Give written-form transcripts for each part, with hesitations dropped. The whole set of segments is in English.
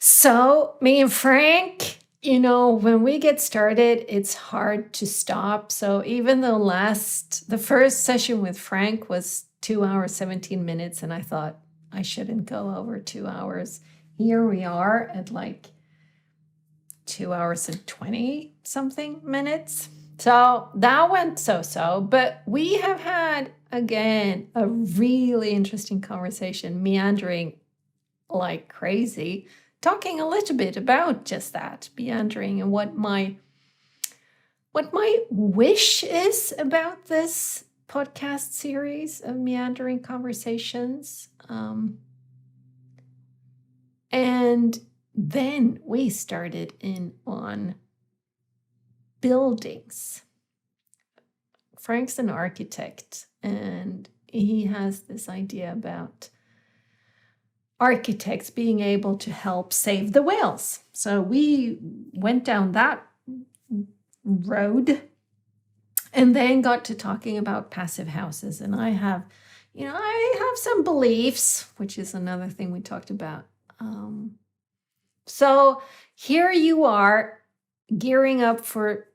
So, me and Frank, when we get started, it's hard to stop. So, even though the first session with Frank was 2 hours, 17 minutes, and I thought I shouldn't go over 2 hours, here we are at like 2 hours and 20 something minutes. So, that went so, but we have had, again, a really interesting conversation, meandering like crazy, talking a little bit about just that, meandering, and what my wish is about this podcast series of meandering conversations. And then we started in on buildings. Frank's an architect, and he has this idea about architects being able to help save the whales. So we went down that road and then got to talking about passive houses. And I have some beliefs, which is another thing we talked about. So here you are gearing up for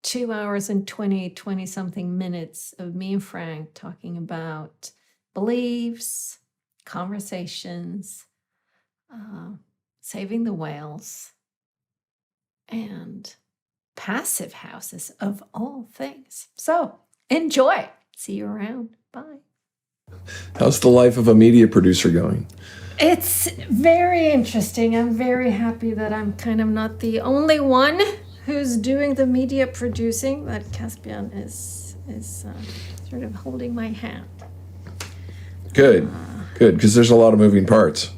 2 hours and 20 something minutes of me and Frank talking about beliefs, conversations, saving the whales, and passive houses of all things. So enjoy. See you around. Bye. How's the life of a media producer going? It's very interesting. I'm very happy that I'm kind of not the only one who's doing the media producing, that Caspian is sort of holding my hand. Good, because there's a lot of moving parts.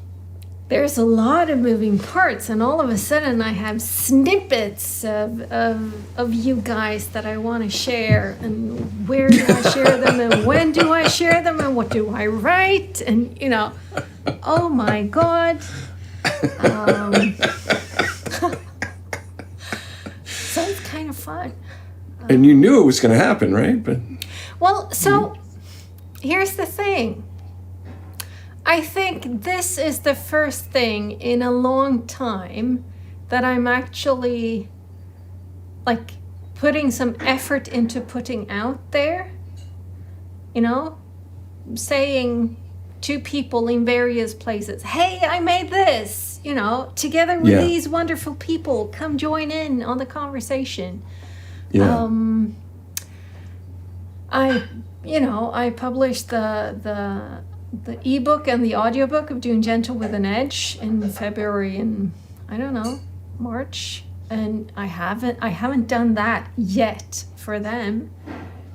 There's a lot of moving parts, and all of a sudden I have snippets of you guys that I want to share, and where do I share them, and when do I share them, and what do I write, and oh my God. So it's kind of fun. And you knew it was going to happen, right? So here's the thing. I think this is the first thing in a long time that I'm actually like putting some effort into putting out there, saying to people in various places, hey, I made this, together with these wonderful people, come join in on the conversation. Yeah. I published the ebook and the audiobook of Doing Gentle with an Edge in February and March, and I haven't done that yet for them.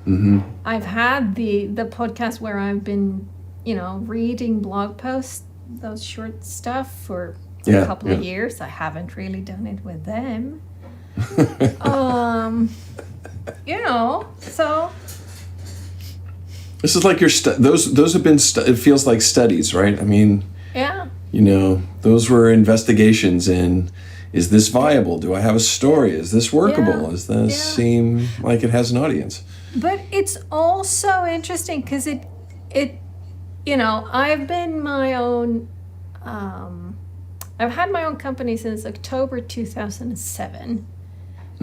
Mm-hmm. I've had the podcast where I've been reading blog posts, those short stuff for a couple of years. I haven't really done it with them. So this is like your those have been it feels like studies, right? I mean, those were investigations in, is this viable? Do I have a story? Is this workable? Does this seem like it has an audience? But it's also interesting because it I've been my own I've had my own company since October 2007,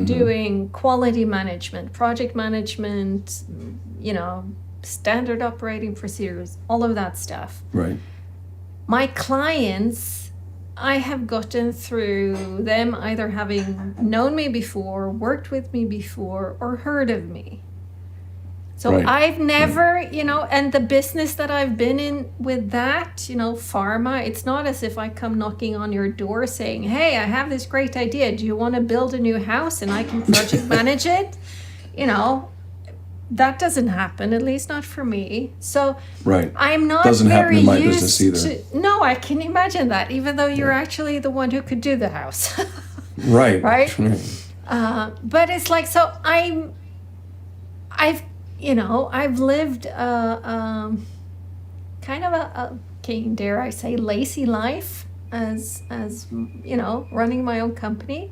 doing quality management, project management, standard operating procedures, all of that stuff. Right. My clients, I have gotten through them either having known me before, worked with me before, or heard of me. So I've never, and the business that I've been in with that, pharma, it's not as if I come knocking on your door saying, hey, I have this great idea. Do you want to build a new house and I can project manage it? That doesn't happen, at least not for me. So I'm not doesn't very happen in my used business either. No, I can imagine that, even though you're actually the one who could do the house. Right. But it's like, so I've lived kind of a dare I say, lazy life as running my own company,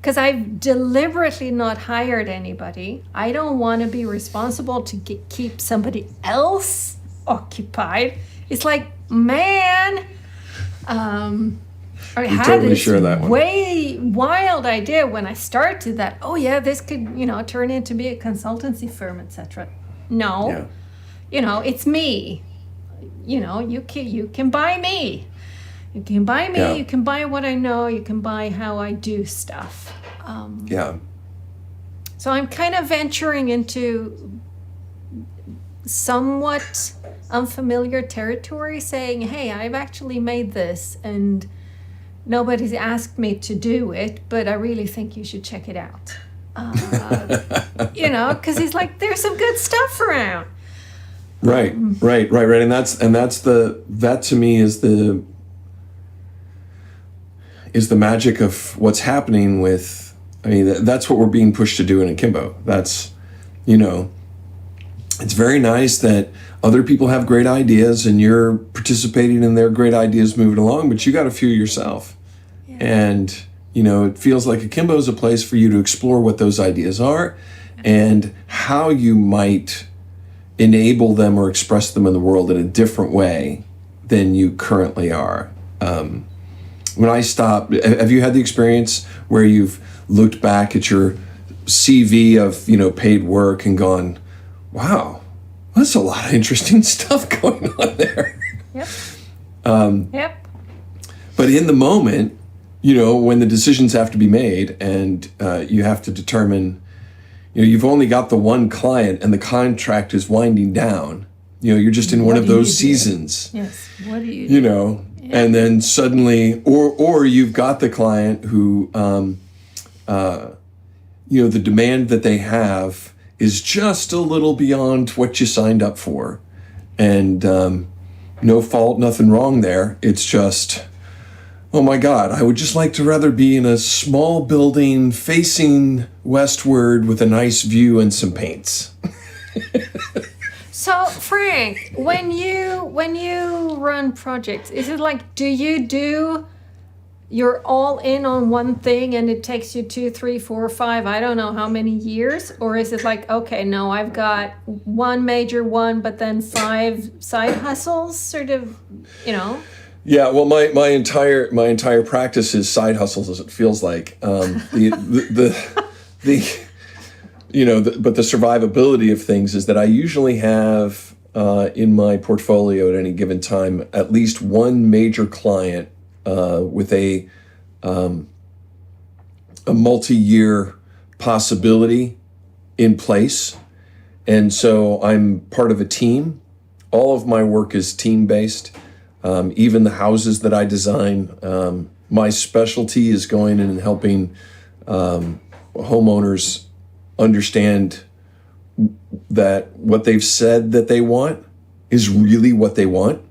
because I've deliberately not hired anybody. I don't want to be responsible to keep somebody else occupied. It's like, man, I You had totally this share that one. way wild idea when I started that, oh yeah, this could, turn into be a consultancy firm, etc. No, Yeah. It's me. You can buy me. You can buy me, Yeah. you can buy what I know, you can buy how I do stuff. Yeah. So I'm kind of venturing into somewhat unfamiliar territory, saying, hey, I've actually made this and nobody's asked me to do it, but I really think you should check it out. Because he's like, there's some good stuff around. Right. And that to me is the magic of what's happening with, that's what we're being pushed to do in Akimbo. That's, it's very nice that other people have great ideas and you're participating in their great ideas moving along, but you got a few yourself. Yeah. And, it feels like Akimbo is a place for you to explore what those ideas are and how you might enable them or express them in the world in a different way than you currently are. When I stop, have you had the experience where you've looked back at your CV of, paid work and gone, wow, that's a lot of interesting stuff going on there. Yep. Yep. But in the moment, when the decisions have to be made and you have to determine, you've only got the one client and the contract is winding down, you're just in one of those seasons. Yes. What do you do? And then suddenly, or you've got the client who, the demand that they have is just a little beyond what you signed up for. And no fault, nothing wrong there. It's just, oh my God, I would just like to rather be in a small building facing westward with a nice view and some paints. So Frank, when you run projects, is it like, you're all in on one thing and it takes you 2, 3, 4, 5, I don't know how many years? Or is it like, okay, no, I've got one major one, but then 5 side hustles, sort of, Yeah, well, my entire practice is side hustles, as it feels like. But the survivability of things is that I usually have in my portfolio at any given time at least one major client with a multi-year possibility in place. And so I'm part of a team. All of my work is team-based. Even the houses that I design, my specialty is going in and helping homeowners understand that what they've said that they want is really what they want,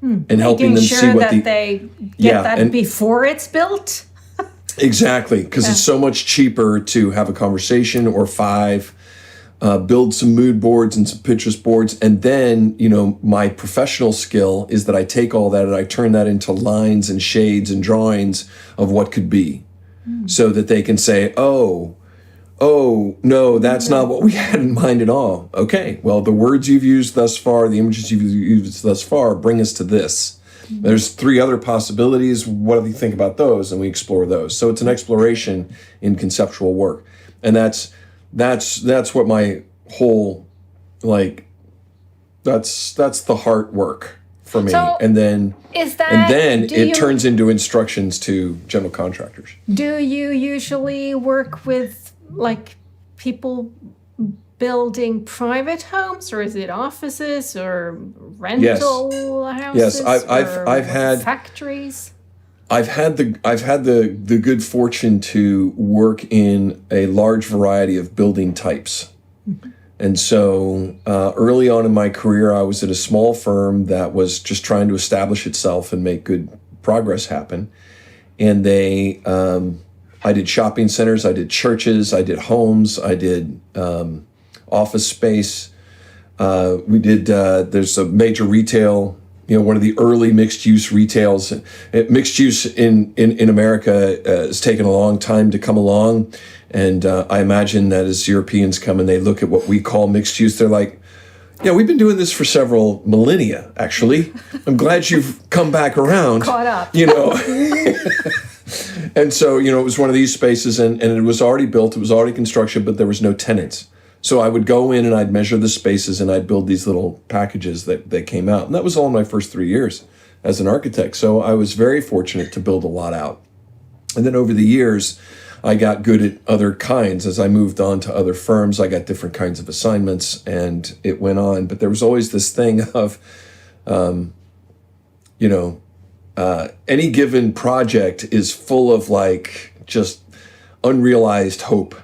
and helping them see what they get that before it's built. Exactly, because it's so much cheaper to have a conversation or 5, build some mood boards and some Pinterest boards, and then my professional skill is that I take all that and I turn that into lines and shades and drawings of what could be, so that they can say, oh no, that's not what we had in mind at all. Okay, well, the words you've used thus far, the images you've used thus far bring us to this. There's 3 other possibilities. What do you think about those? And we explore those. So it's an exploration in conceptual work, and that's what my whole, that's the heart work for me. So and then it turns into instructions to general contractors. Do you usually work with people building private homes, or is it offices or rental houses? Yes, I've had factories. I've had the good fortune to work in a large variety of building types. Mm-hmm. And so early on in my career, I was at a small firm that was just trying to establish itself and make good progress happen. And I did shopping centers, I did churches, I did homes, I did office space. We did, there's a major retail, one of the early mixed-use retails. Mixed use in America has taken a long time to come along. And I imagine that as Europeans come and they look at what we call mixed use, they're like, Yeah, we've been doing this for several millennia, actually. I'm glad you've come back around. Caught up. And so, it was one of these spaces, and it was already built, it was already construction, but there was no tenants. So I would go in and I'd measure the spaces and I'd build these little packages that came out. And that was all in my first 3 years as an architect. So I was very fortunate to build a lot out. And then over the years, I got good at other kinds. As I moved on to other firms, I got different kinds of assignments, and it went on. But there was always this thing of, any given project is full of just unrealized hope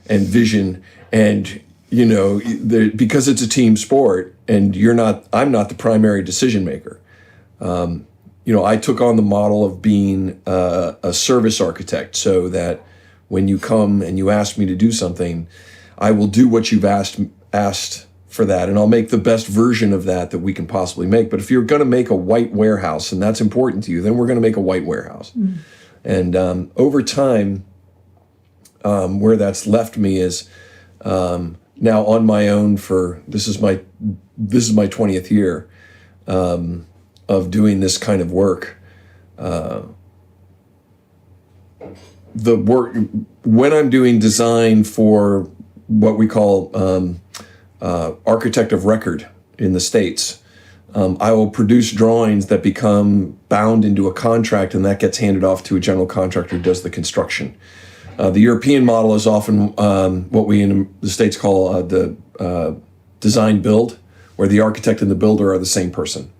and vision. And, because it's a team sport and I'm not the primary decision maker. I took on the model of being a service architect, so that when you come and you ask me to do something, I will do what you've asked for that, and I'll make the best version of that we can possibly make. But if you're going to make a white warehouse, and that's important to you, then we're going to make a white warehouse. Mm. And over time, where that's left me is now on my own this is my 20th year of doing this kind of work. The work when I'm doing design for what we call architect of record in the States, I will produce drawings that become bound into a contract, and that gets handed off to a general contractor who does the construction. The European model is often what we in the States call the design build, where the architect and the builder are the same person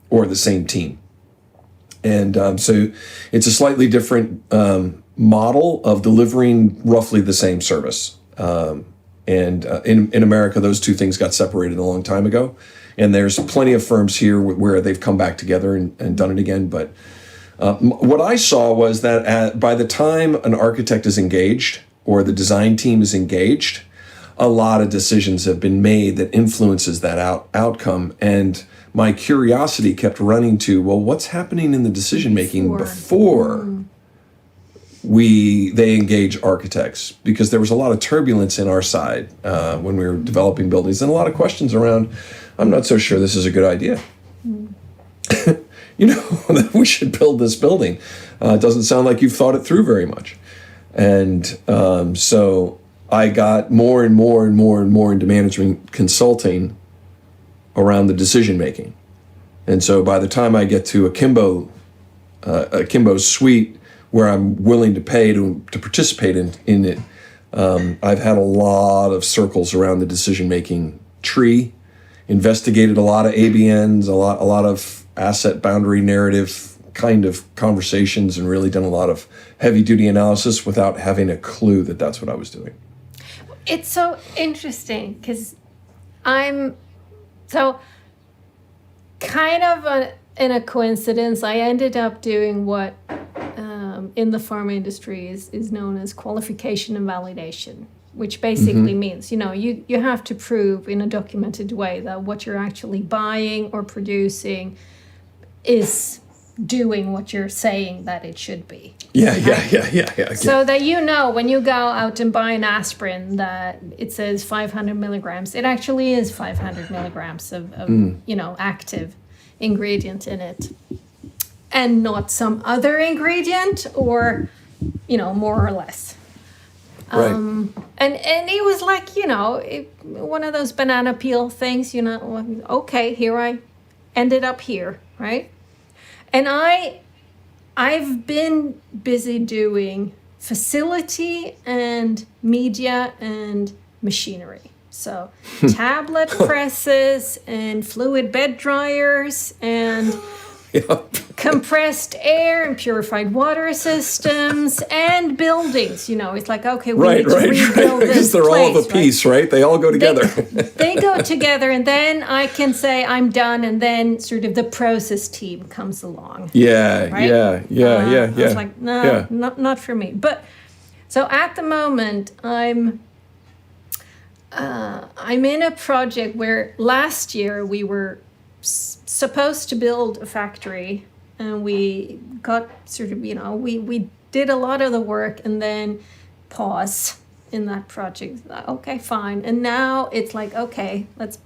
or the same team. And so it's a slightly different model of delivering roughly the same service. And in America, those two things got separated a long time ago. And there's plenty of firms here where they've come back together and done it again. But what I saw was that by the time an architect is engaged or the design team is engaged, a lot of decisions have been made that influences that outcome. And my curiosity kept running to, well, what's happening in the decision making before they engage architects? Because there was a lot of turbulence in our side when we were developing buildings, and a lot of questions around, I'm not so sure this is a good idea. That we should build this building. It doesn't sound like you've thought it through very much. And so I got more and more and more and more into management consulting around the decision making. And so by the time I get to a Kimbo suite where I'm willing to pay to participate in it, I've had a lot of circles around the decision making tree, investigated a lot of ABNs, a lot of asset boundary narrative kind of conversations, and really done a lot of heavy duty analysis without having a clue that that's what I was doing. It's so interesting because I'm so kind of in a coincidence, I ended up doing what in the pharma industry is known as qualification and validation, which basically means, you have to prove in a documented way that what you're actually buying or producing is doing what you're saying that it should be. Yeah. So that when you go out and buy an aspirin that it says 500 milligrams, it actually is 500 milligrams of active ingredient in it, and not some other ingredient or, more or less. Right. And it was like, one of those banana peel things, okay, here I ended up here, right? And I've been busy doing facility and media and machinery. So tablet presses and fluid bed dryers and compressed air and purified water systems and buildings. It's like, okay, we need to rebuild this because they're place, all of a piece, right? They all go together. They go together, and then I can say I'm done, and then sort of the process team comes along. Yeah. I was like, no, not for me. But so at the moment, I'm in a project where last year we were supposed to build a factory, and we got sort of, we did a lot of the work and then pause in that project. Okay, fine. And now it's like, okay, let's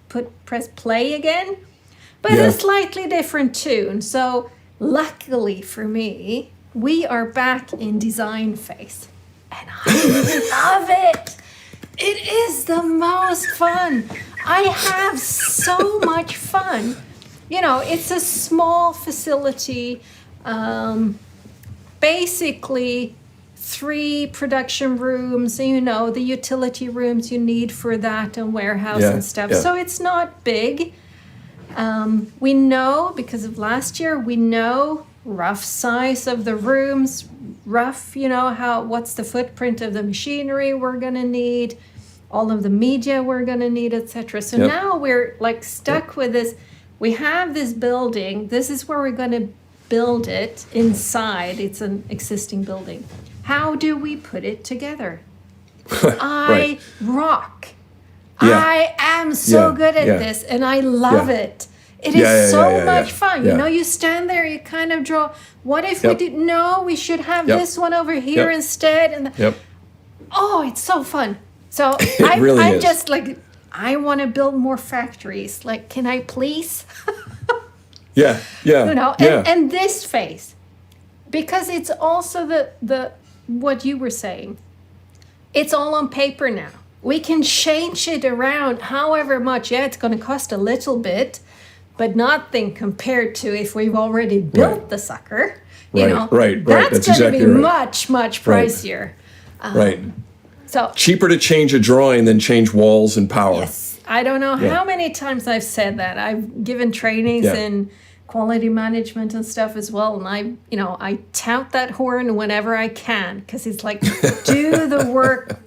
press play again, but a slightly different tune. So luckily for me, we are back in design phase, and I love it. It is the most fun. I have so much fun. It's a small facility, basically 3 production rooms, the utility rooms you need for that and warehouse and stuff. Yeah. So it's not big. We know, because of last year, rough size of the rooms, what's the footprint of the machinery we're going to need, all of the media we're going to need, etc. So now we're like stuck with this. We have this building. This is where we're going to build it inside. It's an existing building. How do we put it together? I rock. Yeah. I am so good at this, and I love it. It is so much fun. You stand there, you kind of draw. What if we did? No, we should have this one over here instead. And oh, it's so fun. So I'm just like, I want to build more factories. Like, can I please? And this phase, because it's also the what you were saying. It's all on paper now. We can change it around however much. Yeah, it's going to cost a little bit, but nothing compared to if we've already built the sucker. That's going to be much, much pricier. So cheaper to change a drawing than change walls and power. Yes. I don't know how many times I've said that. I've given trainings in quality management and stuff as well, and I tout that horn whenever I can, because it's like, do the work,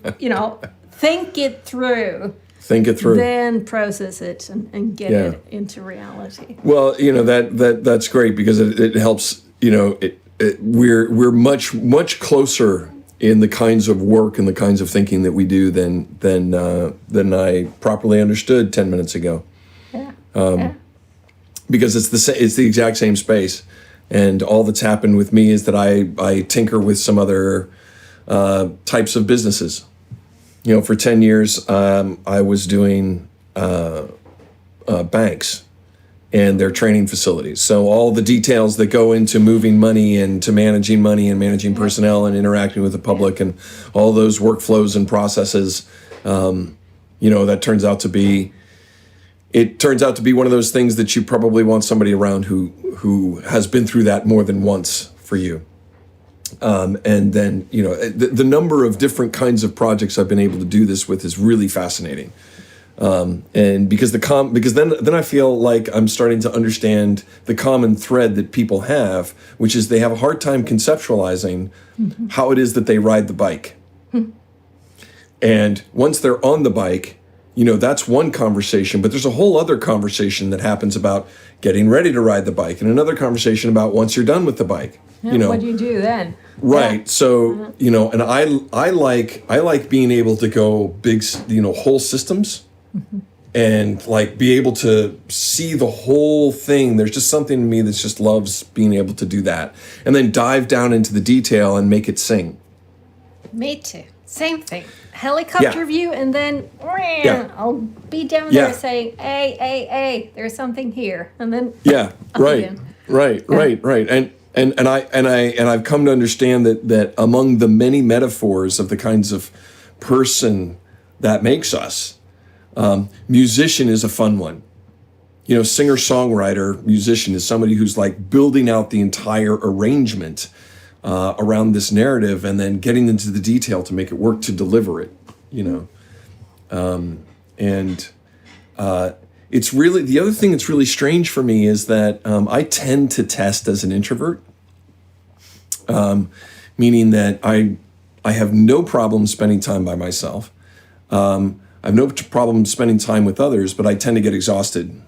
think it through, then process it and get it into reality. Well, that's great, because it helps. We're much closer in the kinds of work and the kinds of thinking that we do than I properly understood 10 minutes ago. Because it's the exact same space, and all that's happened with me is that I tinker with some other types of businesses. For 10 years, I was doing banks and their training facilities. So all the details that go into moving money and to managing money and managing personnel and interacting with the public and all those workflows and processes, that turns out to be one of those things that you probably want somebody around who has been through that more than once for you. And then, the number of different kinds of projects I've been able to do this with is really fascinating. And because then I feel like I'm starting to understand the common thread that people have, which is they have a hard time conceptualizing how it is that they ride the bike. And once they're on the bike, that's one conversation, but there's a whole other conversation that happens about getting ready to ride the bike, and another conversation about once you're done with the bike. What do you do then? Right. Yeah. So, and I like being able to go big, whole systems and like be able to see the whole thing. There's just something in me that just loves being able to do that, and then dive down into the detail and make it sing. Me too. Same thing. Helicopter view, and then I'll be down there saying, hey, there's something here, and then right. And I've come to understand that among the many metaphors of the kinds of person that makes us, musician is a fun one. Singer-songwriter, musician is somebody who's like building out the entire arrangement around this narrative and then getting into the detail to make it work to deliver it, it's really, the other thing that's really strange for me is that I tend to test as an introvert, meaning that I have no problem spending time by myself. I have no problem spending time with others, but I tend to get exhausted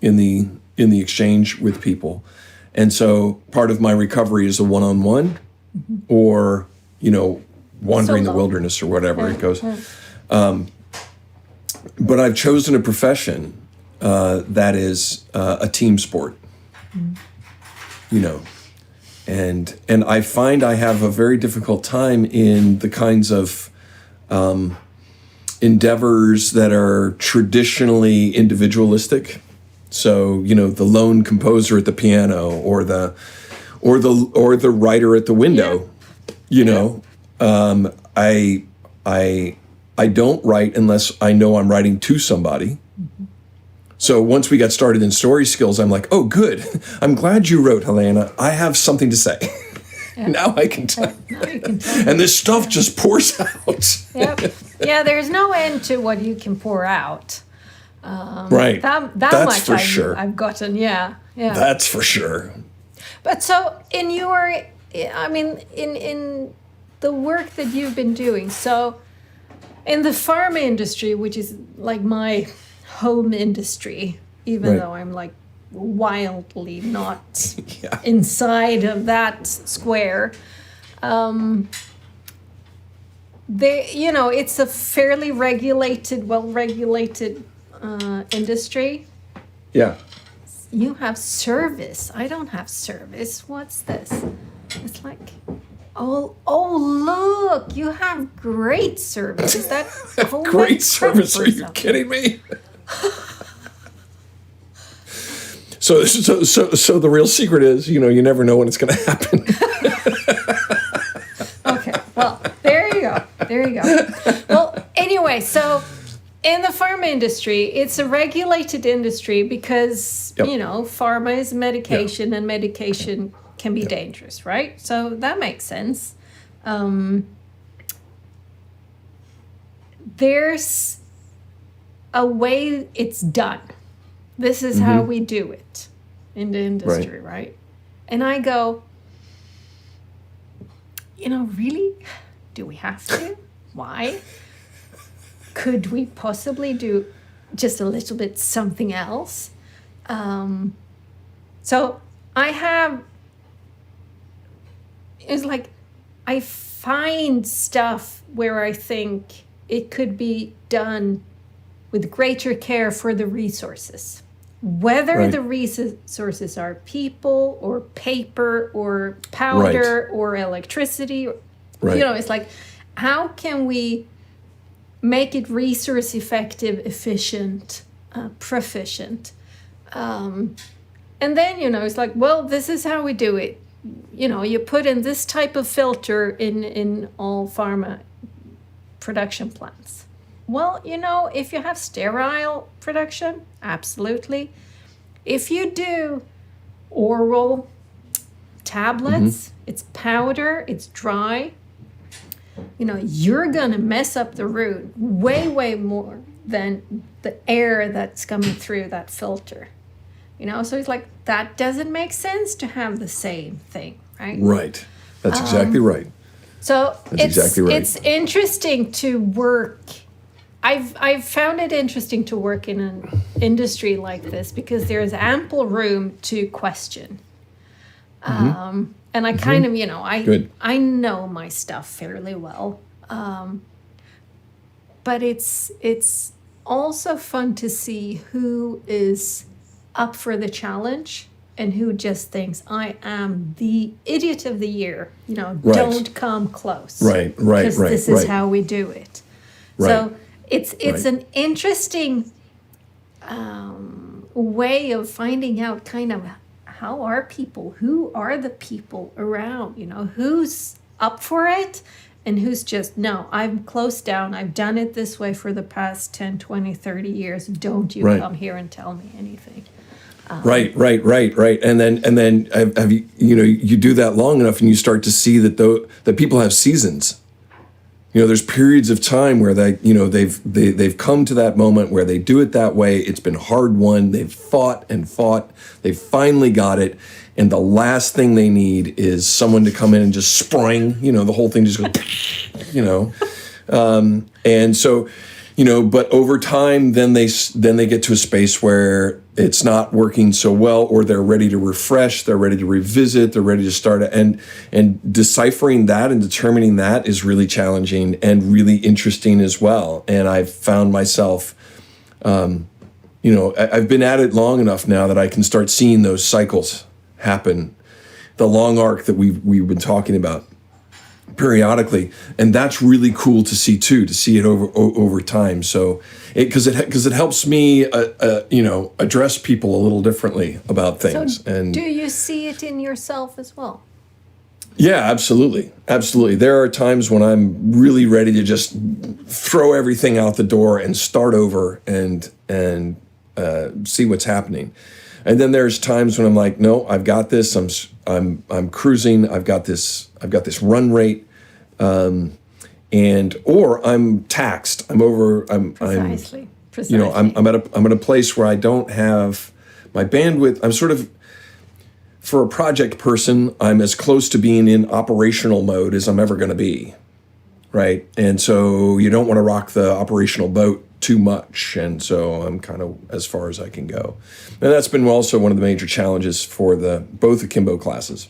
in the exchange with people. And so part of my recovery is a one-on-one or, wandering the wilderness or whatever it goes. But I've chosen a profession that is a team sport, and I find I have a very difficult time in the kinds of endeavors that are traditionally individualistic. So, the lone composer at the piano or the writer at the window, I don't write unless I know I'm writing to somebody. Mm-hmm. So once we got started in story skills, I'm like, oh, good. I'm glad you wrote, Helena. I have something to say. Yeah. Now I can tell. And this stuff just pours out. Yep. Yeah, there's no end to what you can pour out. Right. That's much for sure. I've gotten, yeah. That's for sure. But so in the work that you've been doing, so in the pharma industry, which is like my home industry, even though I'm like wildly not inside of that square, it's a fairly well-regulated industry. Yeah. You have service. I don't have service. What's this? It's like, oh, look, you have great service. Is that great service? Are you kidding me? So the real secret is, you never know when it's going to happen. Okay. Well, there you go. Well, anyway, so in the pharma industry, it's a regulated industry because, pharma is medication and medication can be dangerous, right? So that makes sense. There's a way it's done. This is how we do it in the industry, right? And I go, really? Do we have to? Why? Could we possibly do just a little bit something else? So it's like I find stuff where I think it could be done with greater care for the resources. Whether the resources are people or paper or powder or electricity, it's like, how can we make it resource effective, efficient, proficient? And then, it's like, well, this is how we do it. You put in this type of filter in all pharma production plants. Well, if you have sterile production, absolutely. If you do oral tablets, it's powder, it's dry, you're going to mess up the root way, way more than the air that's coming through that filter. So it's like, that doesn't make sense to have the same thing, right? Right. That's exactly right. So it's interesting to work. I've found it interesting to work in an industry like this because there's ample room to question. And I kind of, I know my stuff fairly well. But it's also fun to see who is up for the challenge and who just thinks, I am the idiot of the year. Don't come close. Right. Because this is how we do it. Right. So it's an interesting way of finding out kind of who are the people around, who's up for it and who's just, no, I'm closed down. I've done it this way for the past 10, 20, 30 years. Don't you come here and tell me anything. Right. And then have you do that long enough and you start to see that people have seasons. There's periods of time where they've come to that moment where they do it that way. It's been hard won. They've fought. They've finally got it. And the last thing they need is someone to come in and just spring, the whole thing just goes, and so, but over time, then they get to a space where it's not working so well, or they're ready to refresh, they're ready to revisit, they're ready to start, and deciphering that and determining that is really challenging and really interesting as well. And I've found myself, I've been at it long enough now that I can start seeing those cycles happen, the long arc that we've been talking about. periodically, and that's really cool to see too, to see it over time. So because it helps me address people a little differently about things. So and do you see it in yourself as well? Yeah, absolutely. There are times when I'm really ready to just throw everything out the door and start over and see what's happening. And then there's times when I'm like, no, I've got this. I'm cruising. I've got this run rate, or I'm taxed. Precisely. I'm at a place where I don't have my bandwidth. I'm sort of, for a project person, I'm as close to being in operational mode as I'm ever going to be, right? And so you don't want to rock the operational boat too much, and so I'm kind of as far as I can go. And that's been also one of the major challenges for both Akimbo classes.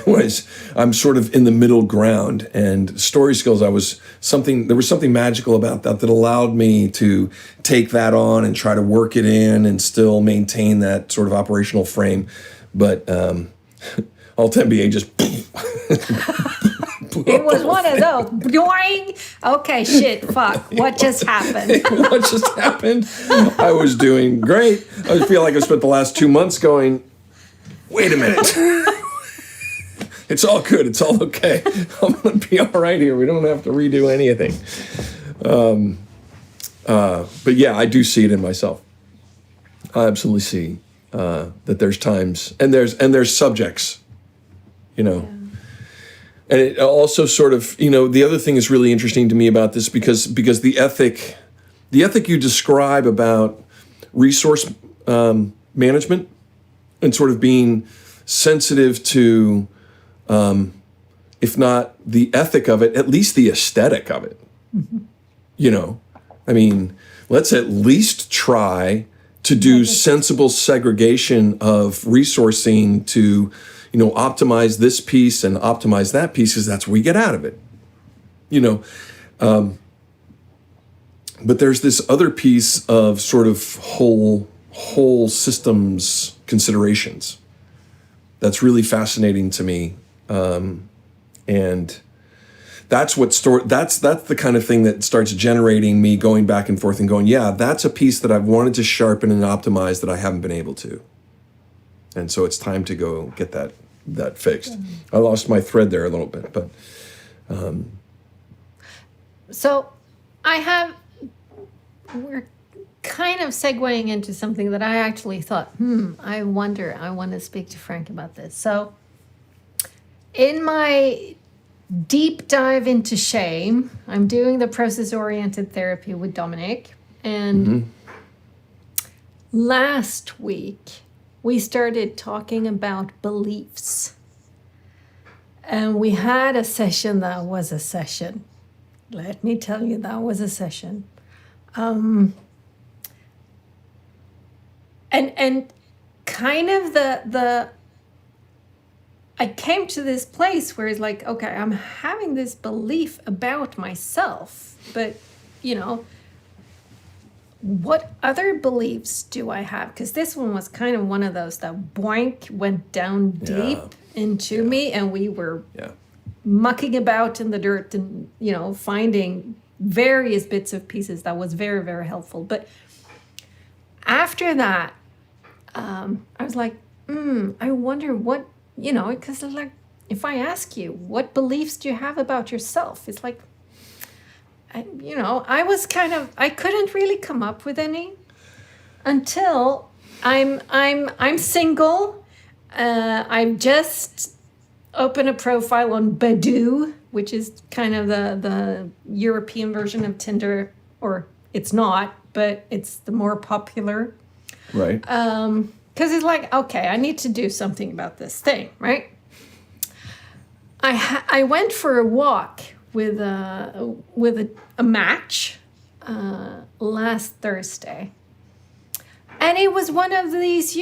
Was I'm sort of in the middle ground, and story skills, there was something magical about that allowed me to take that on and try to work it in and still maintain that sort of operational frame. But Alt MBA just it was one of those. Boing. Okay, shit, fuck. What just happened? What just happened? I was doing great. I feel like I spent the last 2 months going, wait a minute. It's all good. It's all okay. I'm going to be all right here. We don't have to redo anything. But yeah, I do see it in myself. I absolutely see that there's times and there's subjects, Yeah. And it also sort of, the other thing is really interesting to me about this because the ethic you describe about resource management and sort of being sensitive to, if not the ethic of it, at least the aesthetic of it. Mm-hmm. I mean, let's at least try to do sensible segregation of resourcing to, optimize this piece and optimize that piece, because that's what we get out of it. But there's this other piece of sort of whole systems considerations that's really fascinating to me, and that's that's the kind of thing that starts generating me going back and forth and going, yeah, that's a piece that I've wanted to sharpen and optimize that I haven't been able to. And so it's time to go get that fixed. I lost my thread there a little bit, but. So we're kind of segueing into something that I actually thought, I want to speak to Frank about this. So in my deep dive into shame, I'm doing the process-oriented therapy with Dominic, and last week we started talking about beliefs, and we had a session that was a session. Let me tell you, that was a session. And kind of I came to this place where it's like, okay, I'm having this belief about myself, but, what other beliefs do I have? Because this one was kind of one of those that boink went down deep into me, and we were mucking about in the dirt and, finding various bits of pieces that was very, very helpful. But after that, I was like, I wonder what, because like, if I ask you, what beliefs do you have about yourself? It's like, I couldn't really come up with any until I'm single. I've just opened a profile on Badoo, which is kind of the European version of Tinder, or it's not, but it's the more popular. Right. Because it's like, okay, I need to do something about this thing, right? I went for a walk with a match last Thursday, and it was one of these,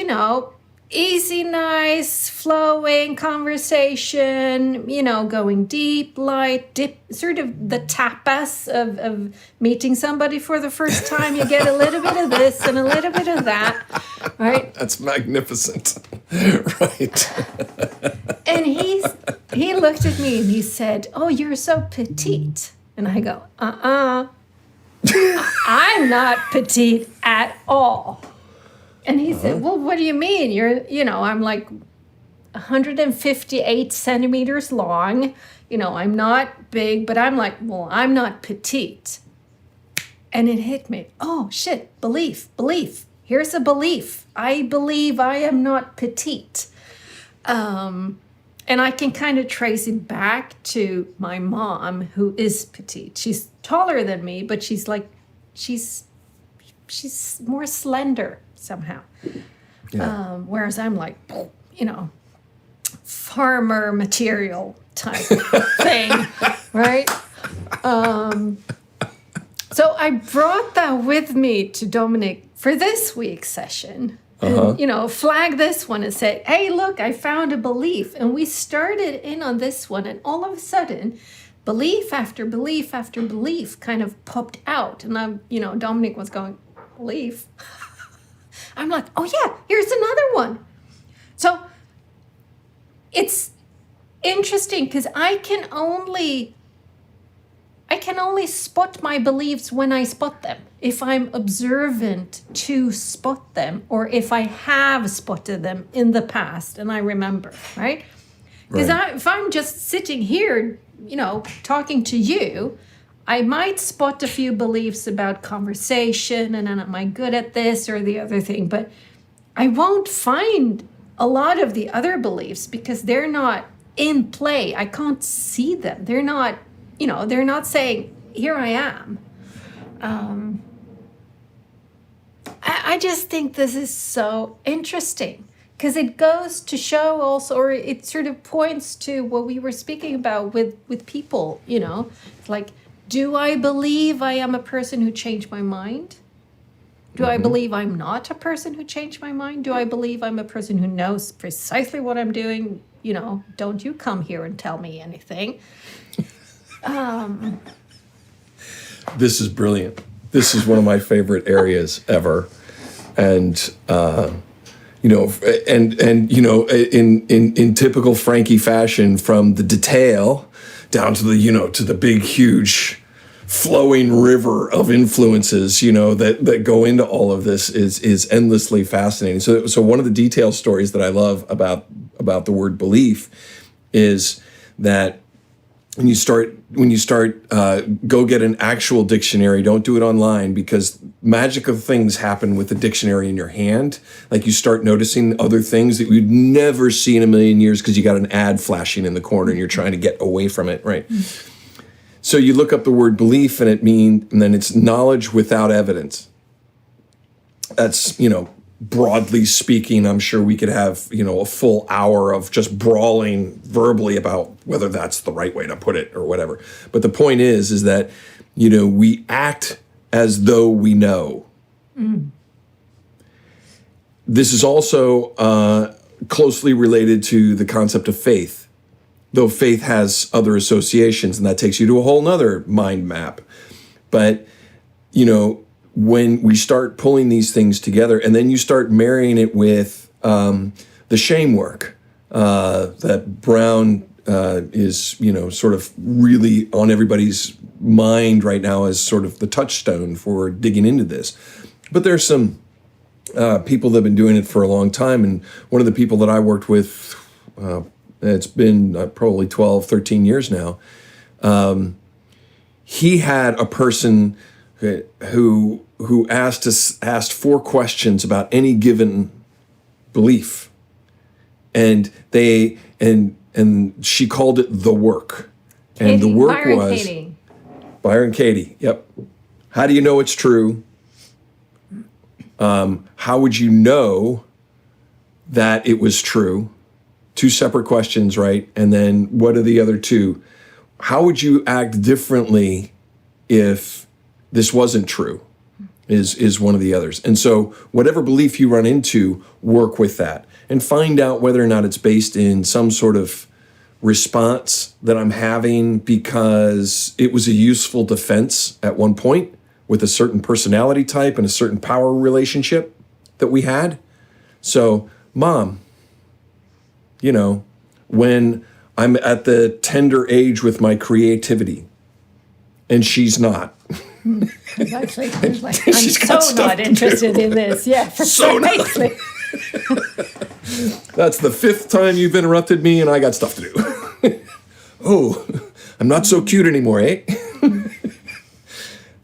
easy, nice, flowing conversation, going deep, light, dip, sort of the tapas of meeting somebody for the first time. You get a little bit of this and a little bit of that, right? That's magnificent. Right. And he looked at me and he said, "Oh, you're so petite." And I go, I'm not petite at all. And he said, "Well, what do you mean? I'm like 158 centimeters long. I'm not big, but I'm like, well, I'm not petite." And it hit me. Oh, shit, belief. Here's a belief. I believe I am not petite. And I can kind of trace it back to my mom, who is petite. She's taller than me, but she's more slender somehow. Yeah. Whereas I'm like, farmer material type thing, right? So I brought that with me to Dominic for this week's session. And, flag this one and say, "Hey, look, I found a belief." And we started in on this one, and all of a sudden, belief after belief after belief kind of popped out. And Dominic was going, "Belief?" I'm like, "Oh yeah, here's another one." So it's interesting because I can only spot my beliefs when I spot them. If I'm observant to spot them, or if I have spotted them in the past and I remember, right? Because if I'm just sitting here, talking to you, I might spot a few beliefs about conversation and am I good at this or the other thing, but I won't find a lot of the other beliefs because they're not in play. I can't see them. They're not, they're not saying, "Here I am." I just think this is so interesting because it goes to show also, or it sort of points to what we were speaking about with people, like, do I believe I am a person who changed my mind? Do I believe I'm not a person who changed my mind? Do I believe I'm a person who knows precisely what I'm doing? Don't you come here and tell me anything. This is brilliant. This is one of my favorite areas ever. And, in typical Frankie fashion, from the detail down to the big, huge flowing river of influences, that go into all of this is endlessly fascinating. So one of the detail stories that I love about the word belief is that when you start, go get an actual dictionary. Don't do it online, because magical things happen with the dictionary in your hand. Like, you start noticing other things that you'd never see in a million years because you got an ad flashing in the corner and you're trying to get away from it, right? Mm-hmm. So you look up the word belief and then it's knowledge without evidence. That's, broadly speaking, I'm sure we could have, a full hour of just brawling verbally about whether that's the right way to put it or whatever. But the point is that, we act as though we know. Mm. This is also closely related to the concept of faith, though faith has other associations, and that takes you to a whole nother mind map. But, when we start pulling these things together, and then you start marrying it with the shame work that Brown is, sort of really on everybody's mind right now as sort of the touchstone for digging into this. But there's some people that have been doing it for a long time, and one of the people that I worked with, it's been probably 12, 13 years now, he had a person who asked 4 questions about any given belief, and she called it the work, Katie, and the work Byron was Katie. Byron Katie. Yep. How do you know it's true? How would you know that it was true? 2 separate questions, right? And then what are the other 2? How would you act differently if this wasn't true? Is one of the others. And so whatever belief you run into, work with that and find out whether or not it's based in some sort of response that I'm having because it was a useful defense at one point with a certain personality type and a certain power relationship that we had. So, Mom, when I'm at the tender age with my creativity, and she's not. Exactly. Like, I'm so not interested in this. Yeah, precisely. That's the 5th time you've interrupted me, and I got stuff to do. Oh, I'm not so cute anymore, eh?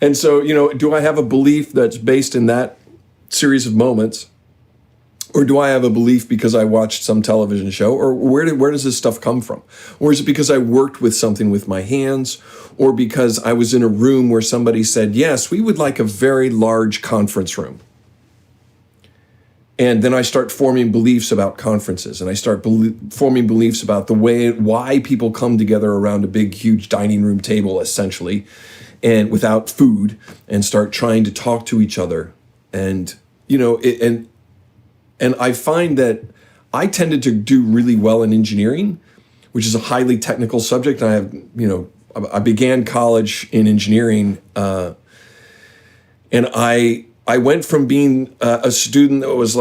And so, do I have a belief that's based in that series of moments? Or do I have a belief because I watched some television show? Or where does this stuff come from? Or is it because I worked with something with my hands? Or because I was in a room where somebody said, yes, we would like a very large conference room. And then I start forming beliefs about conferences, and I start forming beliefs about why people come together around a big, huge dining room table, essentially, and without food, and start trying to talk to each other. And, and I find that I tended to do really well in engineering, which is a highly technical subject. I began college in engineering, and I went from being a student that was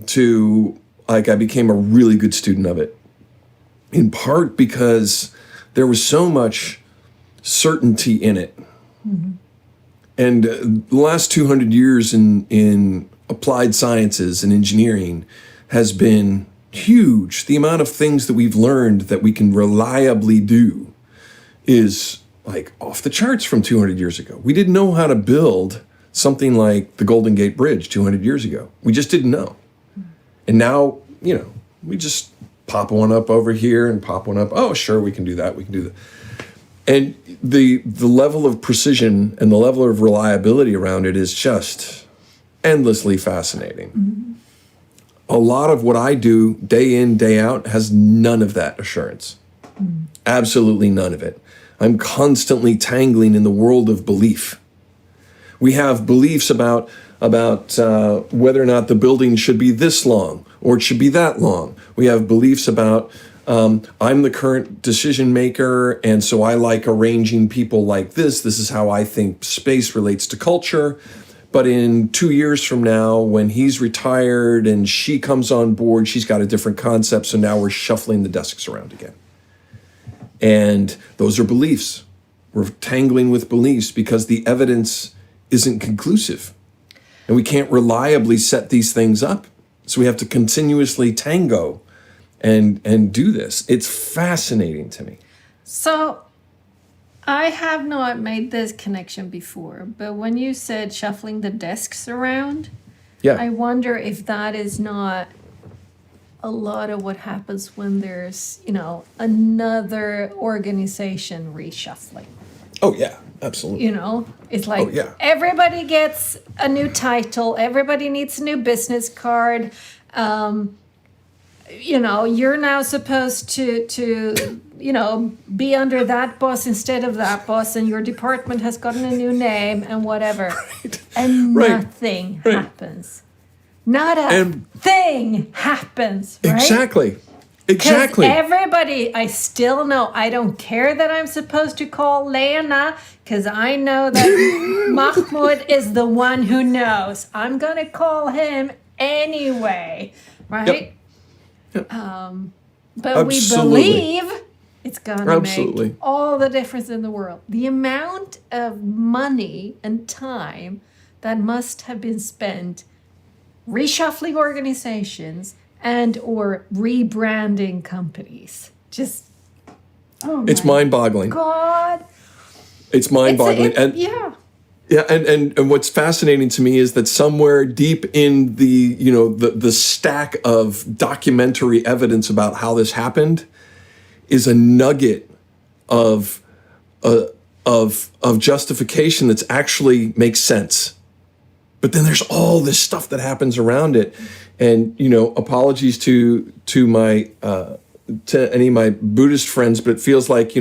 to I became a really good student of it, in part because there was so much certainty in it. Mm-hmm. And the last 200 years in applied sciences and engineering has been huge. The amount of things that we've learned that we can reliably do is off the charts from 200 years ago. We didn't know how to build something like the Golden Gate Bridge 200 years ago. We just didn't know. And now, we just pop one up over here and pop one up. Oh, sure, we can do that. We can do that. And the level of precision and the level of reliability around it is just endlessly fascinating. Mm-hmm. A lot of what I do day in, day out has none of that assurance. Mm-hmm. Absolutely none of it. I'm constantly tangling in the world of belief. We have beliefs about whether or not the building should be this long or it should be that long. We have beliefs about I'm the current decision maker, and so I like arranging people like this. This is how I think space relates to culture. But in 2 years from now, when he's retired and she comes on board, she's got a different concept. So now we're shuffling the desks around again. And those are beliefs. We're tangling with beliefs because the evidence isn't conclusive. And we can't reliably set these things up. So we have to continuously tango and do this. It's fascinating to me. So I have not made this connection before, but when you said shuffling the desks around, I wonder if that is not a lot of what happens when there's, another organization reshuffling. Oh, yeah, absolutely. It's like everybody gets a new title, everybody needs a new business card. You're now supposed to be under that boss instead of that boss, and your department has gotten a new name and whatever. Right. And nothing happens. Not a thing happens, right? Exactly. Because everybody, I still know, I don't care that I'm supposed to call Lena, because I know that Mahmoud is the one who knows. I'm going to call him anyway, right? Yep. But Absolutely. We believe it's going to make all the difference in the world. The amount of money and time that must have been spent reshuffling organizations and or rebranding companies. Just, it's mind-boggling. God. It's mind-boggling. Yeah, and what's fascinating to me is that somewhere deep in the stack of documentary evidence about how this happened is a nugget of justification that's actually makes sense. But then there's all this stuff that happens around it, and apologies to my to any of my Buddhist friends, but it feels like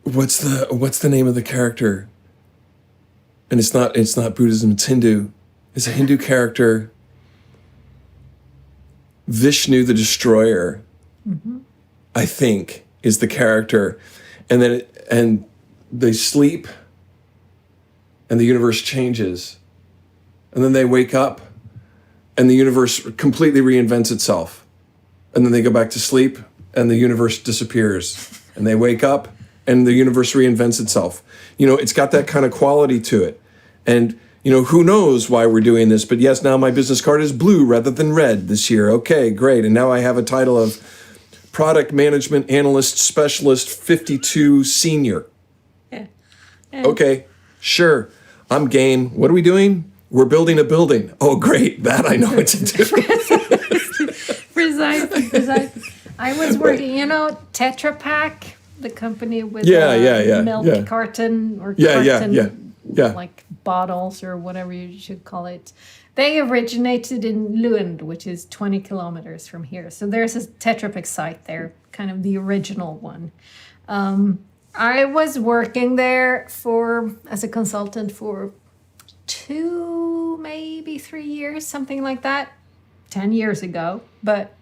what's the name of the character? And it's not Buddhism, it's Hindu. It's a Hindu character. Vishnu the Destroyer, I think, is the character. And then and they sleep and the universe changes. And then they wake up and the universe completely reinvents itself. And then they go back to sleep and the universe disappears. And they wake up and the universe reinvents itself. It's got that kind of quality to it. And, who knows why we're doing this, but yes, now my business card is blue rather than red this year. Okay, great. And now I have a title of Product Management Analyst Specialist 52 Senior. Yeah. Okay, sure. I'm game. What are we doing? We're building a building. Oh, great. That I know what to do. Precisely. I was working, Tetra Pak, the company with milk carton or carton, like bottles or whatever you should call it. They originated in Lund, which is 20 kilometers from here. So there's a Tetra Pak site there, kind of the original one. I was working there as a consultant for 2, maybe 3 years, something like that, 10 years ago. But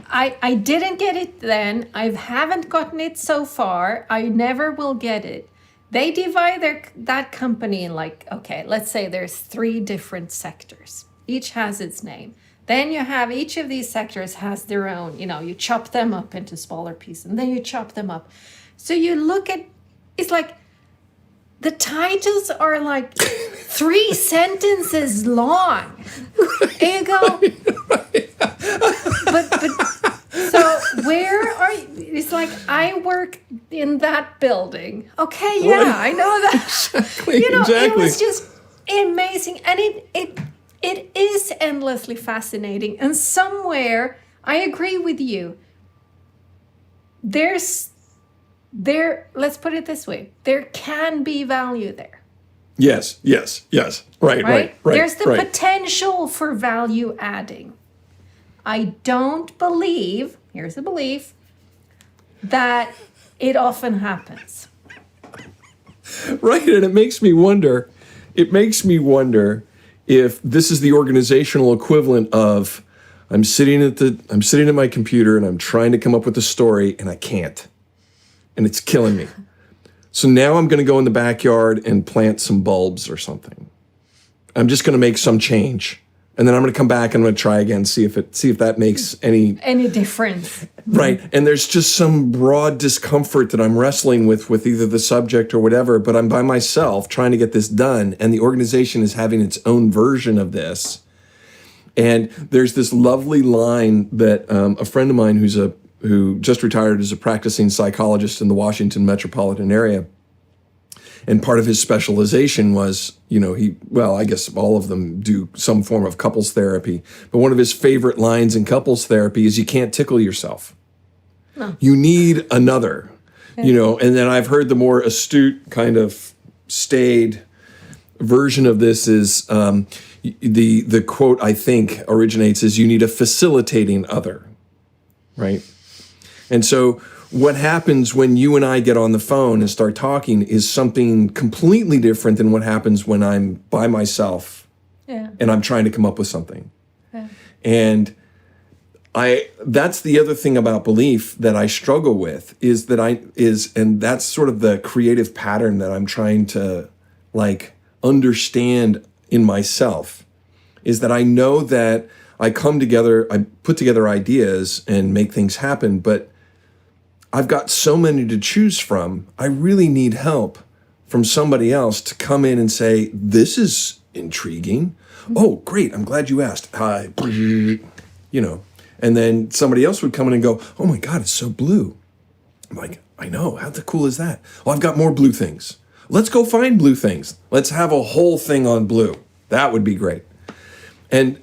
I didn't get it then. I haven't gotten it so far. I never will get it. They divide that company in let's say there's 3 different sectors. Each has its name. Then you have each of these sectors has their own, you chop them up into smaller pieces and then you chop them up. So you look at, it's like the titles are like 3 sentences long. And you go, but so where are you? It's like, I work in that building. Okay, yeah, right. I know that. Exactly. It was just amazing. And it is endlessly fascinating. And somewhere, I agree with you. Let's put it this way. There can be value there. Yes. Right. There's the potential for value adding. I don't believe, here's a belief, that it often happens. Right, and it makes me wonder if this is the organizational equivalent of I'm sitting at my computer and I'm trying to come up with a story and I can't. And it's killing me. So now I'm going to go in the backyard and plant some bulbs or something. I'm just going to make some change. And then I'm going to come back and I'm going to try again, see if that makes any difference. Right. And there's just some broad discomfort that I'm wrestling with either the subject or whatever, but I'm by myself trying to get this done. And the organization is having its own version of this. And there's this lovely line that a friend of mine who just retired as a practicing psychologist in the Washington metropolitan area. And part of his specialization was, I guess all of them do some form of couples therapy. But one of his favorite lines in couples therapy is you can't tickle yourself. No. You need another, and then I've heard the more astute kind of staid version of this is the quote I think originates is you need a facilitating other, right? And so what happens when you and I get on the phone and start talking is something completely different than what happens when I'm by myself and I'm trying to come up with something. Yeah. And that's the other thing about belief that I struggle with and that's sort of the creative pattern that I'm trying to understand in myself is that I know that I put together ideas and make things happen, but I've got so many to choose from. I really need help from somebody else to come in and say, this is intriguing. Oh, great. I'm glad you asked. And then somebody else would come in and go, oh my God, it's so blue. I'm like, I know. How cool is that? Well, I've got more blue things. Let's go find blue things. Let's have a whole thing on blue. That would be great. And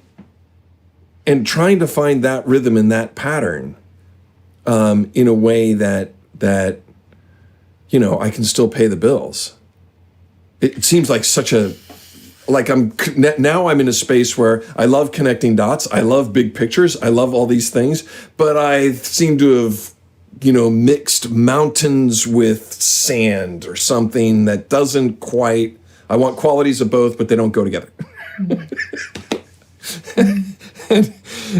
trying to find that rhythm and that pattern in a way that I can still pay the bills. It seems like I'm in a space where I love connecting dots. I love big pictures. I love all these things, but I seem to have, mixed mountains with sand or something that doesn't quite, I want qualities of both, but they don't go together.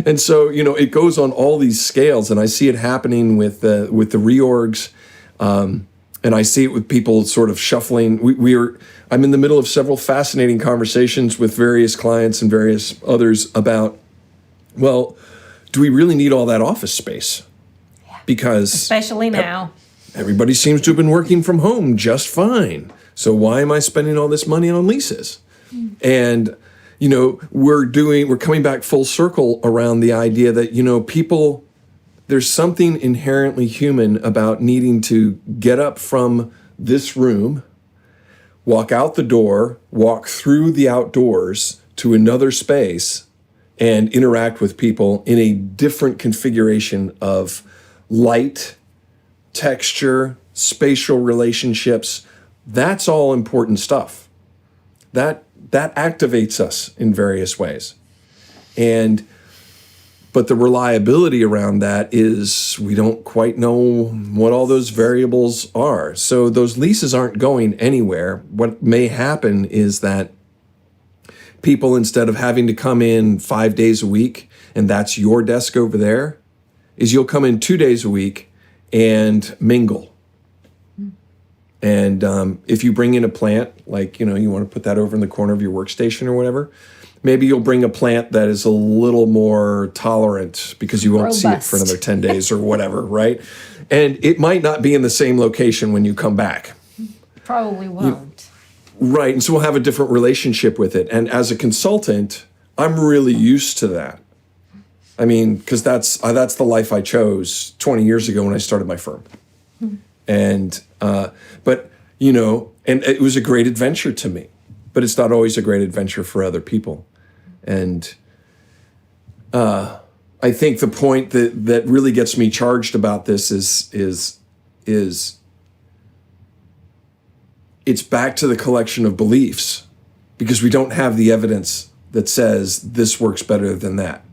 And so, it goes on all these scales, and I see it happening with the reorgs, and And I see it with people sort of shuffling. I'm in the middle of several fascinating conversations with various clients and various others about, well, do we really need all that office space? Yeah. Because especially now, everybody seems to have been working from home just fine. So why am I spending all this money on leases? And, we're coming back full circle around the idea that, people, there's something inherently human about needing to get up from this room, walk out the door, walk through the outdoors to another space, and interact with people in a different configuration of light, texture, spatial relationships. That's all important stuff. That activates us in various ways. But the reliability around that is we don't quite know what all those variables are. So those leases aren't going anywhere. What may happen is that people, instead of having to come in 5 days a week, and that's your desk over there, is you'll come in 2 days a week and mingle. And if you bring in a plant, like, you want to put that over in the corner of your workstation or whatever, maybe you'll bring a plant that is a little more tolerant because you won't see it for another 10 days or whatever, right? And it might not be in the same location when you come back. Probably won't. Right, and so we'll have a different relationship with it. And as a consultant, I'm really used to that. I mean, because that's the life I chose 20 years ago when I started my firm. And, but, and it was a great adventure to me. But it's not always a great adventure for other people. And I think the point that really gets me charged about this is it's back to the collection of beliefs, because we don't have the evidence that says this works better than that.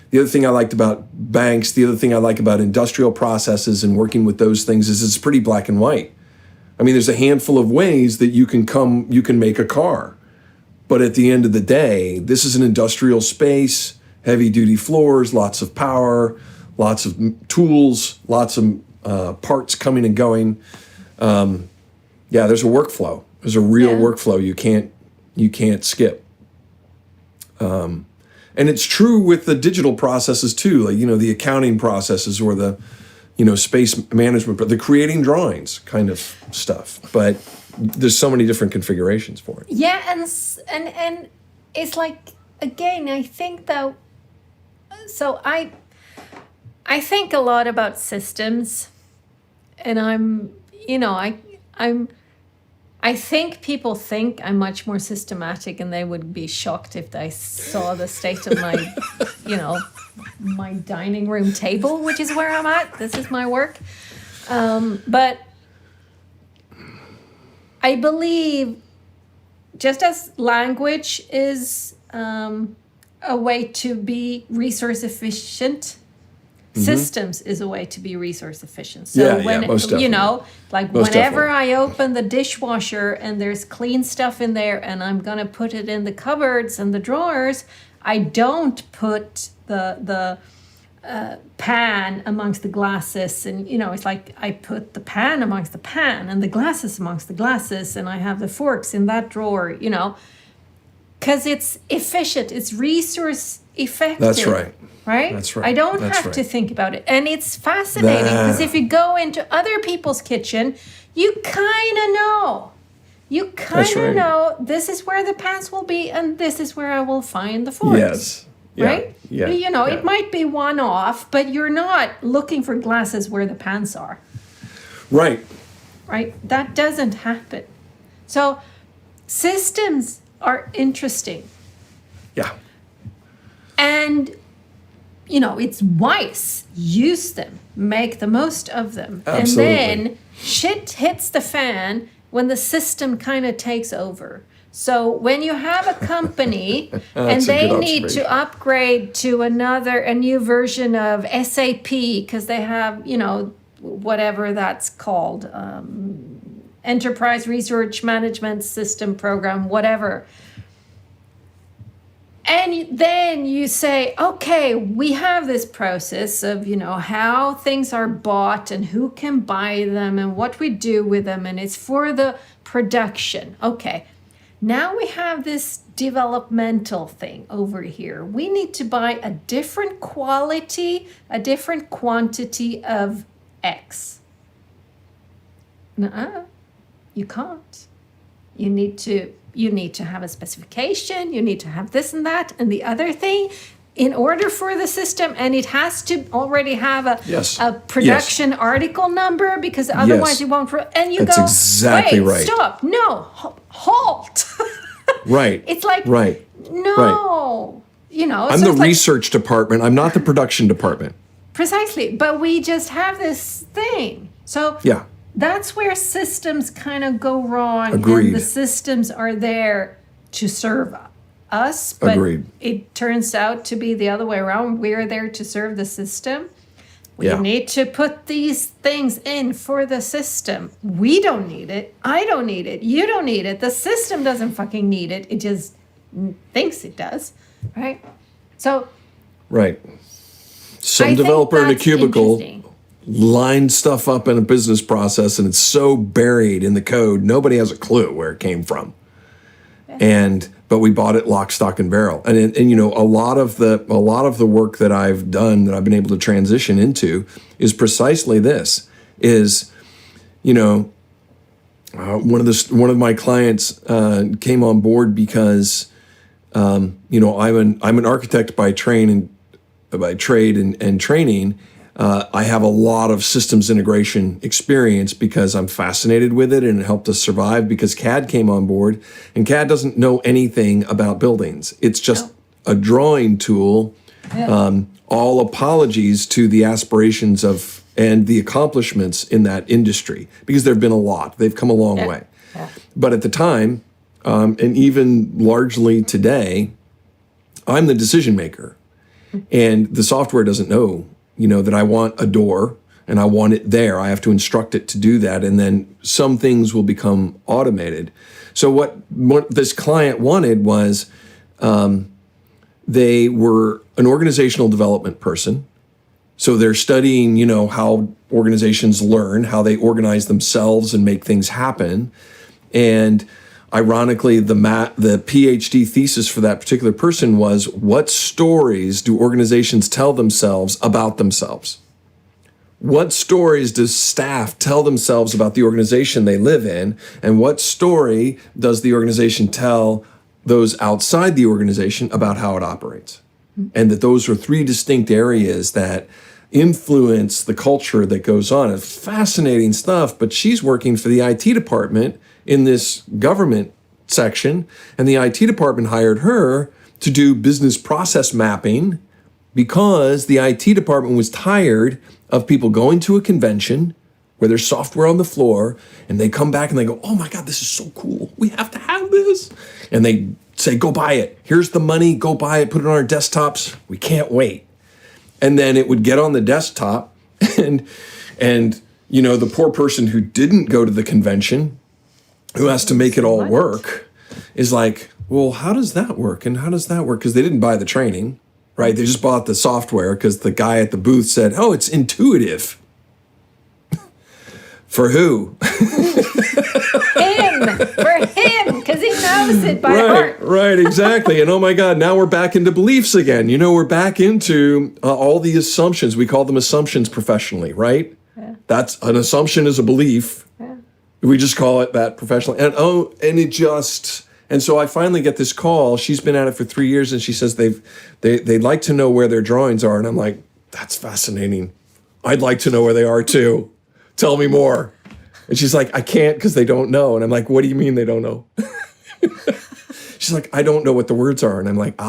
The other thing I liked about banks, the other thing I like about industrial processes and working with those things is it's pretty black and white. I mean, there's a handful of ways that you can make a car. But at the end of the day, this is an industrial space, heavy duty floors, lots of power, lots of tools, lots of parts coming and going. There's a workflow. There's a real workflow you can't skip. And it's true with the digital processes too, like, the accounting processes or the, space management, but the creating drawings kind of stuff. But there's so many different configurations for it. Yeah, and it's like, again, I think that, so I think a lot about systems, and I think people think I'm much more systematic, and they would be shocked if they saw the state of my, my dining room table, which is where I'm at. This is my work. But I believe, just as language is a way to be resource efficient, systems is a way to be resource efficient. So most definitely. Whenever I open the dishwasher and there's clean stuff in there and I'm going to put it in the cupboards and the drawers, I don't put the pan amongst the glasses, and it's like I put the pan amongst the pan and the glasses amongst the glasses, and I have the forks in that drawer, because it's efficient, it's resource effective. That's right. Right? That's right. I don't have to think about it. And it's fascinating because if you go into other people's kitchen, you kind of know. You kind of know this is where the pans will be and this is where I will find the forks. Yes. Yeah. Right? Yeah. It might be one off, but you're not looking for glasses where the pans are. Right. Right? That doesn't happen. So systems are interesting. Yeah. And it's wise. Use them. Make the most of them. Absolutely. And then shit hits the fan when the system kind of takes over. So when you have a company and they need to upgrade to a new version of SAP because they have, whatever that's called, Enterprise Research Management System Program, whatever. And then you say, okay, we have this process of, how things are bought and who can buy them and what we do with them. And it's for the production. Okay. Now we have this developmental thing over here. We need to buy a different quality, a different quantity of X. Nuh-uh. You can't. You need to have a specification, you need to have this and that and the other thing in order for the system, and it has to already have a production article number, because otherwise it won't. And you That's go, exactly wait, right. Stop, no, halt. Right. It's like, right. No, I'm the research department. I'm not the production department. Precisely, but we just have this thing. So yeah. That's where systems kind of go wrong. Agreed. And the systems are there to serve us, but Agreed. It turns out to be the other way around. We're there to serve the system. We need to put these things in for the system. We don't need it. I don't need it. You don't need it. The system doesn't fucking need it. It just thinks it does, right? So, right. Some developer in a cubicle line stuff up in a business process, and it's so buried in the code, nobody has a clue where it came from. Yeah. But we bought it lock, stock, and barrel. And a lot of the work that I've done, that I've been able to transition into, is precisely this. One of my clients came on board because I'm an architect by trade and training. I have a lot of systems integration experience because I'm fascinated with it, and it helped us survive because CAD came on board, and CAD doesn't know anything about buildings. It's just a drawing tool. Yeah. All apologies to the aspirations of and the accomplishments in that industry, because there have been a lot. They've come a long way. Yeah. But at the time, and even largely today, I'm the decision maker, and the software doesn't know that I want a door and I want it there. I have to instruct it to do that, and then some things will become automated. So what this client wanted was, they were an organizational development person. So they're studying, how organizations learn, how they organize themselves and make things happen. And ironically, the PhD thesis for that particular person was, what stories do organizations tell themselves about themselves? What stories does staff tell themselves about the organization they live in? And what story does the organization tell those outside the organization about how it operates? And that those are three distinct areas that influence the culture that goes on. It's fascinating stuff, but she's working for the IT department in this government section, and the IT department hired her to do business process mapping because the IT department was tired of people going to a convention where there's software on the floor, and they come back and they go, oh my God, this is so cool. We have to have this. And they say, go buy it. Here's the money. Go buy it. Put it on our desktops. We can't wait. And then it would get on the desktop, and the poor person who didn't go to the convention, who has to make it all work, is like, well, how does that work? And how does that work? Because they didn't buy the training, right? They just bought the software because the guy at the booth said, oh, it's intuitive. For who? Him. For him, because he knows it by heart. Right, exactly. And oh my God, now we're back into beliefs again. We're back into all the assumptions. We call them assumptions professionally, right? Yeah. That's an assumption is a belief. Yeah. We just call it that professionally. And so I finally get this call. She's been at it for 3 years, and she says they'd like to know where their drawings are. And I'm like, that's fascinating. I'd like to know where they are too. Tell me more. And she's like, I can't because they don't know. And I'm like, what do you mean they don't know? She's like, I don't know what the words are. And I'm like,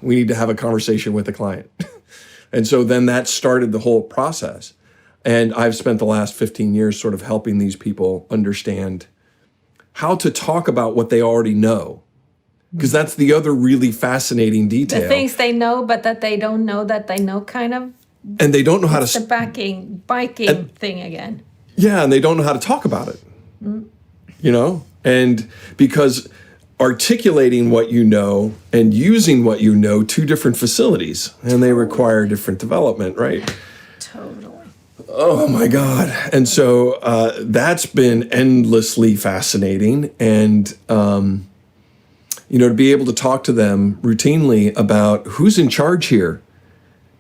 we need to have a conversation with the client. And so then that started the whole process. And I've spent the last 15 years sort of helping these people understand how to talk about what they already know. Because that's the other really fascinating detail. The things they know, but that they don't know that they know, kind of. And they don't know how to... the biking thing again. Yeah, and they don't know how to talk about it. And because articulating what you know and using what you know, two different facilities, and they require different development, right? Totally. Oh my God. And so that's been endlessly fascinating. And, to be able to talk to them routinely about who's in charge here.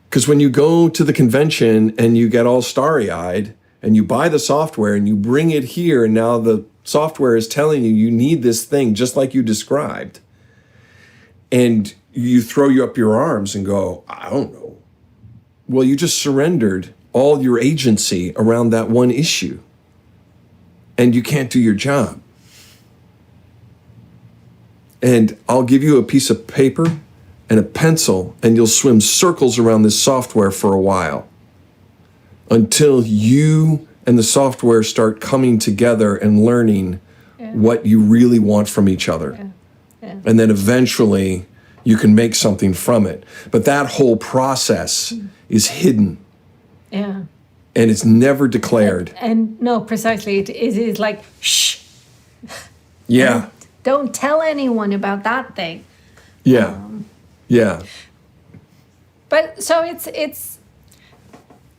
Because when you go to the convention and you get all starry-eyed and you buy the software and you bring it here, and now the software is telling you need this thing just like you described, and you throw up your arms and go, I don't know. Well, you just surrendered all your agency around that one issue, and you can't do your job. And I'll give you a piece of paper and a pencil, and you'll swim circles around this software for a while until you and the software start coming together and learning what you really want from each other. And then eventually you can make something from it. But that whole process is hidden. Yeah. And it's never declared. And no, precisely. It is like, shh. Yeah. Don't tell anyone about that thing. Yeah. Yeah. But so it's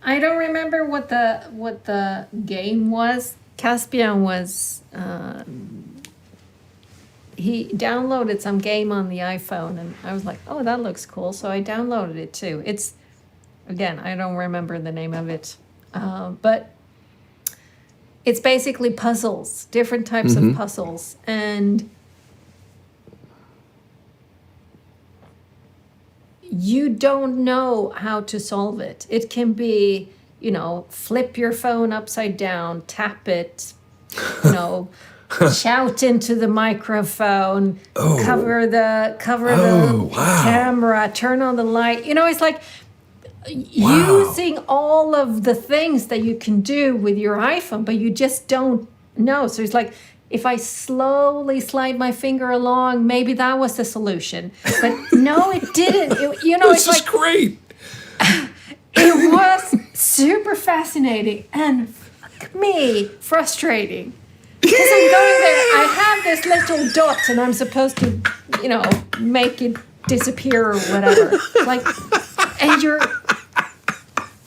I don't remember what the game was. Caspian was he downloaded some game on the iPhone, and I was like, oh, that looks cool. So I downloaded it too. It's, again, I don't remember the name of it. But it's basically puzzles, different types of puzzles. And you don't know how to solve it. It can be, flip your phone upside down, tap it, shout into the microphone, cover the camera, turn on the light. It's like using all of the things that you can do with your iPhone, but you just don't know. So it's like, if I slowly slide my finger along, maybe that was the solution. But no, it didn't. This is great. It was super fascinating and, fuck me, frustrating. Because I'm going there, I have this little dot and I'm supposed to, make it disappear or whatever. And you're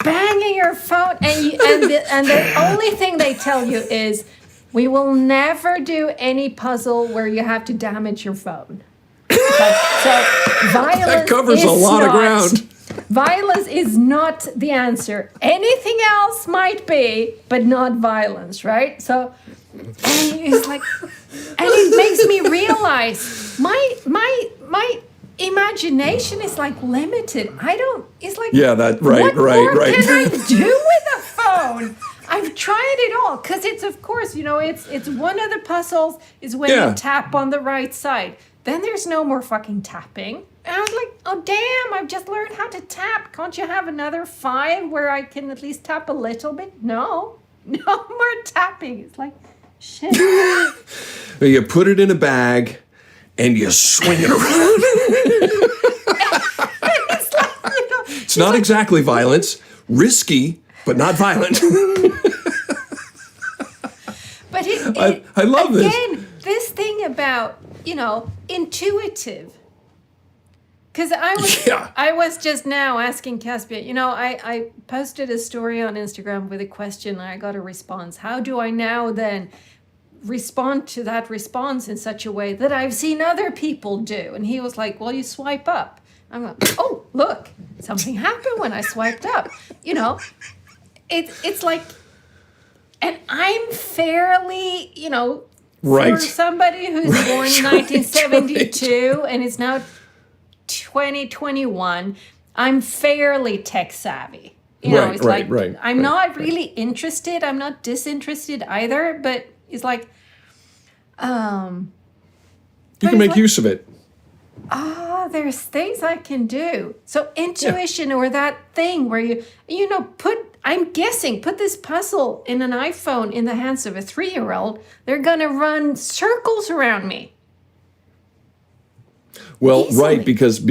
banging your phone, and the only thing they tell you is, we will never do any puzzle where you have to damage your phone. So violence that covers a lot of ground. Violence is not the answer. Anything else might be, but not violence, right? So, and it's like, and it makes me realize my imagination is like limited. It's like, what more can I do with a phone? I've tried it all, because it's, of course, it's one of the puzzles is when you tap on the right side. Then there's no more fucking tapping. And I was like, oh, damn, I've just learned how to tap. Can't you have another 5 where I can at least tap a little bit? No more tapping. It's like, shit. You put it in a bag and you swing it around. It's like, it's not exactly violence. Risky, but not violent. But I love this. Again, this thing about, intuitive. Because I was just now asking Caspian, I posted a story on Instagram with a question and I got a response. How do I now then respond to that response in such a way that I've seen other people do? And he was like, well, you swipe up. I'm like, oh, look, something happened when I swiped up. It's like, and I'm fairly, for somebody who's born in 1972 and is now 2021, I'm fairly tech savvy. I'm not really interested. I'm not disinterested either, but it's like, you can make use of it. There's things I can do. So intuition, or that thing where you put this puzzle in an iPhone in the hands of a 3-year-old, they're going to run circles around me. Well, easily. Right, because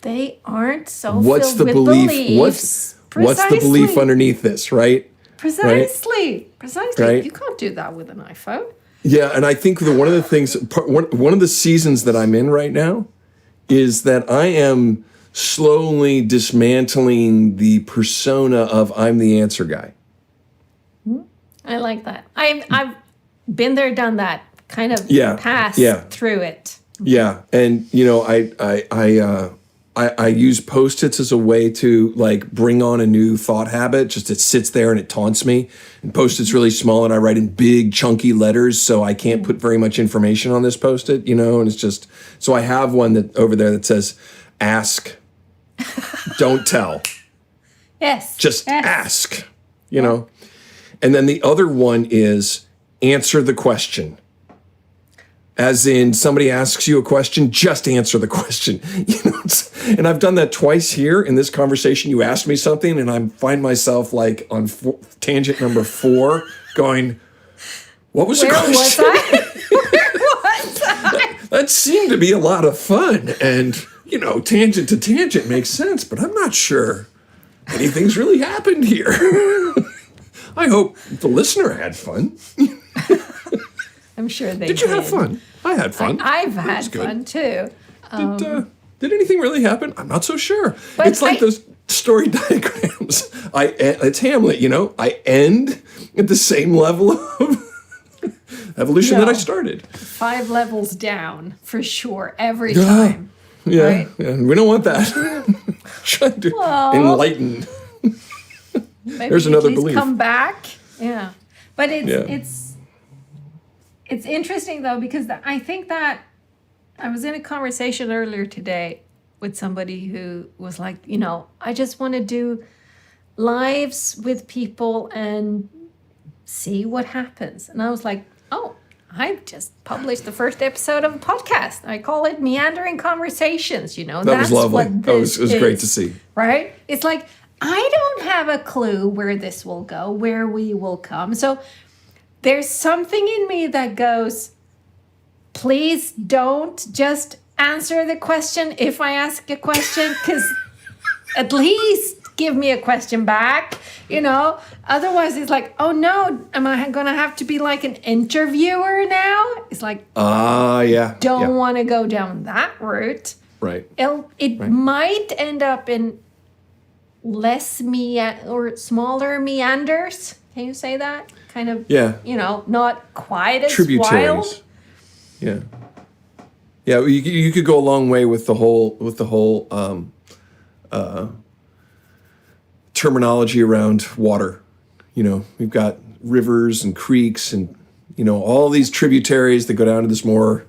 they aren't so what's filled the with belief? beliefs. What's the belief underneath this, right? Precisely. Right? You can't do that with an iPhone. Yeah, and I think that one of the things, one of the seasons that I'm in right now is that I am slowly dismantling the persona of I'm the answer guy. I like that. I've been there, done that, kind of passed through it. Yeah, and I use Post-its as a way to like bring on a new thought habit. Just it sits there and it taunts me. And Post-it's really small, and I write in big chunky letters, so I can't put very much information on this Post-it, and it's just so I have one that over there that says, "Ask, don't tell." Yes, just ask. And then the other one is answer the question. As in, somebody asks you a question, just answer the question. And I've done that twice here in this conversation. You asked me something, and I find myself like on tangent number 4, going, "What was the question?" Where was I? That seemed to be a lot of fun, and tangent to tangent makes sense, but I'm not sure anything's really happened here. I hope the listener had fun. I'm sure they did. Did you have fun? I had fun. I've had fun too. Did anything really happen? I'm not so sure. It's like those story diagrams. It's Hamlet, I end at the same level of evolution that I started. 5 levels down for sure every time. Yeah, right? Yeah, we don't want that. Trying to enlighten. Maybe There's another at least belief. Come back. Yeah. But it's interesting though, because I think that I was in a conversation earlier today with somebody who was like, I just want to do lives with people and see what happens. And I was like, I've just published the first episode of a podcast. I call it Meandering Conversations, That That's was lovely. what It was is, great to see. Right? It's like, I don't have a clue where this will go, where we will come. So there's something in me that goes, please don't just answer the question if I ask a question, because at least give me a question back, Otherwise, it's like, oh no, am I going to have to be like an interviewer now? It's like, don't want to go down that route. Right. It might end up in less or smaller meanders. Can you say that? Kind of, not quite as tributaries. wild. Yeah. Yeah, you could go a long way with the whole terminology around water. We've got rivers and creeks and all these tributaries that go down to this more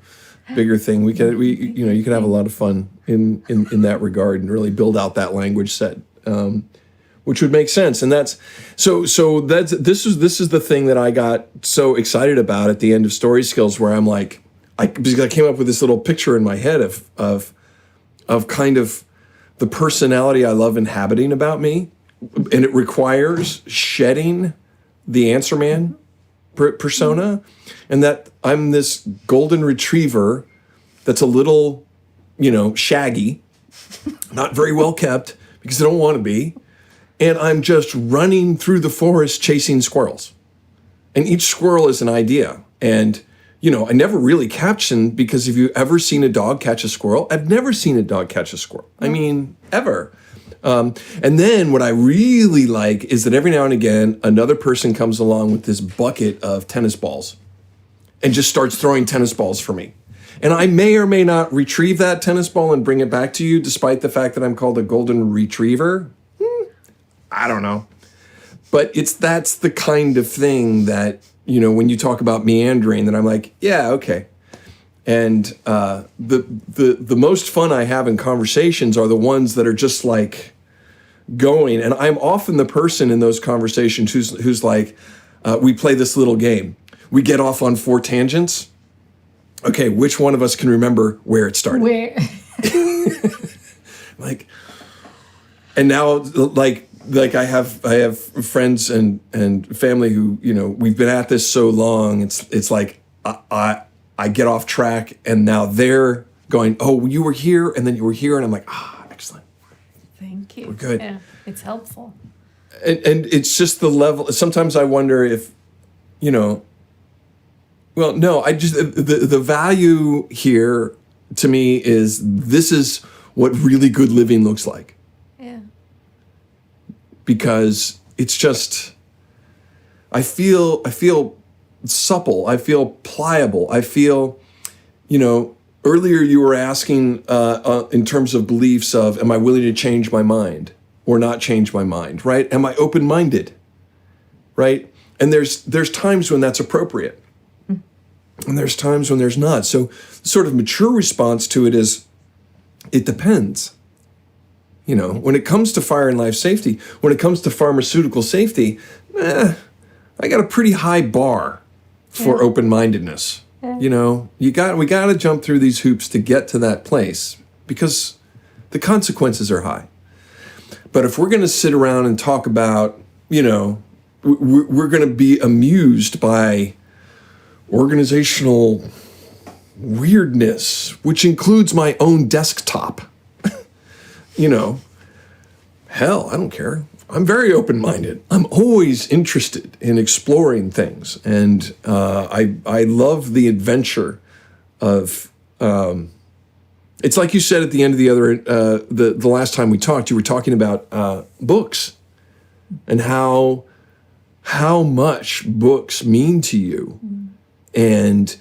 bigger thing. You can have a lot of fun in that regard and really build out that language set. Which would make sense, and this is the thing that I got so excited about at the end of Story Skills, where I'm like, because I came up with this little picture in my head of kind of the personality I love inhabiting about me, and it requires shedding the answer man persona, and that I'm this golden retriever that's a little, shaggy, not very well kept because I don't want to be. And I'm just running through the forest chasing squirrels. And each squirrel is an idea. And, I never really caption, because have you ever seen a dog catch a squirrel? I've never seen a dog catch a squirrel. I mean, ever. And then what I really like is that every now and again, another person comes along with this bucket of tennis balls and just starts throwing tennis balls for me. And I may or may not retrieve that tennis ball and bring it back to you, despite the fact that I'm called a golden retriever. I don't know. But that's the kind of thing that, when you talk about meandering, that I'm like, yeah, okay. And the most fun I have in conversations are the ones that are just like going. And I'm often the person in those conversations who's like, we play this little game. We get off on 4 tangents. Okay, which one of us can remember where it started? And now I have friends and family who, we've been at this so long. It's like I get off track, and now they're going, oh, you were here, and then you were here, and I'm like, excellent. Thank you. We're good. Yeah, it's helpful. and it's just the level. Sometimes I wonder if, well, no, I just, the value here to me is this is what really good living looks like. Yeah. Because it's just, I feel supple. I feel pliable. I feel, earlier you were asking in terms of beliefs of, am I willing to change my mind or not change my mind, right? Am I open-minded, right? And there's times when that's appropriate. And there's times when there's not. So the sort of mature response to it is, it depends. When it comes to fire and life safety, when it comes to pharmaceutical safety, I got a pretty high bar for open-mindedness. Yeah. We got to jump through these hoops to get to that place because the consequences are high. But if we're going to sit around and talk about, we're going to be amused by organizational weirdness, which includes my own desktop. Hell, I don't care. I'm very open-minded. I'm always interested in exploring things, and I love the adventure of. It's like you said at the end of the other the last time we talked. You were talking about books, and how much books mean to you. And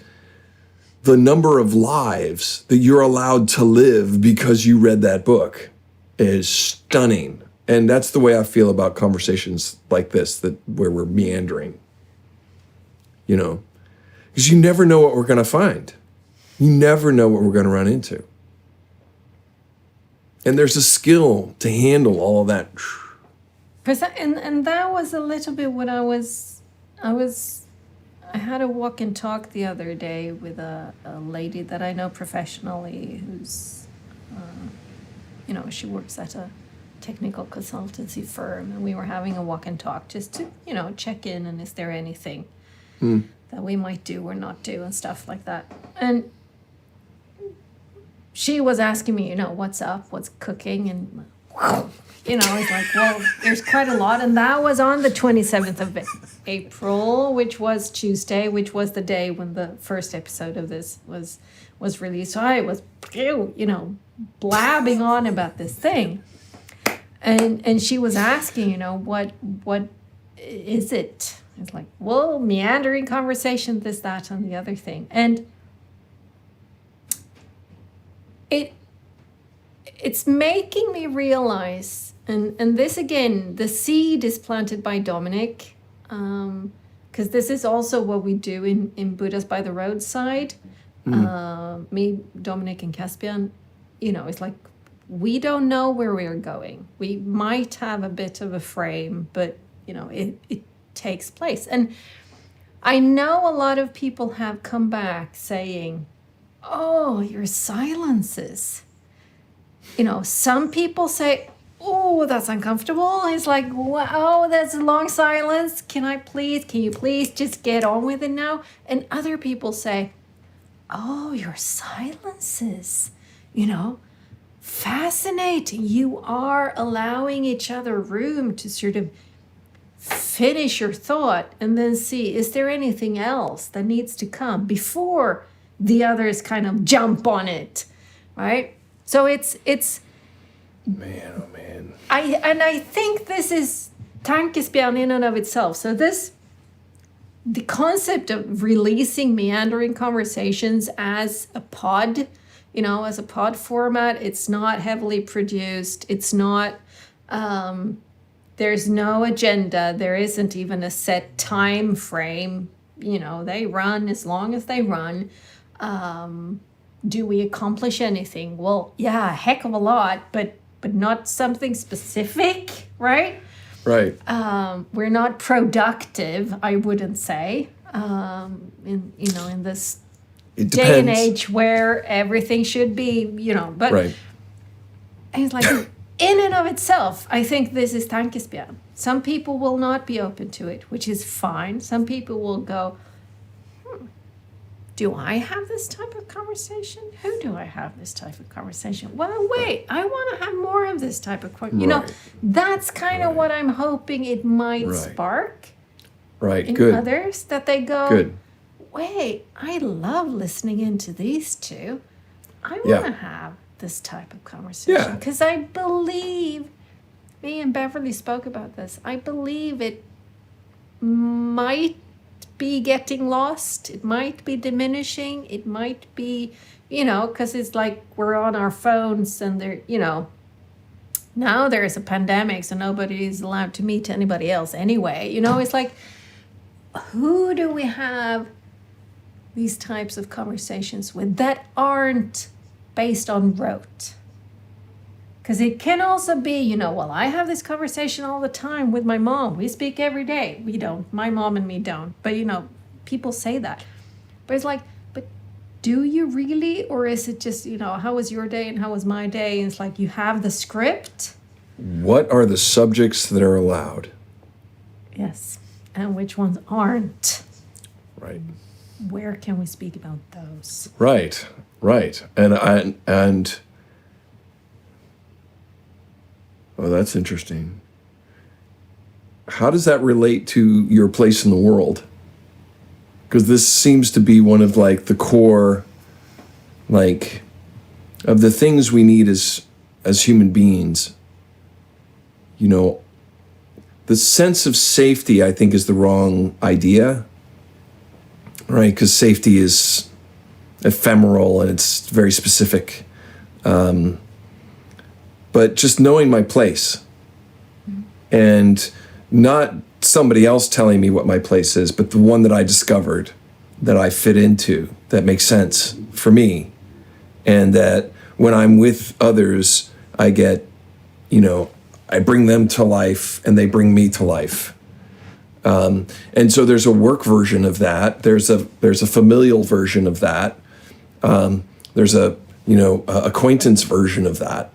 the number of lives that you're allowed to live because you read that book is stunning. And that's the way I feel about conversations like this, where we're meandering. Because you never know what we're going to find. You never know what we're going to run into. And there's a skill to handle all of that. And that was a little bit what I had a walk and talk the other day with a lady that I know professionally who's, she works at a technical consultancy firm, and we were having a walk and talk just to, check in and is there anything that we might do or not do and stuff like that. And she was asking me, what's up, what's cooking, and it's like, well, there's quite a lot. And that was on the 27th of April, which was Tuesday, which was the day when the first episode of this was released. So I was, blabbing on about this thing. And she was asking, what is it? It's like, well, meandering conversation, this, that, and the other thing. And it's making me realize, and this again, the seed is planted by Dominic, because this is also what we do in Buddha's by the Roadside. Me, Dominic, and Caspian, it's like, we don't know where we are going. We might have a bit of a frame, but, it takes place. And I know a lot of people have come back saying, oh, your silences. Some people say, oh, that's uncomfortable. It's like, wow, that's a long silence. Can you please just get on with it now? And other people say, oh, your silences, fascinating. You are allowing each other room to sort of finish your thought and then see, is there anything else that needs to come before the others kind of jump on it, right? So it's man, oh man. I think this is tankespjärn in and of itself. So the concept of releasing meandering conversations as a pod, as a pod format, it's not heavily produced. It's not, there's no agenda. There isn't even a set time frame. They run as long as they run. Do we accomplish anything? Well, yeah, a heck of a lot, but not something specific, right? Right. We're not productive, I wouldn't say, in this day and age where everything should be, but right. And it's like, in and of itself, I think this is tankespjärn. Some people will not be open to it, which is fine. Some people will go, do I have this type of conversation? Who do I have this type of conversation? Well, wait, I want to have more of this type of conversation. You know, that's kind of what I'm hoping it might spark in others, that they go, wait, I love listening into these two. I want to have this type of conversation because I believe, me and Beverly spoke about this, I believe it might be getting lost, it might be diminishing, it might be, you know, because it's like we're on our phones and they're, you know, now there's a pandemic, so nobody's allowed to meet anybody else anyway. You know, it's like, who do we have these types of conversations with that aren't based on rote? Because it can also be, you know, well, I have this conversation all the time with my mom. We speak every day. We don't. My mom and me don't. But, you know, people say that. But it's like, but do you really? Or is it just, you know, how was your day and how was my day? And it's like you have the script. What are the subjects that are allowed? Yes. And which ones aren't? Right. Where can we speak about those? Right. And oh, that's interesting. How does that relate to your place in the world? Because this seems to be one of like the core, like, of the things we need as human beings. You know, the sense of safety, I think, is the wrong idea, right? Because safety is ephemeral and it's very specific. But just knowing my place and not somebody else telling me what my place is, but the one that I discovered, that I fit into, that makes sense for me. And that when I'm with others, I get, you know, I bring them to life and they bring me to life. And so there's a work version of that. There's a familial version of that. There's a, you know, acquaintance version of that.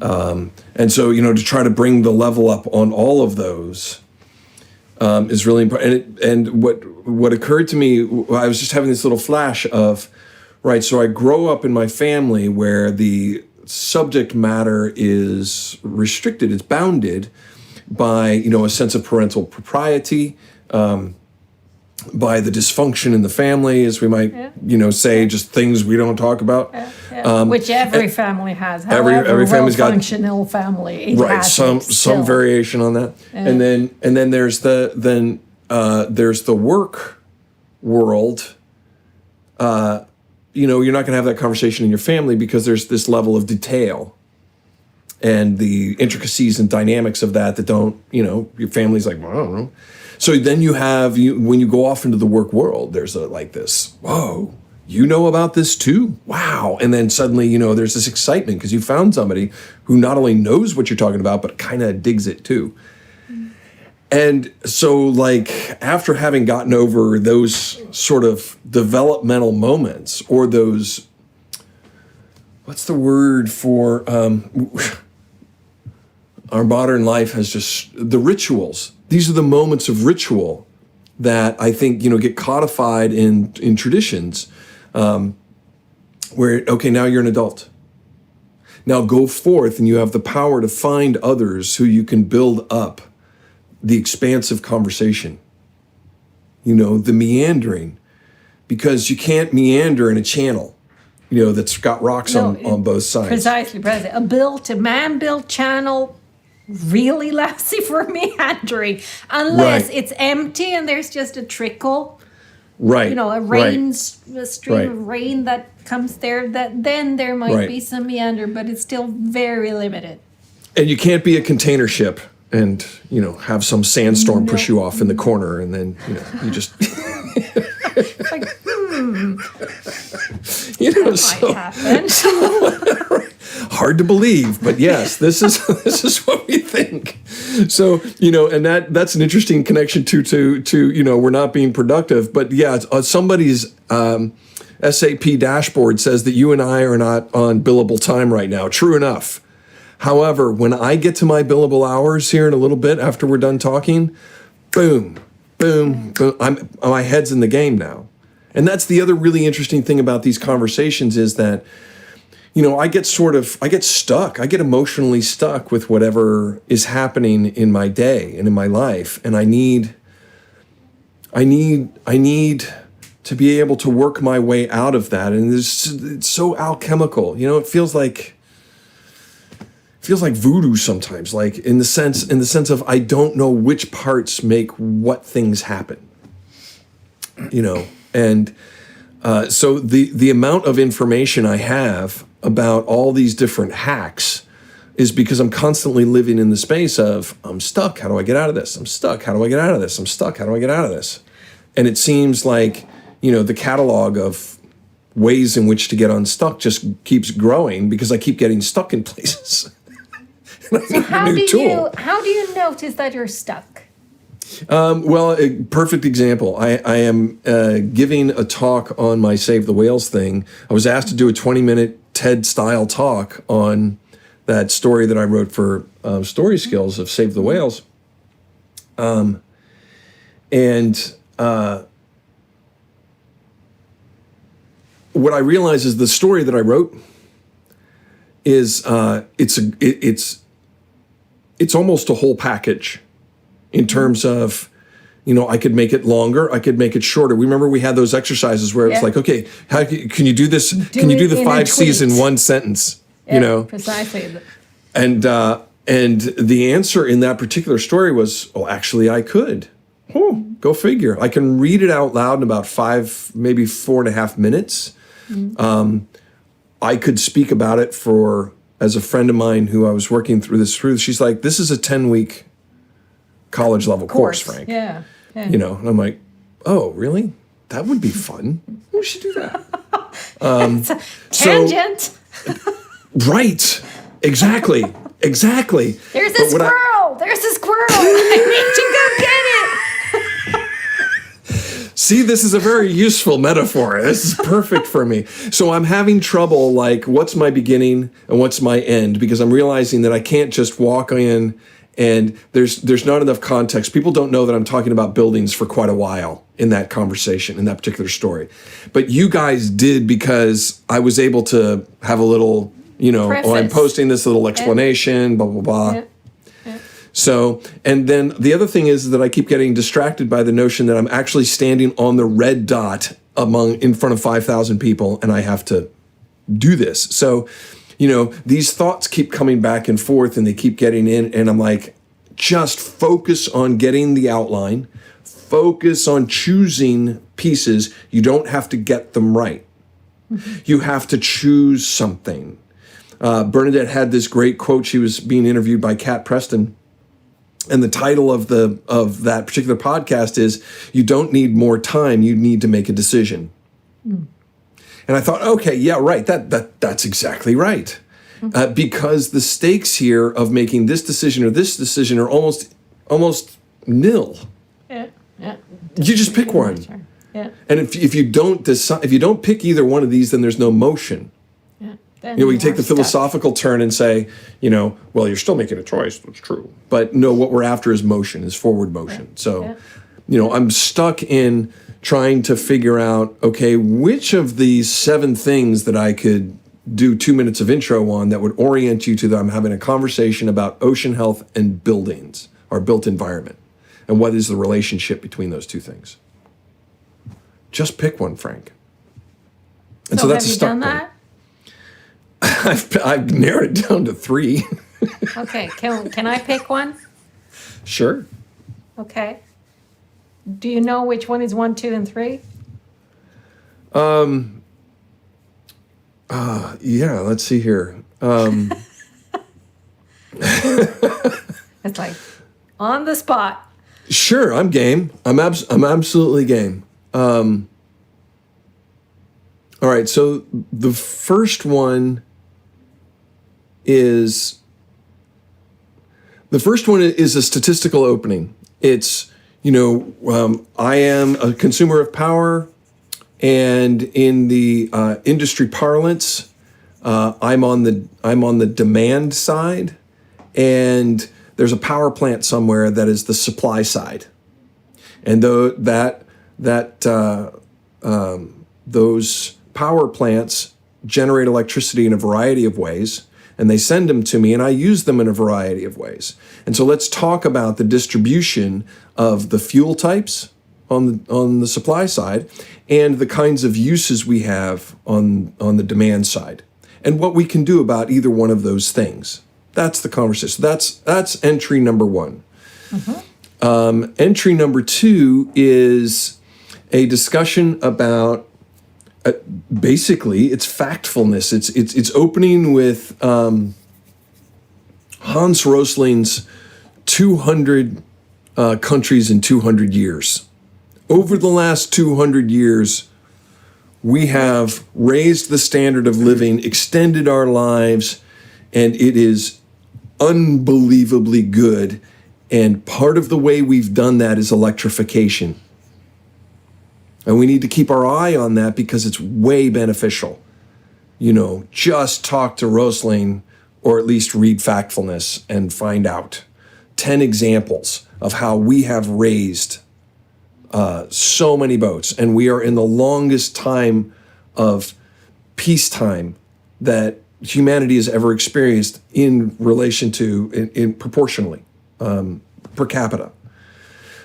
And so, you know, to try to bring the level up on all of those is really important. And what occurred to me, I was just having this little flash of, right, so I grow up in my family where the subject matter is restricted, it's bounded by, you know, a sense of parental propriety, by the dysfunction in the family, as we might, you know, say, just things we don't talk about. Which every family has. Every family's got functional family. It right, has some variation on that. And then there's the work world. You know, you're not going to have that conversation in your family because there's this level of detail and the intricacies and dynamics of that don't, you know, your family's like, well, I don't know. So then you have, when you go off into the work world, there's this, whoa, you know about this too? Wow. And then suddenly, you know, there's this excitement because you found somebody who not only knows what you're talking about, but kind of digs it too. And so, like, after having gotten over those sort of developmental moments, or those, what's the word for, our modern life has just, the rituals. These are the moments of ritual that I think, you know, get codified in traditions, where, okay, now you're an adult. Now go forth and you have the power to find others who you can build up the expansive conversation, you know, the meandering, because you can't meander in a channel, you know, that's got rocks on both sides. Precisely. A man-built channel really allows you for meandering, unless it's empty and there's just a trickle. Right. You know, a stream of rain that comes there, that then there might be some meander, but it's still very limited. And you can't be a container ship and, you know, have some sandstorm push you off in the corner, and then, you know, you just it's like, you know, that might happen. Hard to believe, but yes, this is what we think. So, you know, and that's an interesting connection to you know, we're not being productive, but yeah, somebody's SAP dashboard says that you and I are not on billable time right now. True enough. However, when I get to my billable hours here in a little bit after we're done talking, boom, boom, boom, my head's in the game now. And that's the other really interesting thing about these conversations is that, I get stuck. I get emotionally stuck with whatever is happening in my day and in my life. And I need to be able to work my way out of that. And it's so alchemical. It feels like voodoo sometimes, like in the sense of I don't know which parts make what things happen. And so the amount of information I have about all these different hacks is because I'm constantly living in the space of, I'm stuck, how do I get out of this? I'm stuck, how do I get out of this? I'm stuck, how do I get out of this? And it seems like, the catalog of ways in which to get unstuck just keeps growing because I keep getting stuck in places. So how do you notice that you're stuck? Well, a perfect example. I am giving a talk on my Save the Whales thing. I was asked to do a 20-minute TED-style talk on that story that I wrote for Story Skills of Save the Whales. What I realize is the story that I wrote is it's almost a whole package in terms of, I could make it longer, I could make it shorter. Remember we had those exercises where it's like, okay, how can you do this? Can you do the 5 C's in one sentence? Precisely. And the answer in that particular story was, well, actually I could. Go figure. I can read it out loud in about 5, maybe 4.5 minutes. I could speak about it as a friend of mine who I was working through. She's like, this is a 10-week college level course, Frank. Yeah. And I'm like, oh, really? That would be fun. We should do that. It's a tangent. Right. Exactly. There's a squirrel. There's a squirrel. I need to go get it. See, this is a very useful metaphor. This is perfect for me. So I'm having trouble, like, what's my beginning and what's my end? Because I'm realizing that I can't just walk in and there's not enough context. People don't know that I'm talking about buildings for quite a while in that conversation, in that particular story. But you guys did, because I was able to have a little, I'm posting this little explanation, blah, blah, blah. Yeah. So, and then the other thing is that I keep getting distracted by the notion that I'm actually standing on the red dot in front of 5,000 people, and I have to do this. So, these thoughts keep coming back and forth, and they keep getting in, and I'm like, just focus on getting the outline, focus on choosing pieces. You don't have to get them right. Mm-hmm. You have to choose something. Bernadette had this great quote. She was being interviewed by Kat Preston. And the title of that particular podcast is, you don't need more time, you need to make a decision. Mm. And I thought, okay, yeah, right, that's exactly right. Mm-hmm. Because the stakes here of making this decision or this decision are almost nil. Yeah. You just pick one. Sure. Yeah. And if you don't pick either one of these, then there's no motion. We take the philosophical turn and say, well, you're still making a choice. That's true. But no, what we're after is motion, is forward motion. Yeah. So, I'm stuck in trying to figure out, okay, which of these 7 things that I could do 2 minutes of intro on that would orient you to that I'm having a conversation about ocean health and buildings, or built environment, and what is the relationship between those two things. Just pick one, Frank. And so that's a start point. Have you done that? I've narrowed it down to 3. Okay, can I pick one? Sure. Okay. Do you know which one is 1, 2, and 3? Yeah, let's see here. It's like on the spot. Sure, I'm game. I'm absolutely game. All right, so the first one is a statistical opening. It's, I am a consumer of power, and in the industry parlance, I'm on the demand side, and there's a power plant somewhere that is the supply side, and though that those power plants generate electricity in a variety of ways, and they send them to me, and I use them in a variety of ways. And so let's talk about the distribution of the fuel types on the supply side and the kinds of uses we have on the demand side, and what we can do about either one of those things. That's the conversation. That's entry number one. Entry number two is a discussion about basically it's factfulness. It's opening with Hans Rosling's 200 countries in 200 years. Over the last 200 years, we have raised the standard of living, extended our lives, and it is unbelievably good. And part of the way we've done that is electrification. And we need to keep our eye on that because it's way beneficial. Just talk to Rosling, or at least read Factfulness and find out 10 examples of how we have raised so many boats. And we are in the longest time of peacetime that humanity has ever experienced in relation to, in proportionally, per capita.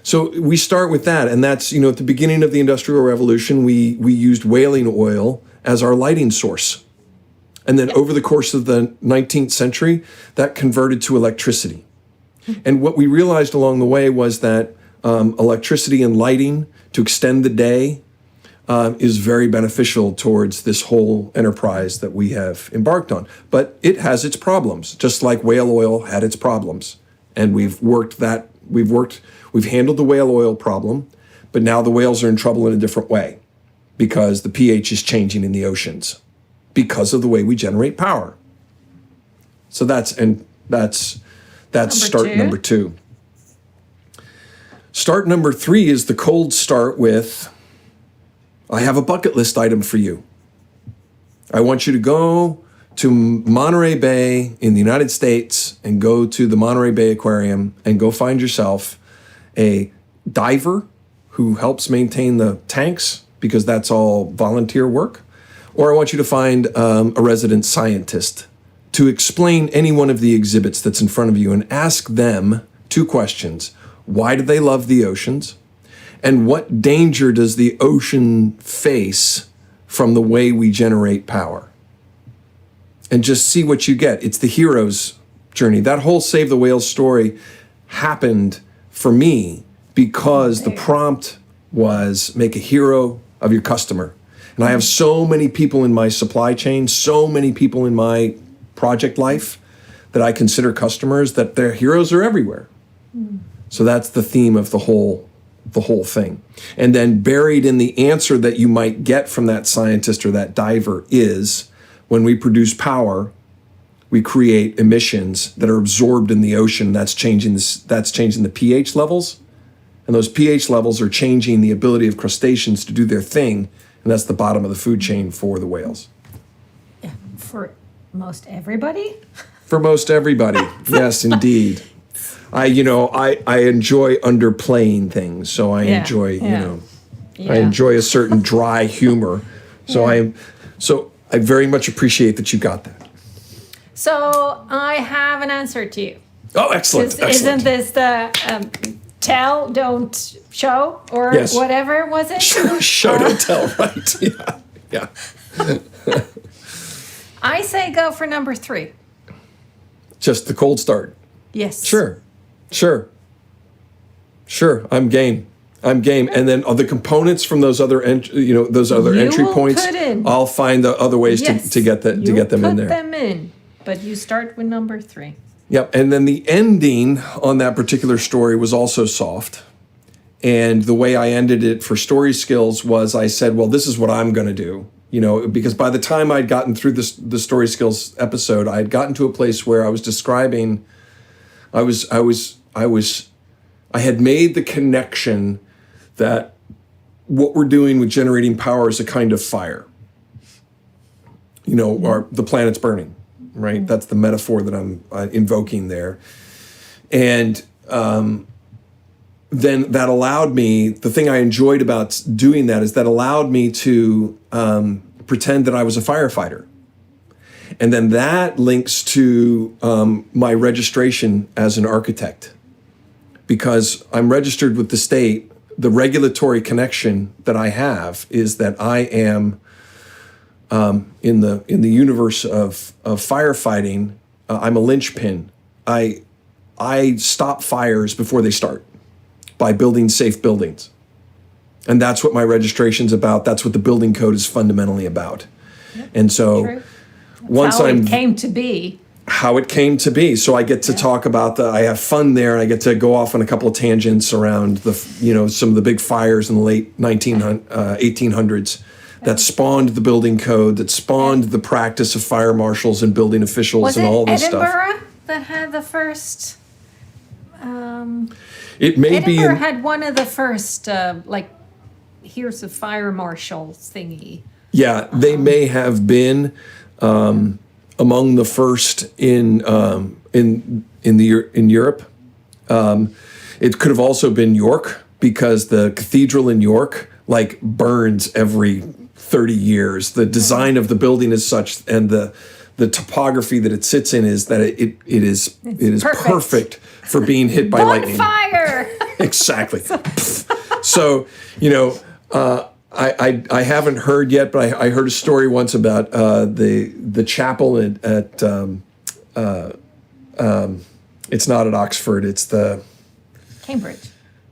So we start with that, and that's, at the beginning of the Industrial Revolution, we used whaling oil as our lighting source. And then over the course of the 19th century, that converted to electricity. And what we realized along the way was that electricity and lighting to extend the day is very beneficial towards this whole enterprise that we have embarked on. But it has its problems, just like whale oil had its problems. And we've handled the whale oil problem, but now the whales are in trouble in a different way because the pH is changing in the oceans because of the way we generate power. So that's start number two. Start number three is the cold start with, I have a bucket list item for you. I want you to go to Monterey Bay in the United States and go to the Monterey Bay Aquarium and go find yourself a diver who helps maintain the tanks because that's all volunteer work. Or I want you to find a resident scientist to explain any one of the exhibits that's in front of you and ask them two questions. Why do they love the oceans? And what danger does the ocean face from the way we generate power? And just see what you get. It's the hero's journey. That whole Save the Whales story happened for me because the prompt was make a hero of your customer. And I have so many people in my supply chain, so many people in my project life that I consider customers, that their heroes are everywhere. So that's the theme of the whole thing. And then buried in the answer that you might get from that scientist or that diver is, when we produce power, we create emissions that are absorbed in the ocean. That's changing the pH levels. And those pH levels are changing the ability of crustaceans to do their thing. And that's the bottom of the food chain for the whales. Yeah, for most everybody? For most everybody, yes, indeed. I enjoy underplaying things, so I enjoy, I enjoy a certain dry humor. So I very much appreciate that you got that. So I have an answer to you. Oh, excellent. Isn't this the tell, don't show, or whatever was it? Show, don't tell, right? Yeah. I say go for number 3. Just the cold start. Yes. Sure. I'm game. And then the components from those other entry points, I'll find the other ways to get them in there. Put them in, but you start with number 3. Yep. And then the ending on that particular story was also soft. And the way I ended it for story skills was I said, well, this is what I'm going to do. Because by the time I'd gotten through the story skills episode, I had gotten to a place where I was describing, I had made the connection that what we're doing with generating power is a kind of fire. Or the planet's burning, right? That's the metaphor that I'm invoking there. And then that allowed me, the thing I enjoyed about doing that is that allowed me to pretend that I was a firefighter. And then that links to my registration as an architect. Because I'm registered with the state, the regulatory connection that I have is that I am in the universe of firefighting. I'm a linchpin. I stop fires before they start by building safe buildings, and that's what my registration's about. That's what the building code is fundamentally about. Yep. And so, once how it came to be. How it came to be. So I get to talk about I have fun there. I get to go off on a couple of tangents around some of the big fires in the late 1800s that spawned the building code, that spawned the practice of fire marshals and building officials and all this stuff. Was it Edinburgh that had the first? It may Edinburgh had one of the first, here's a fire marshal thingy. Yeah, they may have been among the first in Europe. It could have also been York, because the cathedral in York burns every 30 years. The design of the building is such, and the topography that it sits in is that it is perfect for being hit by lightning. Fire. Exactly. So I haven't heard yet, but I heard a story once about the chapel at it's not at Oxford, it's the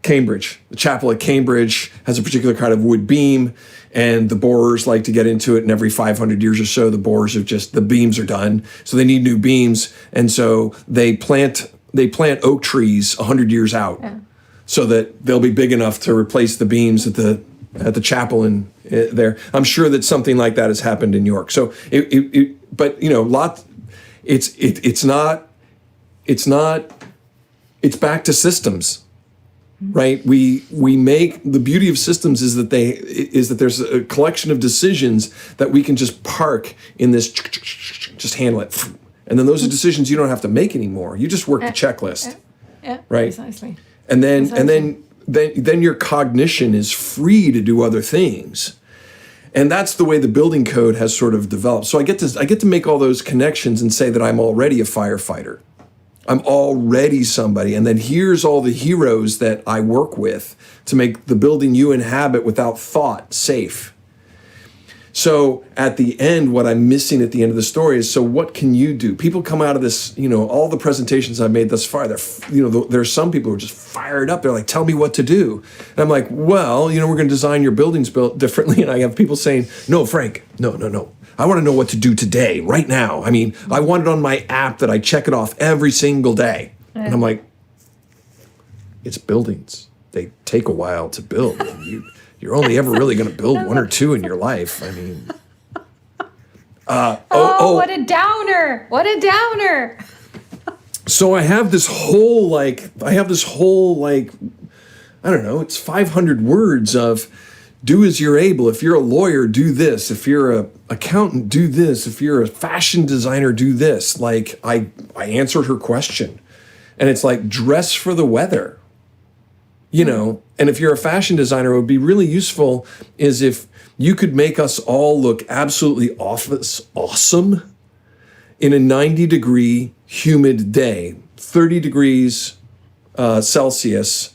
Cambridge. The chapel at Cambridge has a particular kind of wood beam, and the borers like to get into it, and every 500 years or so, the beams are done. So they need new beams, and so they plant oak trees 100 years out, so that they'll be big enough to replace the beams at the chapel in there. I'm sure that something like that has happened in York. So it's back to systems. Right, we make the beauty of systems is that there's a collection of decisions that we can just park in this, just handle it, and then those are decisions you don't have to make anymore. You just work the checklist, right? Precisely. And then your cognition is free to do other things, and that's the way the building code has sort of developed. So I get to make all those connections and say that I'm already a firefighter. I'm already somebody. And then here's all the heroes that I work with to make the building you inhabit without thought safe. So at the end, what I'm missing at the end of the story is, so what can you do? People come out of this, all the presentations I've made thus far, there's some people who are just fired up. They're like, tell me what to do. And I'm like, well, we're going to design your buildings built differently. And I have people saying, no, Frank, no. I want to know what to do today, right now. I mean, I want it on my app that I check it off every single day. And I'm like, it's buildings. They take a while to build. You're only ever really going to build one or two in your life. I mean, what a downer! What a downer! So I have this whole I don't know, it's 500 words of, do as you're able. If you're a lawyer, do this. If you're an accountant, do this. If you're a fashion designer, do this. I answered her question. And it's like, dress for the weather. And if you're a fashion designer, what would be really useful is if you could make us all look absolutely awesome in a 90-degree humid day, 30 degrees Celsius,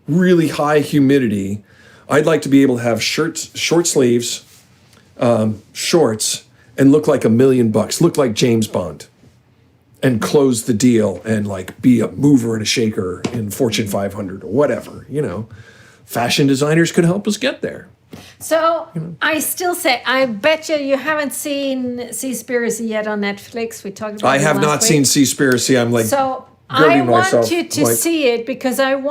really high humidity. I'd like to be able to have short sleeves, shorts, and look like $1 million, look like James Bond, and close the deal and be a mover and a shaker in Fortune 500 or whatever. Fashion designers could help us get there. So I still say, I bet you haven't seen Seaspiracy yet on Netflix. We talked about it last week. I have not seen Seaspiracy. I'm So I want you to see it, because I'm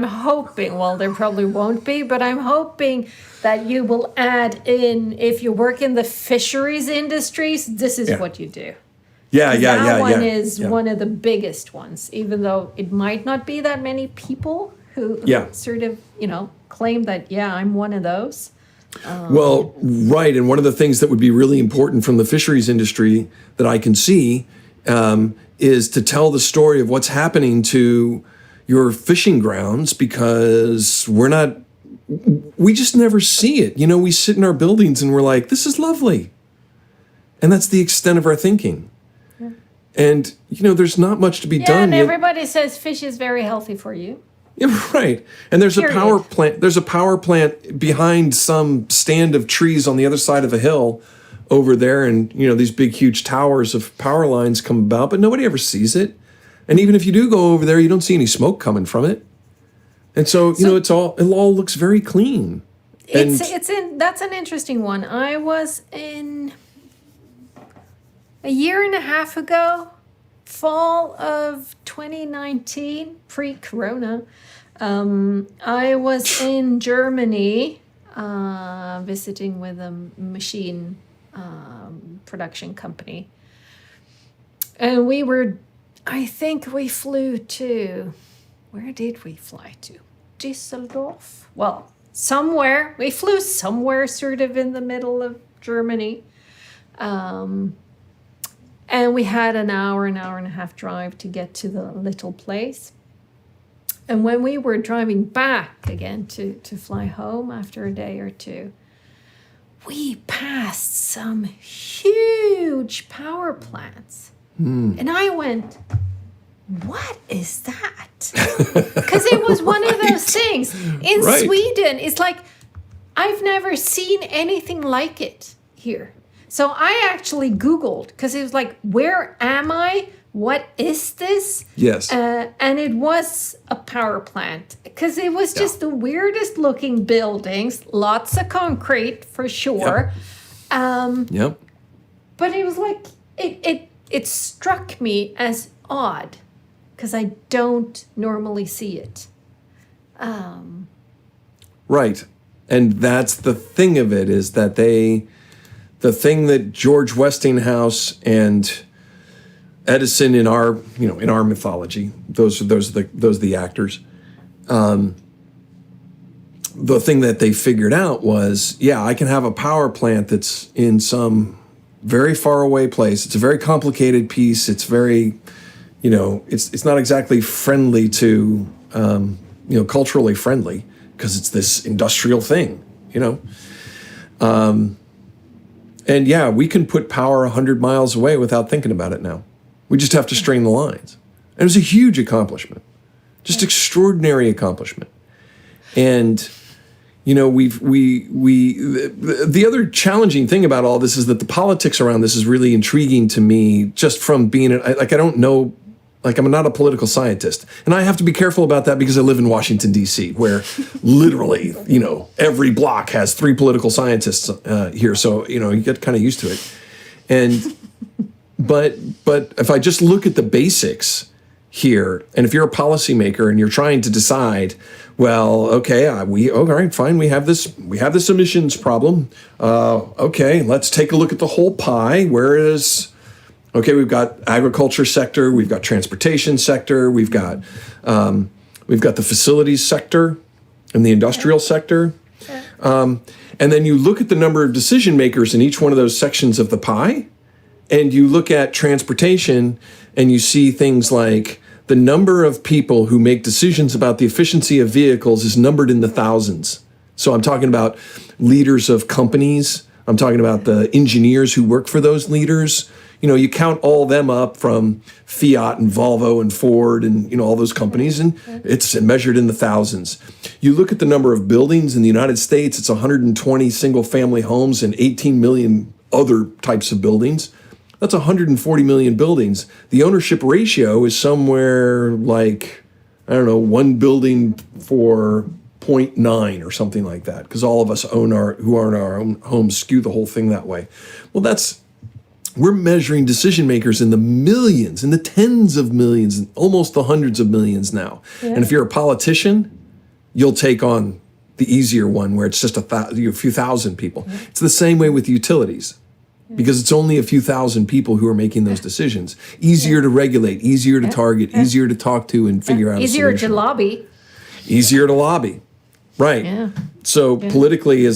hoping, well, there probably won't be, but I'm hoping that you will add in, if you work in the fisheries industries, this is what you do. That one is one of the biggest ones, even though it might not be that many people who sort of, claim that, I'm one of those. Well, right. And one of the things that would be really important from the fisheries industry that I can see is to tell the story of what's happening to your fishing grounds because we just never see it. You know, we sit in our buildings and we're like, this is lovely. And that's the extent of our thinking. Yeah. And, you know, there's not much to be done. And everybody says fish is very healthy for you. Yeah, right. And there's a power plant. There's a power plant behind some stand of trees on the other side of a hill over there. And, you know, these big, huge towers of power lines come about, but nobody ever sees it. And even if you do go over there, you don't see any smoke coming from it. And so, you know, it all looks very clean. That's an interesting one. I was in a year and a half ago, fall of 2019, pre-corona. I was in Germany visiting with a machine production company. And I think we flew to, where did we fly to? Düsseldorf? Well, somewhere. We flew somewhere sort of in the middle of Germany. And we had an hour and a half drive to get to the little place. And when we were driving back again to fly home after a day or two, we passed some huge power plants. And I went, what is that? Because it was one of those things. In Sweden, it's like, I've never seen anything like it here. So I actually Googled, because it was like, where am I? What is this? Yes. And it was a power plant, because it was just the weirdest looking buildings, lots of concrete for sure. Yep. But it was like, it struck me as odd, because I don't normally see it. Right. And that's the thing of it, is that the thing that George Westinghouse and Edison in our mythology, those are the actors. The thing that they figured out was, I can have a power plant that's in some very far away place. It's a very complicated piece. It's very, it's not exactly friendly to, culturally friendly, because it's this industrial thing, And we can put power 100 miles away without thinking about it now. We just have to strain the lines. And it was a huge accomplishment, just extraordinary accomplishment. And, the other challenging thing about all this is that the politics around this is really intriguing to me, just from being, I don't know, I'm not a political scientist. And I have to be careful about that because I live in Washington, D.C., where literally, every block has 3 political scientists here. So, you get kind of used to it. And, but if I just look at the basics here, and if you're a policymaker and you're trying to decide, well, okay, all right, fine, we have this emissions problem. Okay, let's take a look at the whole pie. Okay, we've got agriculture sector, we've got transportation sector, we've got the facilities sector and the industrial sector. And then you look at the number of decision makers in each one of those sections of the pie, and you look at transportation and you see things like the number of people who make decisions about the efficiency of vehicles is numbered in the thousands. So I'm talking about leaders of companies. I'm talking about the engineers who work for those leaders. You count all them up from Fiat and Volvo and Ford and, all those companies, and it's measured in the thousands. You look at the number of buildings in the United States, it's 120 single-family homes and 18 million other types of buildings. That's 140 million buildings. The ownership ratio is somewhere like, 1 building for 0.9 or something like that, because all of us who own our own homes skew the whole thing that way. Well, we're measuring decision makers in the millions, in the tens of millions, almost the hundreds of millions now. Yeah. And if you're a politician, you'll take on the easier one where it's just a few thousand people. Yeah. It's the same way with utilities, because it's only a few thousand people who are making those decisions. Easier to regulate, easier to target, easier to talk to and figure out a solution. Easier to lobby. Easier to lobby. Right. Yeah. So politically,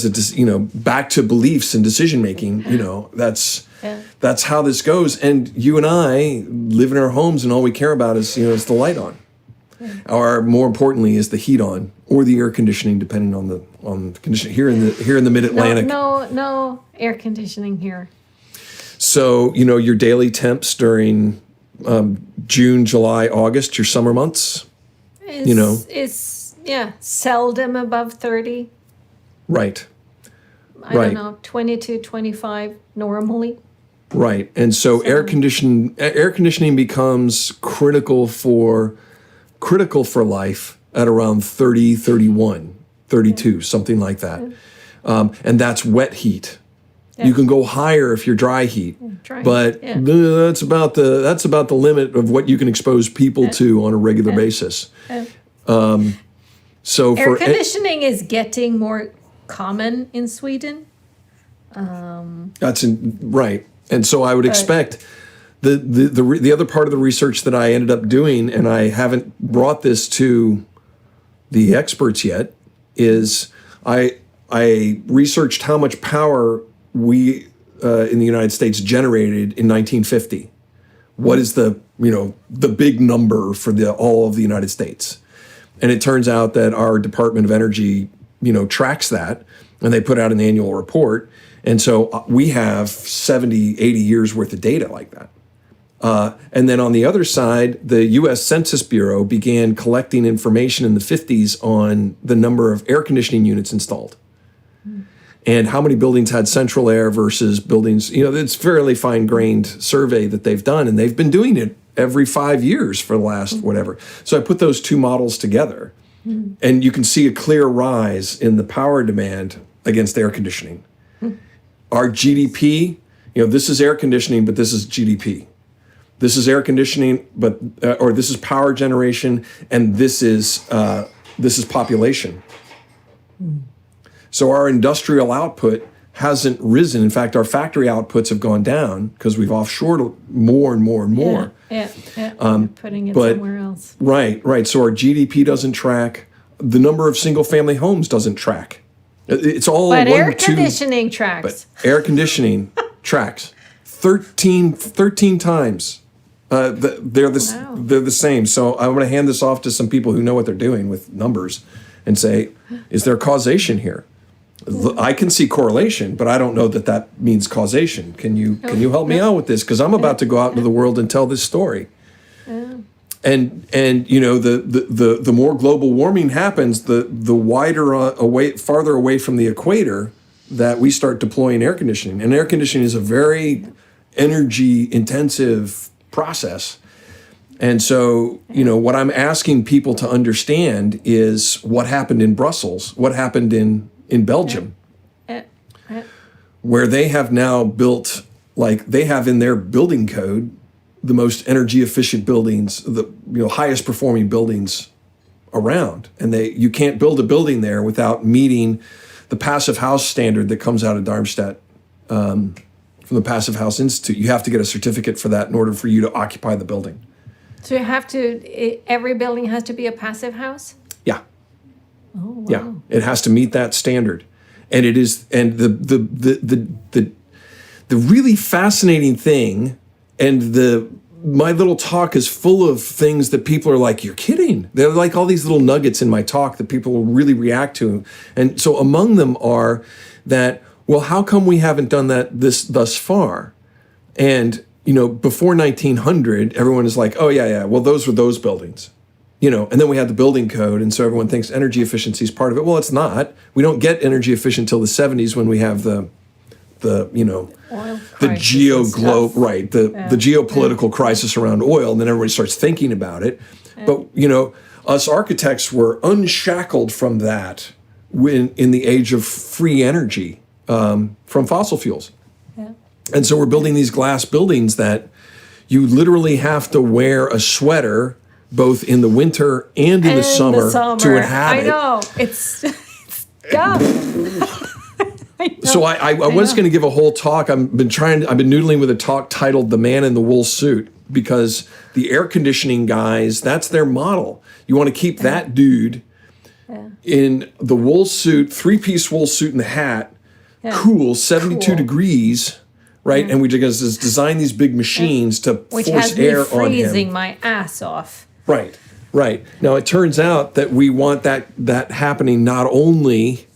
back to beliefs and decision making, that's how this goes. And you and I live in our homes, and all we care about is, is the light on. or more importantly, is the heat on or the air conditioning, depending on the condition here in the Mid-Atlantic. No air conditioning here. So your daily temps during June, July, August, your summer months. Is seldom above 30. Right. I don't know, 22, 25 normally. Right. And so air conditioning becomes critical for life at around 30, 31, 32, something like that. And that's wet heat. You can go higher if you're dry heat, but that's about the limit of what you can expose people to on a regular basis. So air conditioning is getting more common in Sweden. Right, and so I would expect the other part of the research that I ended up doing, and I haven't brought this to the experts yet, is I researched how much power we in the United States generated in 1950. What is the big number for all of the United States? And it turns out that our Department of Energy tracks that, and they put out an annual report. And so we have 70, 80 years worth of data like that. And then on the other side, the U.S. Census Bureau began collecting information in the 50s on the number of air conditioning units installed. And how many buildings had central air versus buildings, it's fairly fine-grained survey that they've done, and they've been doing it every 5 years for the last whatever. So I put those two models together, and you can see a clear rise in the power demand against air conditioning. Our GDP, this is air conditioning, but this is GDP. This is air conditioning, or this is power generation, and this is population. So our industrial output hasn't risen. In fact, our factory outputs have gone down because we've offshored more and more and more. Putting it somewhere else. Right. So our GDP doesn't track. The number of single-family homes doesn't track. It's all but air conditioning tracks. But air conditioning tracks 13 times. They're the same. So I'm going to hand this off to some people who know what they're doing with numbers, and say, is there causation here? I can see correlation, but I don't know that means causation. Can you help me out with this? Because I'm about to go out into the world and tell this story. And the more global warming happens, the wider farther away from the equator that we start deploying air conditioning. And air conditioning is a very energy intensive process. And so, what I'm asking people to understand is what happened in Brussels, what happened in Belgium, where they have now built, they have in their building code the most energy efficient buildings, the highest performing buildings around. And you can't build a building there without meeting the passive house standard that comes out of Darmstadt from the Passive House Institute. You have to get a certificate for that in order for you to occupy the building. So every building has to be a passive house? Yeah. Oh, wow. Yeah. It has to meet that standard. And it is, and the really fascinating thing, and my little talk is full of things that people are like, you're kidding. They're like all these little nuggets in my talk that people will really react to. And so among them are that, well, how come we haven't done that thus far? And before 1900, everyone is like, oh, yeah, well, those were those buildings, and then we had the building code. And so everyone thinks energy efficiency is part of it. Well, it's not. We don't get energy efficient till the 70s when we have the geopolitical crisis around oil. And then everybody starts thinking about it. But, us architects were unshackled from that in the age of free energy from fossil fuels. And so we're building these glass buildings that you literally have to wear a sweater both in the winter and in the summer to inhabit. I know. It's dumb. So I was going to give a whole talk. I've been noodling with a talk titled "The Man in the Wool Suit," because the air conditioning guys, that's their model. You want to keep that dude in the wool suit, 3-piece wool suit and the hat, cool, 72 degrees. Right, and we just design these big machines to force air on him. Which has me freezing my ass off. Right, Right. Now, it turns out that we want that happening not only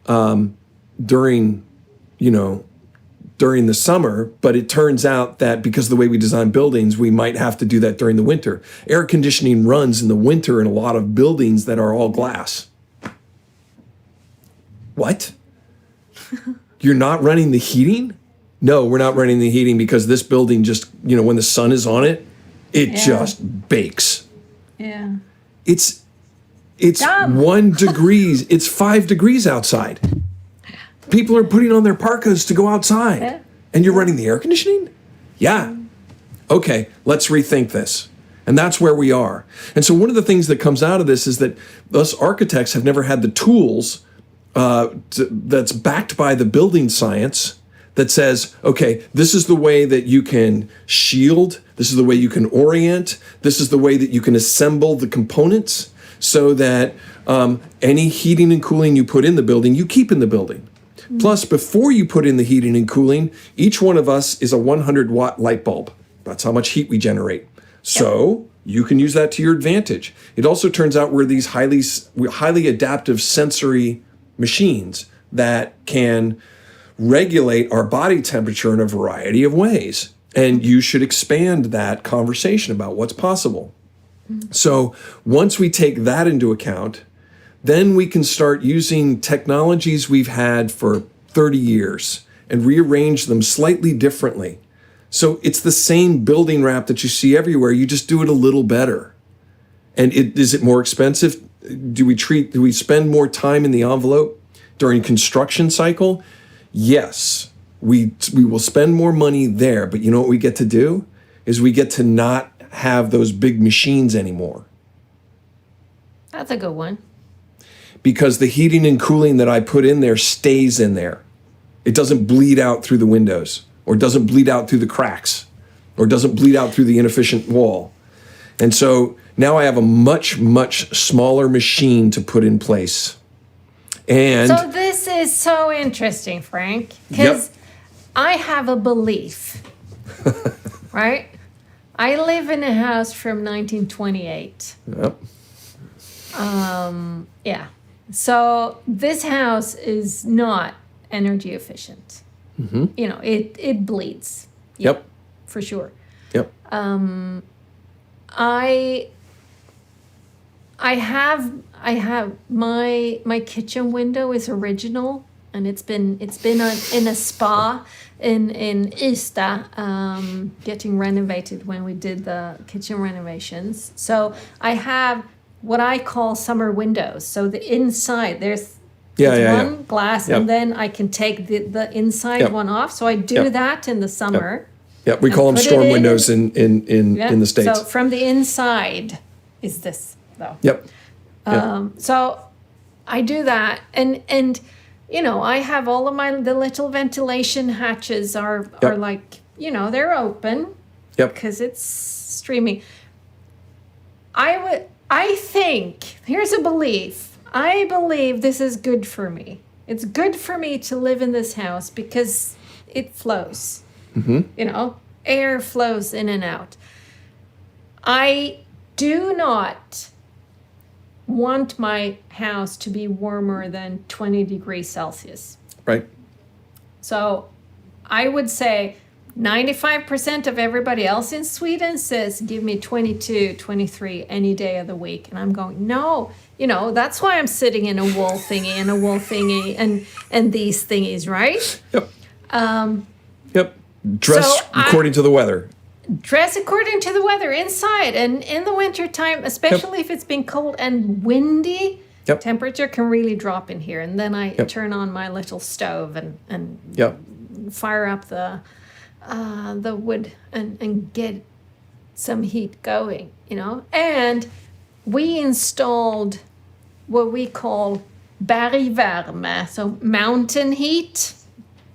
during, during the summer, but it turns out that because of the way we design buildings, we might have to do that during the winter. Air conditioning runs in the winter in a lot of buildings that are all glass. What? You're not running the heating? No, we're not running the heating because this building just, when the sun is on it, it just bakes. Yeah. It's Dumb. 1 degrees. It's 5 degrees outside. People are putting on their parkas to go outside. Yeah. And you're running the air conditioning? Yeah. Okay, let's rethink this. And that's where we are. And so one of the things that comes out of this is that us architects have never had the tools that's backed by the building science that says, okay, this is the way that you can shield, this is the way you can orient, this is the way that you can assemble the components so that any heating and cooling you put in the building, you keep in the building. Mm-hmm. Plus, before you put in the heating and cooling, each one of us is a 100-watt light bulb. That's how much heat we generate. So you can use that to your advantage. It also turns out we're these highly adaptive sensory machines that can regulate our body temperature in a variety of ways. And you should expand that conversation about what's possible. Mm-hmm. So once we take that into account, then we can start using technologies we've had for 30 years and rearrange them slightly differently. So it's the same building wrap that you see everywhere, you just do it a little better. And is it more expensive? Do we spend more time in the envelope during construction cycle? Yes, we will spend more money there, but you know what we get to do? Is we get to not have those big machines anymore. That's a good one. Because the heating and cooling that I put in there stays in there. It doesn't bleed out through the windows, or doesn't bleed out through the cracks, or doesn't bleed out through the inefficient wall. And so now I have a much, much smaller machine to put in place. And so this is so interesting, Frank, because I have a belief, right? I live in a house from 1928. Yep. Yeah. So this house is not energy efficient. Mm-hmm. It bleeds. Yep. For sure. Yep. I have my kitchen window is original, and it's been in a spa in Ystad, getting renovated when we did the kitchen renovations. So I have what I call summer windows. So the inside there's one glass, and then I can take the inside one off. So I do that in the summer. Yep, we call them storm windows in the States. So from the inside is this though. Yep. So I do that, and I have all of the little ventilation hatches are like they're open. Yep. Because it's streaming. I think here's a belief. I believe this is good for me. It's good for me to live in this house because it flows. Mm-hmm. Air flows in and out. I do not want my house to be warmer than 20 degrees Celsius. Right. So I would say 95% of everybody else in Sweden says, give me 22, 23 any day of the week. And I'm going, no, that's why I'm sitting in a wool thingy and these thingies, right? Yep. Yep. Dress according to the weather. Dress according to the weather inside. And in the wintertime, especially if it's been cold and windy, temperature can really drop in here. And then I turn on my little stove and fire up the wood and get some heat going, And we installed what we call bergvärme, so mountain heat.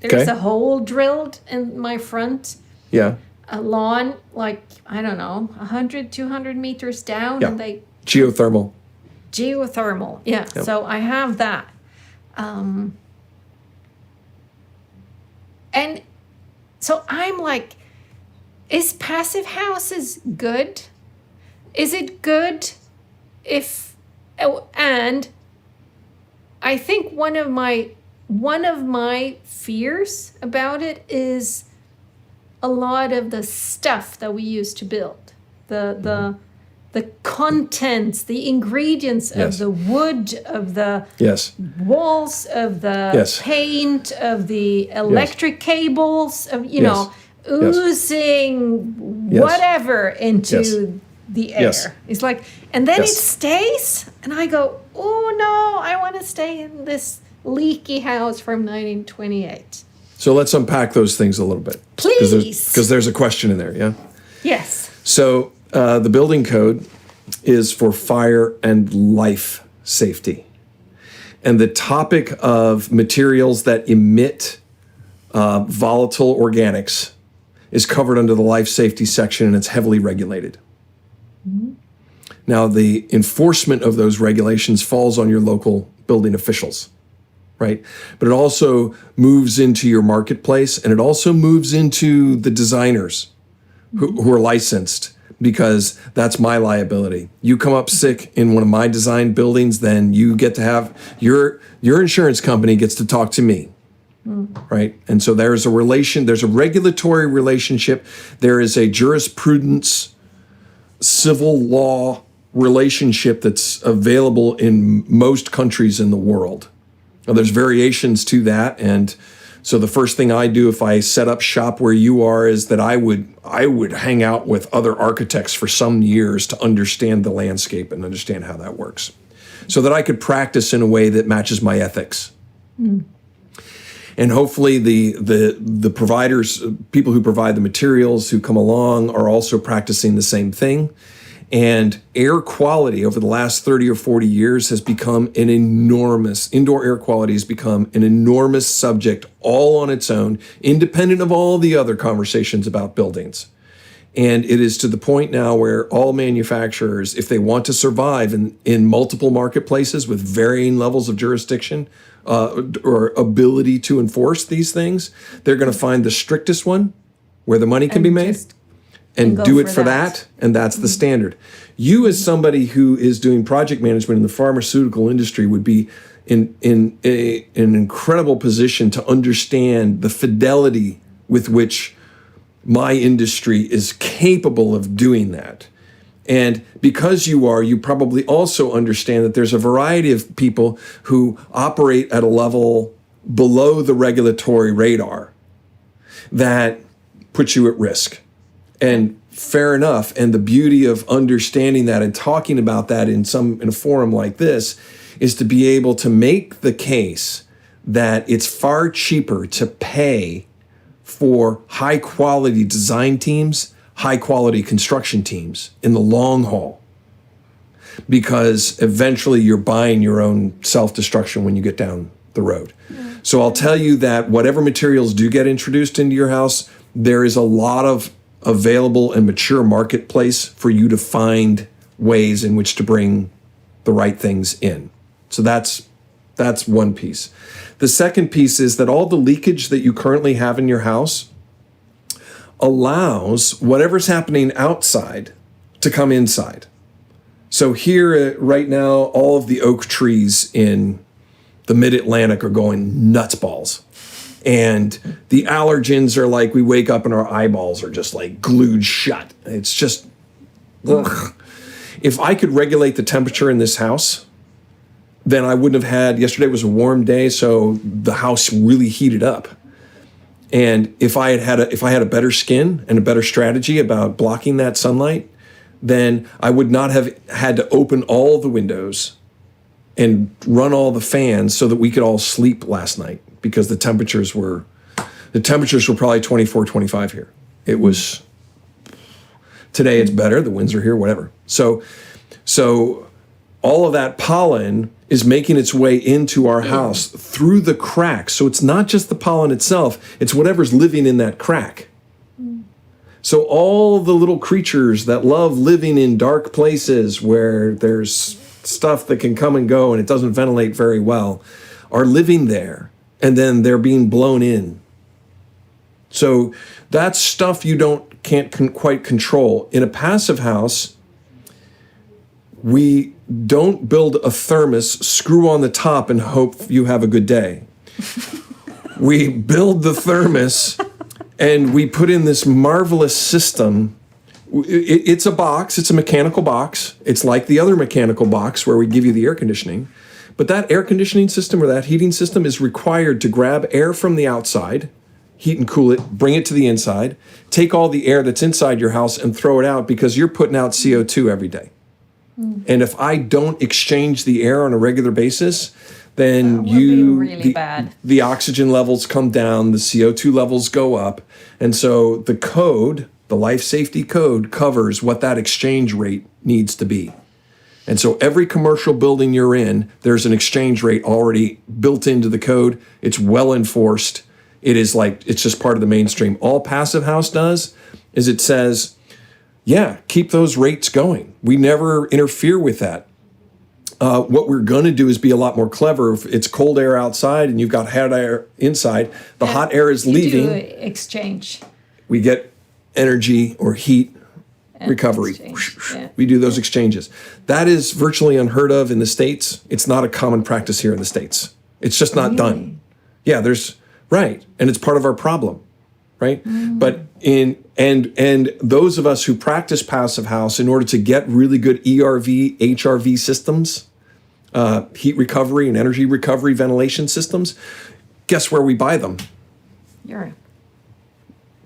There's a hole drilled in my front. Yeah. A lawn, like, I don't know, 100, 200 meters down. Yeah. And they Geothermal, yeah. Yep. So I have that. And so I'm like, is passive houses good? Is it good if and I think one of my fears about it is a lot of the stuff that we use to build, the contents, the ingredients of the wood, of the walls, of the paint, of the electric cables, of oozing whatever into the air. It's like, and then it stays, and I go, oh no, I want to stay in this leaky house from 1928. So let's unpack those things a little bit. Please. Because there's a question in there, yeah? Yes. So the building code is for fire and life safety. And the topic of materials that emit volatile organics is covered under the life safety section, and it's heavily regulated. Mm-hmm. Now, the enforcement of those regulations falls on your local building officials. Right? But it also moves into your marketplace, and it also moves into the designers who are licensed, because that's my liability. You come up sick in one of my design buildings, then you get to have your insurance company gets to talk to me. Right? And so there's a regulatory relationship, there is a jurisprudence, civil law relationship that's available in most countries in the world. Now, there's variations to that, and so the first thing I do if I set up shop where you are is that I would hang out with other architects for some years to understand the landscape and understand how that works, so that I could practice in a way that matches my ethics. And hopefully the providers, people who provide the materials who come along, are also practicing the same thing. And air quality over the last 30 or 40 years has become indoor air quality has become an enormous subject all on its own, independent of all the other conversations about buildings. And it is to the point now where all manufacturers, if they want to survive in multiple marketplaces with varying levels of jurisdiction or ability to enforce these things, they're going to find the strictest one where the money can be made. And do it for that, and that's the standard. You, as somebody who is doing project management in the pharmaceutical industry, would be in an incredible position to understand the fidelity with which my industry is capable of doing that. And because you probably also understand that there's a variety of people who operate at a level below the regulatory radar that puts you at risk. And fair enough. And the beauty of understanding that and talking about that in a forum like this is to be able to make the case that it's far cheaper to pay for high quality design teams, high quality construction teams in the long haul, because eventually you're buying your own self-destruction when you get down the road. So I'll tell you that whatever materials do get introduced into your house, there is a lot of available and mature marketplace for you to find ways in which to bring the right things in. So that's one piece. The second piece is that all the leakage that you currently have in your house allows whatever's happening outside to come inside. So here right now, all of the oak trees in the mid-Atlantic are going nuts balls. And the allergens are like, we wake up and our eyeballs are just like glued shut. It's just, ugh. If I could regulate the temperature in this house, then I wouldn't have had, yesterday was a warm day, so the house really heated up. And if I had a better skin and a better strategy about blocking that sunlight, then I would not have had to open all the windows and run all the fans so that we could all sleep last night, because the temperatures were probably 24, 25 here. It was, today it's better, the winds are here, whatever. So all of that pollen is making its way into our house through the cracks. So it's not just the pollen itself, it's whatever's living in that crack. So all the little creatures that love living in dark places where there's stuff that can come and go and it doesn't ventilate very well are living there, and then they're being blown in. So that's stuff you can't quite control. In a passive house, don't build a thermos, screw on the top, and hope you have a good day. We build the thermos, and we put in this marvelous system. It's a box. It's a mechanical box. It's like the other mechanical box where we give you the air conditioning. But that air conditioning system or that heating system is required to grab air from the outside, heat and cool it, bring it to the inside, take all the air that's inside your house and throw it out because you're putting out CO2 every day. And if I don't exchange the air on a regular basis, then the oxygen levels come down, the CO2 levels go up. And so the code, the life safety code, covers what that exchange rate needs to be. And so every commercial building you're in, there's an exchange rate already built into the code. It's well enforced. It's just part of the mainstream. All Passive House does is it says, yeah, keep those rates going. We never interfere with that. What we're going to do is be a lot more clever. If it's cold air outside and you've got hot air inside, the hot air is leaving. Do exchange. We get energy or heat recovery. Yeah. We do those exchanges. That is virtually unheard of in the States. It's not a common practice here in the States. It's just not done. Yeah, right. And it's part of our problem, right? But and those of us who practice Passive House, in order to get really good ERV, HRV systems, heat recovery and energy recovery ventilation systems, guess where we buy them?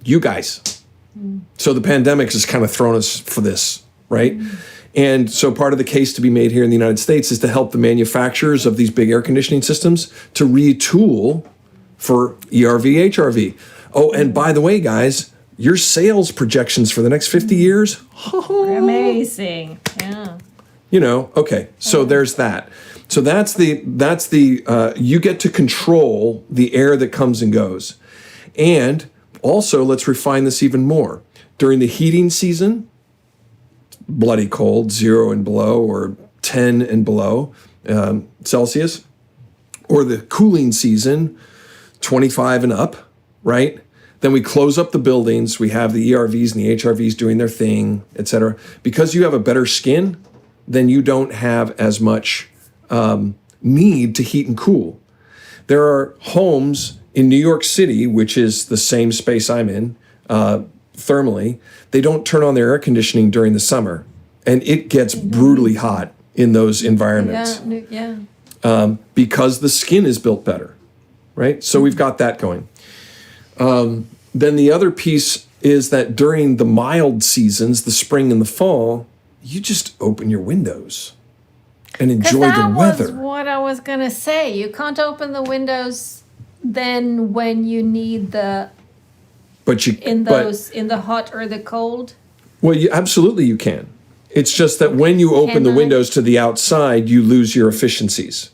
You guys. So the pandemic has kind of thrown us for this, right? And so part of the case to be made here in the United States is to help the manufacturers of these big air conditioning systems to retool for ERV, HRV. Oh, and by the way, guys, your sales projections for the next 50 years, amazing. Yeah. Okay. So there's that. So that's the you get to control the air that comes and goes. And also, let's refine this even more. During the heating season, bloody cold, 0 and below, or 10 and below Celsius, or the cooling season, 25 and up, right? Then we close up the buildings. We have the ERVs and the HRVs doing their thing, et cetera. Because you have a better skin, then you don't have as much need to heat and cool. There are homes in New York City, which is the same space I'm in, thermally, they don't turn on their air conditioning during the summer. And it gets brutally hot in those environments. Because the skin is built better, right? So we've got that going. Then the other piece is that during the mild seasons, the spring and the fall, you just open your windows and enjoy the weather. That was what I was going to say. You can't open the windows then when you need the in the hot or the cold. Well, absolutely you can. It's just that when you open the windows to the outside, you lose your efficiencies.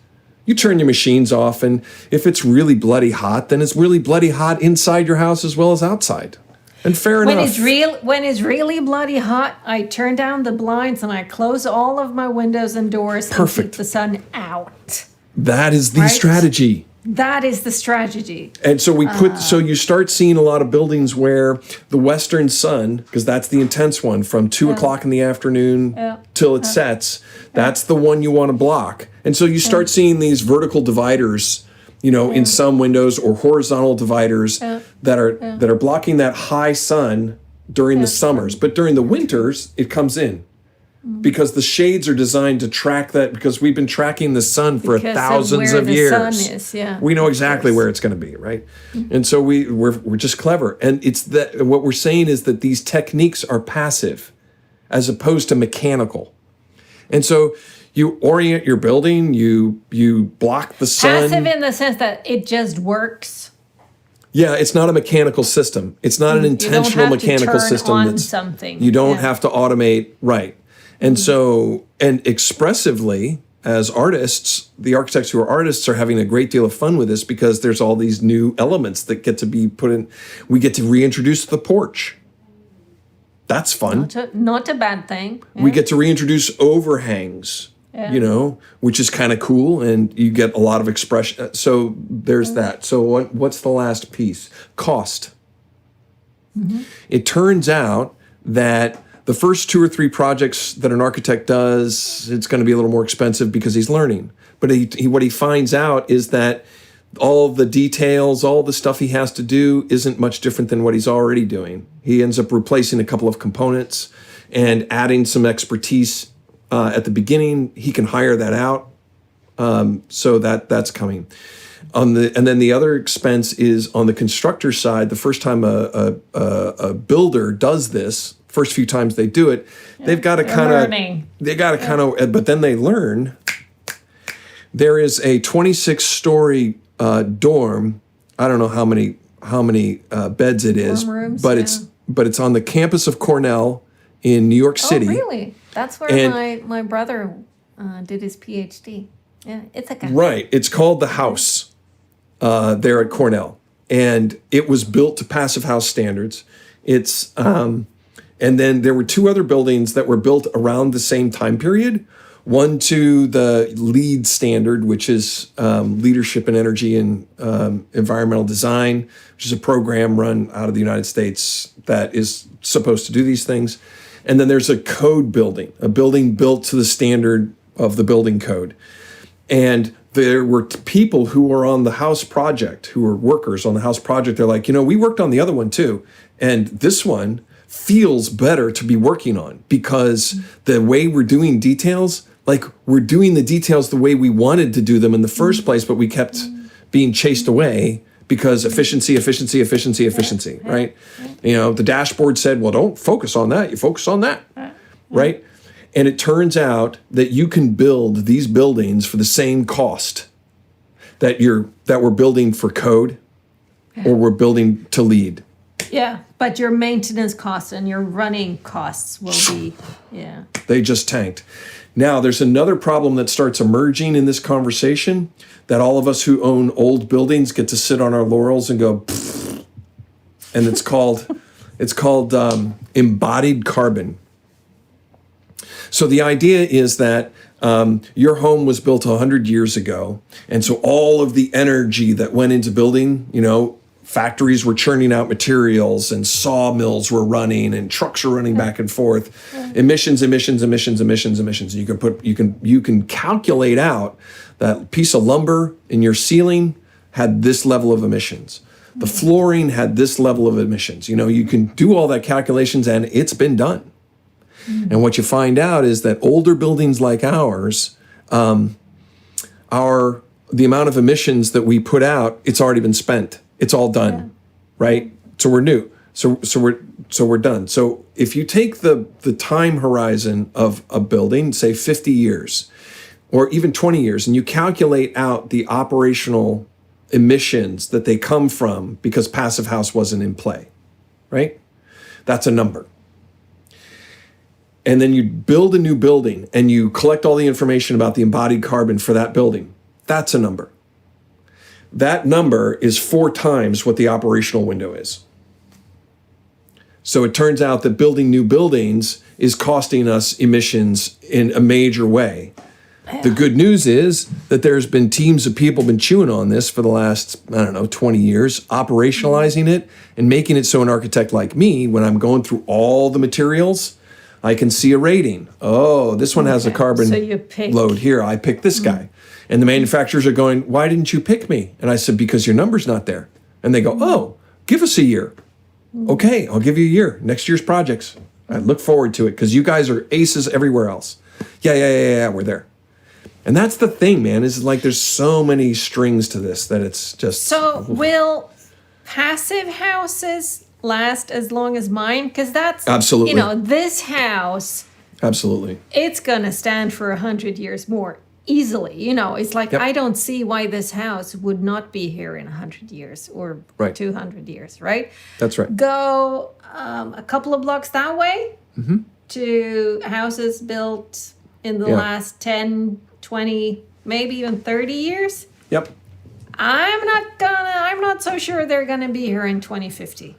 You turn your machines off, and if it's really bloody hot, then it's really bloody hot inside your house as well as outside. And fair enough. When it's really bloody hot, I turn down the blinds and I close all of my windows and doors and keep the sun out. That is the strategy. That is the strategy. And so so you start seeing a lot of buildings where the western sun, because that's the intense one, from 2 o'clock in the afternoon till it sets, that's the one you want to block. And so you start seeing these vertical dividers, in some windows, or horizontal dividers that are blocking that high sun during the summers. But during the winters, it comes in. Because the shades are designed to track that, because we've been tracking the sun for thousands of years. Sun is, we know exactly where it's going to be, right? And so we're just clever. And it's that what we're saying is that these techniques are passive as opposed to mechanical. And so you orient your building, you block the sun. Passive in the sense that it just works. Yeah, it's not a mechanical system. It's not an intentional mechanical system. Something. You don't have to automate, right? And so, and expressively, as artists, the architects who are artists are having a great deal of fun with this, because there's all these new elements that get to be put in. We get to reintroduce the porch. That's fun. Not a bad thing. Yeah. We get to reintroduce overhangs, which is kind of cool, and you get a lot of expression. So there's that. So what's the last piece? Cost. It turns out that the first 2 or 3 projects that an architect does, it's going to be a little more expensive because he's learning. But what he finds out is that all the details, all the stuff he has to do isn't much different than what he's already doing. He ends up replacing a couple of components and adding some expertise at the beginning. He can hire that out. So that's coming. And then the other expense is on the constructor side. The first time a builder does this, first few times they do it, they've got to but then they learn. There is a 26-story dorm. I don't know how many beds it is, rooms, but it's on the campus of Cornell in New York City. Oh, really? That's where my brother did his PhD. Yeah, Ithaca. Right. It's called the House there at Cornell, and it was built to Passive House standards. It's and then there were 2 other buildings that were built around the same time period. One to the LEED standard, which is Leadership in Energy and Environmental Design, which is a program run out of the United States that is supposed to do these things. And then there's a code building, a building built to the standard of the building code. And there were people who were on the house project, who were workers on the house project. They're like, we worked on the other one too. And this one feels better to be working on because the way we're doing details, like we're doing the details the way we wanted to do them in the first place, but we kept being chased away because efficiency, right? The dashboard said, well, don't focus on that. You focus on that, right? And it turns out that you can build these buildings for the same cost that we're building for code or we're building to LEED. Yeah, but your maintenance costs and your running costs will be, They just tanked. Now, there's another problem that starts emerging in this conversation that all of us who own old buildings get to sit on our laurels and go, pfft, and it's called embodied carbon. So the idea is that your home was built 100 years ago, and so all of the energy that went into building, factories were churning out materials and sawmills were running and trucks were running back and forth. Emissions. You can calculate out that piece of lumber in your ceiling had this level of emissions. The flooring had this level of emissions. You can do all that calculations and it's been done. And what you find out is that older buildings like ours, the amount of emissions that we put out, it's already been spent. It's all done, right? So we're new. So we're done. So if you take the time horizon of a building, say 50 years, or even 20 years, and you calculate out the operational emissions that they come from because Passive House wasn't in play, right? That's a number. And then you build a new building and you collect all the information about the embodied carbon for that building. That's a number. That number is 4 times what the operational window is. So it turns out that building new buildings is costing us emissions in a major way. The good news is that there's been teams of people been chewing on this for the last, 20 years, operationalizing it and making it so an architect like me, when I'm going through all the materials, I can see a rating. Oh, this one has a carbon load here. I picked this guy. And the manufacturers are going, why didn't you pick me? And I said, because your number's not there. And they go, oh, give us a year. Okay, I'll give you a year. Next year's projects. I look forward to it because you guys are aces everywhere else. Yeah, we're there. And that's the thing, man, is like there's so many strings to this that it's just... So will passive houses last as long as mine? Because that's... Absolutely. This house... Absolutely. It's going to stand for 100 years more. Easily, it's like, I don't see why this house would not be here in 100 years or 200 years, right? That's right. Go a couple of blocks that way to houses built in the last 10, 20, maybe even 30 years. Yep. I'm not so sure they're gonna be here in 2050.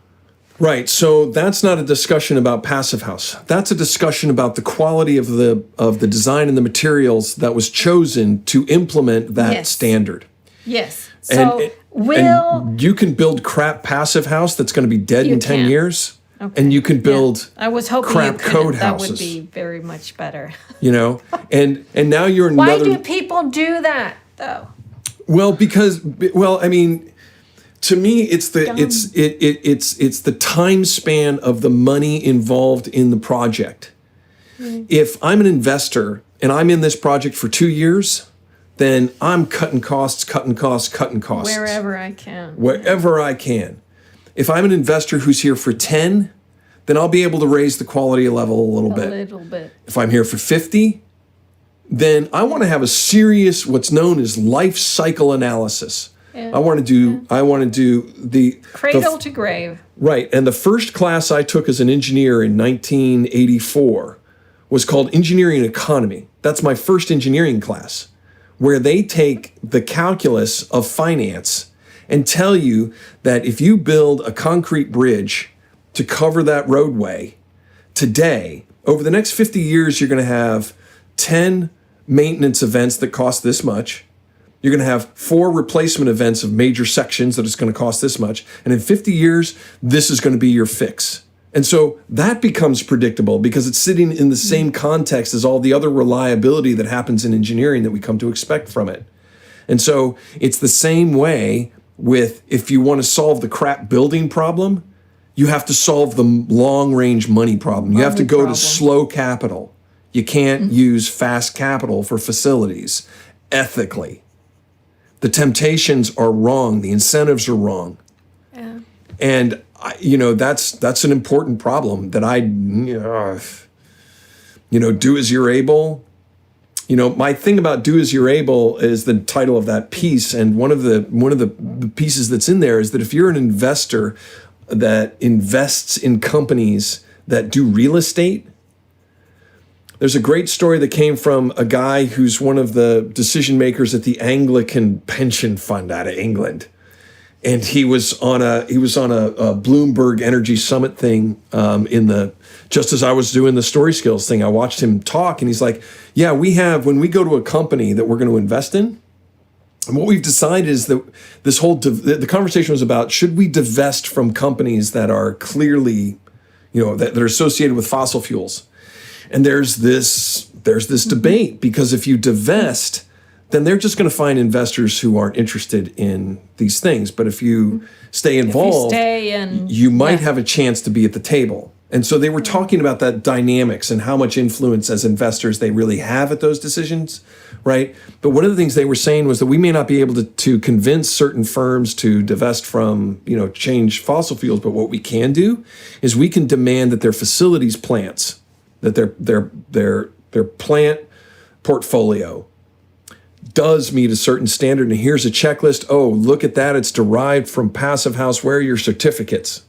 Right. So that's not a discussion about Passive House. That's a discussion about the quality of the design and the materials that was chosen to implement that standard. Yes. So and you can build crap Passive House that's going to be dead in 10 years. Okay. And you can build I was hoping crap code that houses. would be very much better. And now you're Why another. do people do that though? Well, I mean, to me, it's the time span of the money involved in the project. If I'm an investor and I'm in this project for 2 years, then I'm cutting costs. Wherever I can. Wherever I can. If I'm an investor who's here for 10, then I'll be able to raise the quality level a little bit. If I'm here for 50, then I want to have a serious, what's known as life cycle analysis. Yeah. I want to do the cradle to grave. Right. And the first class I took as an engineer in 1984 was called Engineering Economy. That's my first engineering class, where they take the calculus of finance and tell you that if you build a concrete bridge to cover that roadway today, over the next 50 years, you're going to have 10 maintenance events that cost this much. You're going to have 4 replacement events of major sections that is going to cost this much. And in 50 years, this is going to be your fix. And so that becomes predictable because it's sitting in the same context as all the other reliability that happens in engineering that we come to expect from it. And so it's the same way with if you want to solve the crap building problem, you have to solve the long-range money problem. You have to go to slow capital. You can't use fast capital for facilities ethically. The temptations are wrong. The incentives are wrong. Yeah. And that's an important problem that do as you're able. My thing about do as you're able is the title of that piece, and one of the pieces that's in there is that if you're an investor that invests in companies that do real estate, there's a great story that came from a guy who's one of the decision makers at the Anglican Pension Fund out of England. And he was on a Bloomberg Energy Summit thing just as I was doing the story skills thing. I watched him talk, and he's like, "Yeah, when we go to a company that we're going to invest in, and what we've decided is that the conversation was about should we divest from companies that are clearly, that are associated with fossil fuels, and there's this debate because if you divest, then they're just going to find investors who aren't interested in these things. But if you stay involved, you might have a chance to be at the table." And so they were talking about that dynamics and how much influence as investors they really have at those decisions, right? But one of the things they were saying was that we may not be able to convince certain firms to divest from, change fossil fuels, but what we can do is we can demand that their facilities plants, that their plant portfolio does meet a certain standard, and here's a checklist. Oh, look at that. It's derived from Passive House. Where are your certificates?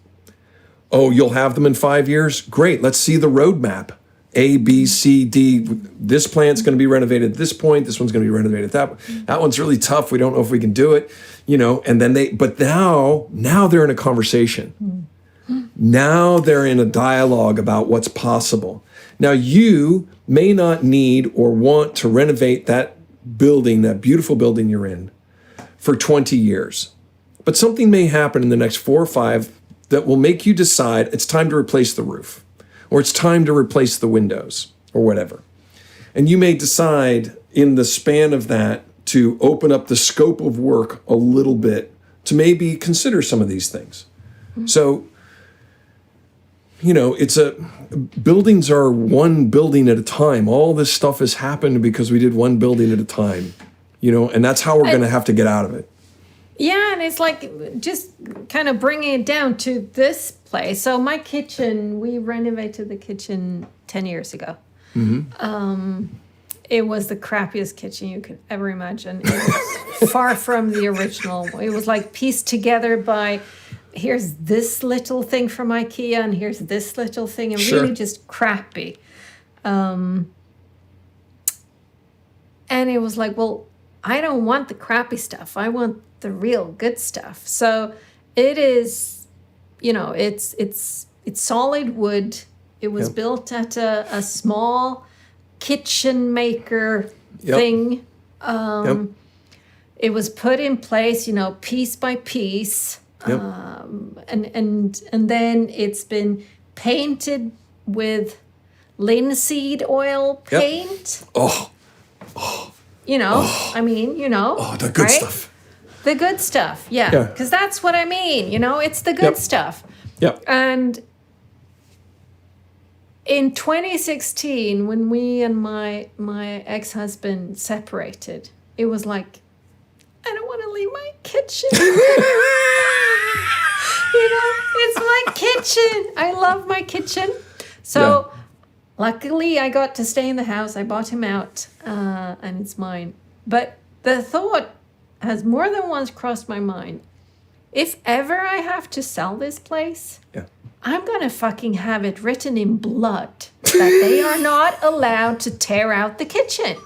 Oh, you'll have them in 5 years? Great. Let's see the roadmap. A, B, C, D. This plant's going to be renovated at this point. This one's going to be renovated at that one's really tough. We don't know if we can do it. And then now they're in a conversation. Now they're in a dialogue about what's possible. Now you may not need or want to renovate that building, that beautiful building you're in, for 20 years. But something may happen in the next 4 or 5 that will make you decide it's time to replace the roof, or it's time to replace the windows, or whatever. And you may decide in the span of that to open up the scope of work a little bit to maybe consider some of these things. Mm-hmm. So, buildings are one building at a time. All this stuff has happened because we did one building at a time, and that's how we're going to have to get out of it. Yeah, and it's like just kind of bringing it down to this place. So my kitchen, we renovated the kitchen 10 years ago. Mm-hmm. It was the crappiest kitchen you could ever imagine. It was far from the original. It was like pieced together by, here's this little thing from IKEA and here's this little thing, and really just crappy. And it was like, well, I don't want the crappy stuff. I want the real good stuff. So it is, it's solid wood. It was built at a small kitchen maker thing. It was put in place, piece by piece. And then it's been painted with linseed oil paint. Oh. You know, I mean, you know. Oh, the good stuff. The good stuff, yeah. Because that's what I mean, you know, it's the good stuff. Yep. And in 2016, when we and my ex-husband separated, it was like, I don't want to leave my kitchen. You know, it's my kitchen. I love my kitchen. So luckily I got to stay in the house. I bought him out and it's mine. But the thought has more than once crossed my mind. If ever I have to sell this place, I'm going to fucking have it written in blood that they are not allowed to tear out the kitchen.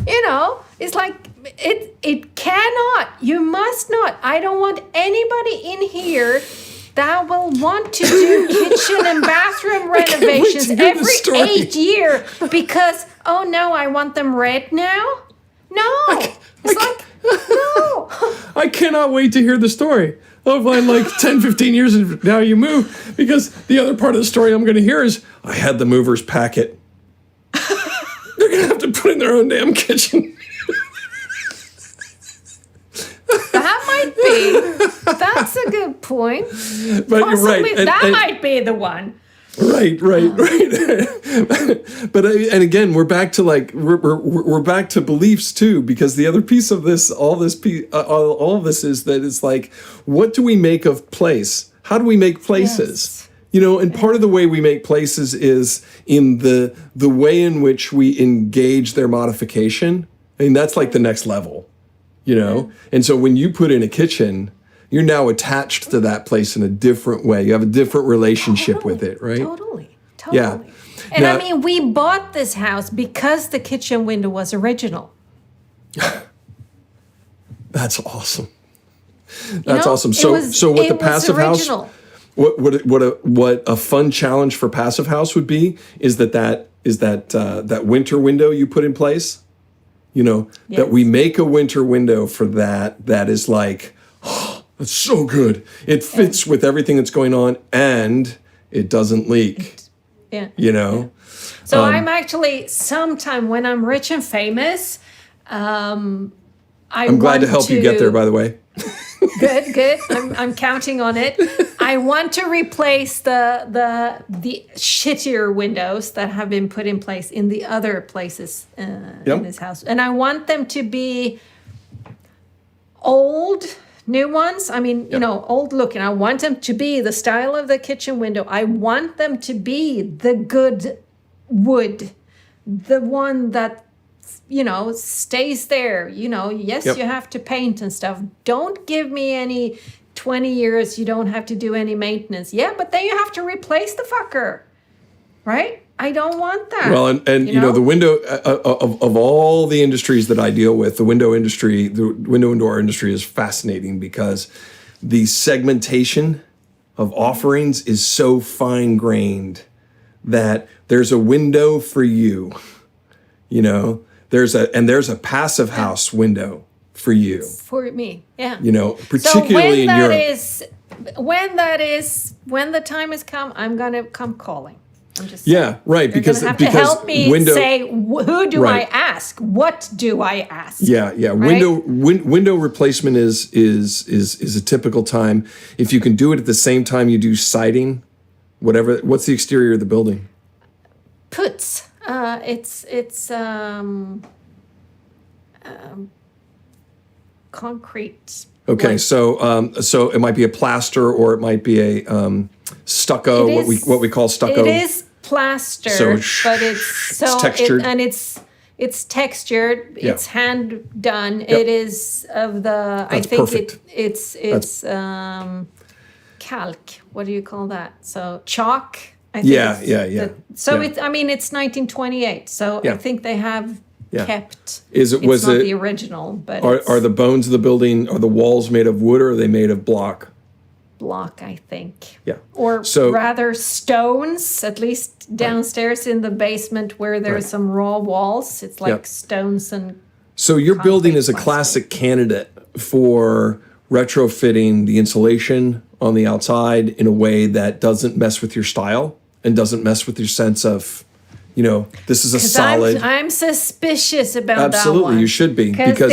You know, it's like, it cannot, you must not. I don't want anybody in here that will want to do kitchen and bathroom renovations every 8 years because, oh no, I want them red now? No. No. I cannot wait to hear the story of like 10, 15 years and now you move, because the other part of the story I'm going to hear is, I had the movers pack it. They're going to have to put in their own damn kitchen. That might be. That's a good point. But you're right. That might be the one. Right. But and again, we're back to like we're back to beliefs too, because the other piece of this, all of this is that it's like, what do we make of place? How do we make places? Yes. You know, and part of the way we make places is in the way in which we engage their modification. I mean, that's like the next level. You know, and so when you put in a kitchen, you're now attached to that place in a different way. You have a different relationship with it, right? Totally. Yeah. And now, I mean, we bought this house because the kitchen window was original. That's awesome. That's awesome. So with the passive house, what a fun challenge for passive house would be is that winter window you put in place. You know, that we make a winter window for that is like, oh, that's so good. It fits with everything that's going on and it doesn't leak. You know? So I'm actually, sometime when I'm rich and famous, I'm glad to help you get there, by the way. Good. I'm counting on it. I want to replace the shittier windows that have been put in place in the other places in this house, and I want them to be old, new ones. I mean, you know, old looking. I want them to be the style of the kitchen window. I want them to be the good wood, the one that, you know, stays there. You know, yes, you have to paint and stuff. Don't give me any 20 years, you don't have to do any maintenance. Yeah, but then you have to replace the fucker, right? I don't want that. Well, and you know, the window, of all the industries that I deal with, the window and door industry is fascinating because the segmentation of offerings is so fine-grained that there's a window for you, you know? There's a passive house window for you. For me, yeah. You know, particularly in Europe. When the time has come, I'm going to come calling. I'm just right. You're because have to help me say, who do I ask? What do I ask? Yeah. Right? Window replacement is a typical time. If you can do it at the same time you do siding, whatever. What's the exterior of the building? Puts. It's concrete. Okay, so it might be a plaster or it might be a stucco. What we call stucco. It is plaster, but it's textured, it's textured. Yeah. It's hand done. Yep. It is of the. That's I think perfect. It's calc. What do you call that? So chalk. I think Yeah. It's 1928. So I think they have kept. Was not it the original? But are the bones of the building, are the walls made of wood or are they made of block? Block, I think. Yeah. Or rather stones. At least downstairs in the basement where there's some raw walls, it's like stones and. So your building is a classic candidate for retrofitting the insulation on the outside in a way that doesn't mess with your style and doesn't mess with your sense of, this is a solid. I'm suspicious about that one. Absolutely, you should be because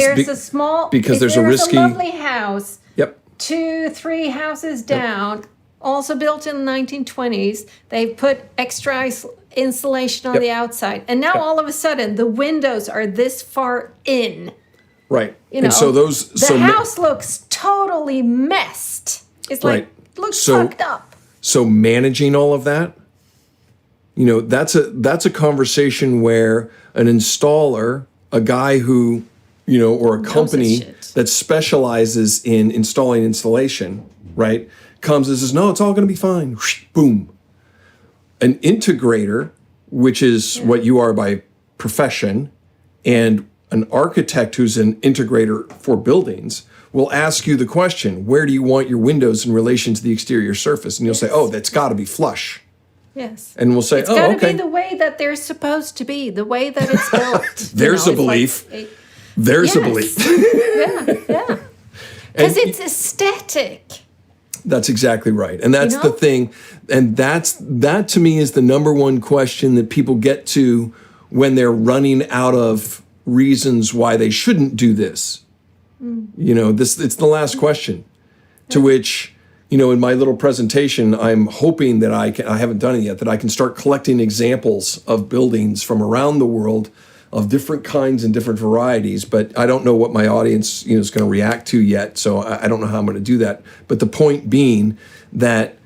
there's a risky, lovely house. Yep. 2-3 houses down, also built in the 1920s. They put extra insulation on the outside, and now all of a sudden the windows are this far in. Right. And so the house looks totally messed. It's like looks fucked up. So managing all of that, that's a conversation where an installer, a guy who, or a company that specializes in installing insulation, right, comes and says, no, it's all going to be fine. Boom. An integrator, which is what you are by profession, and an architect who's an integrator for buildings will ask you the question, where do you want your windows in relation to the exterior surface? And you'll say, oh, that's got to be flush. Yes. And we'll say, it's got to be the way that they're supposed to be, the way that it's built. There's a belief. There's a belief. Yeah. Because it's aesthetic. That's exactly right. And that's the thing. And that to me is the number one question that people get to when they're running out of reasons why they shouldn't do this. It's the last question. To which, in my little presentation, I'm hoping that I haven't done it yet, that I can start collecting examples of buildings from around the world of different kinds and different varieties, but I don't know what my audience is going to react to yet, so I don't know how I'm going to do that. But the point being that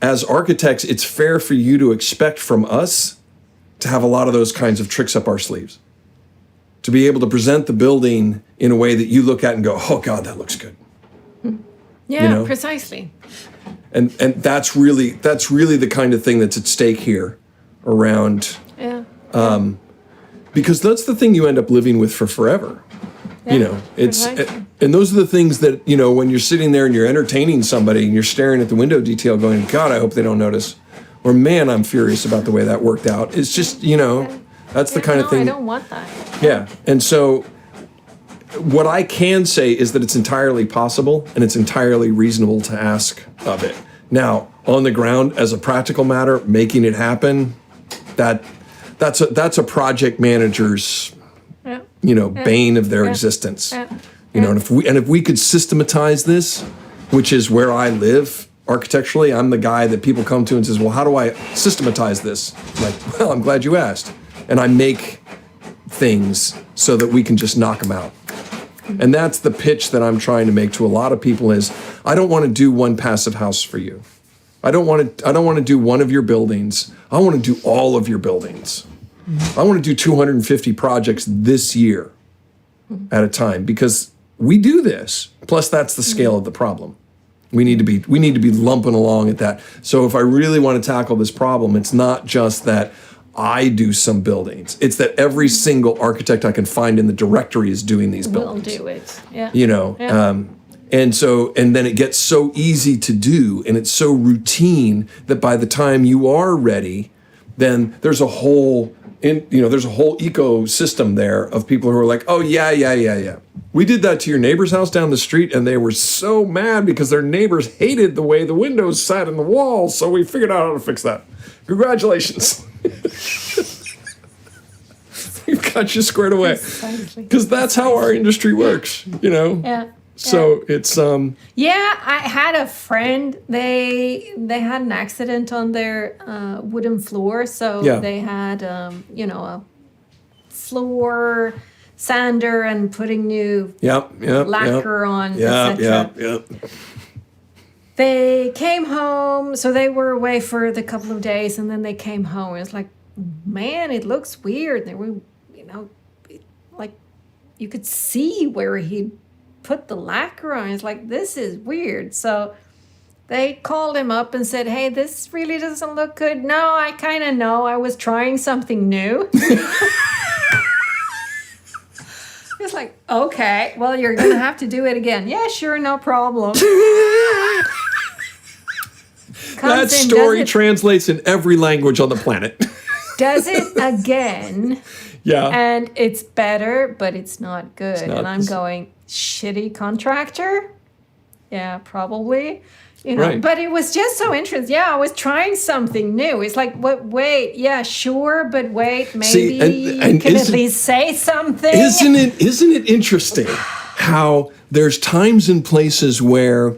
as architects, it's fair for you to expect from us to have a lot of those kinds of tricks up our sleeves, to be able to present the building in a way that you look at and go, oh God, that looks good. Yeah, precisely. And that's really the kind of thing that's at stake here around. Yeah. Because that's the thing you end up living with for forever. Yeah, and those are the things that, when you're sitting there and you're entertaining somebody and you're staring at the window detail going, God, I hope they don't notice. Or, man, I'm furious about the way that worked out. It's just, that's the kind of thing. I don't want that. Yeah. And so what I can say is that it's entirely possible and it's entirely reasonable to ask of it. Now, on the ground, as a practical matter, making it happen, that's a project manager's, bane of their existence. And if we could systematize this, which is where I live architecturally, I'm the guy that people come to and says, well, how do I systematize this? I'm like, well, I'm glad you asked. And I make things so that we can just knock them out. And that's the pitch that I'm trying to make to a lot of people is, I don't want to do one passive house for you. I don't want to do one of your buildings. I want to do all of your buildings. I want to do 250 projects this year at a time because we do this. Plus, that's the scale of the problem. We need to be lumping along at that. So if I really want to tackle this problem, it's not just that I do some buildings. It's that every single architect I can find in the directory is doing these buildings. Will do it. Yeah. And then it gets so easy to do and it's so routine that by the time you are ready, then there's a whole ecosystem there of people who are like, oh yeah. We did that to your neighbor's house down the street and they were so mad because their neighbors hated the way the windows sat in the walls, so we figured out how to fix that. Congratulations. We've got you squared away. Because that's how our industry works, Yeah. So it's Yeah, I had a friend. They had an accident on their wooden floor, so they had a floor sander and putting new lacquer on, etc. They came home, so they were away for the couple of days, and then they came home. It's like, man, it looks weird. They were, like you could see where he put the lacquer on. It's like, this is weird. So they called him up and said, hey, this really doesn't look good. No, I kind of know. I was trying something new. It's like, okay, well, you're going to have to do it again. Yeah, sure, no problem. That story translates in every language on the planet. Does it again. Yeah. And it's better, but it's not good. And I'm going, shitty contractor? Yeah, probably. But it was just so interesting. Yeah, I was trying something new. It's like, wait, yeah, sure, but wait, maybe you can at least say something. Isn't it interesting how there's times and places where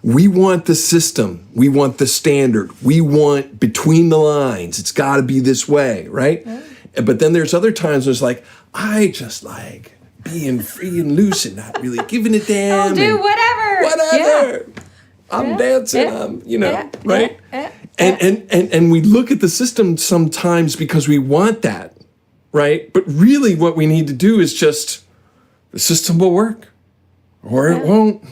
we want the system, we want the standard, we want between the lines, it's got to be this way, right? Yeah. But then there's other times where it's like, I just like being free and loose and not really giving a damn. I'll do whatever. Yeah. I'm dancing, right? And we look at the system sometimes because we want that, right? But really what we need to do is just, the system will work or it won't.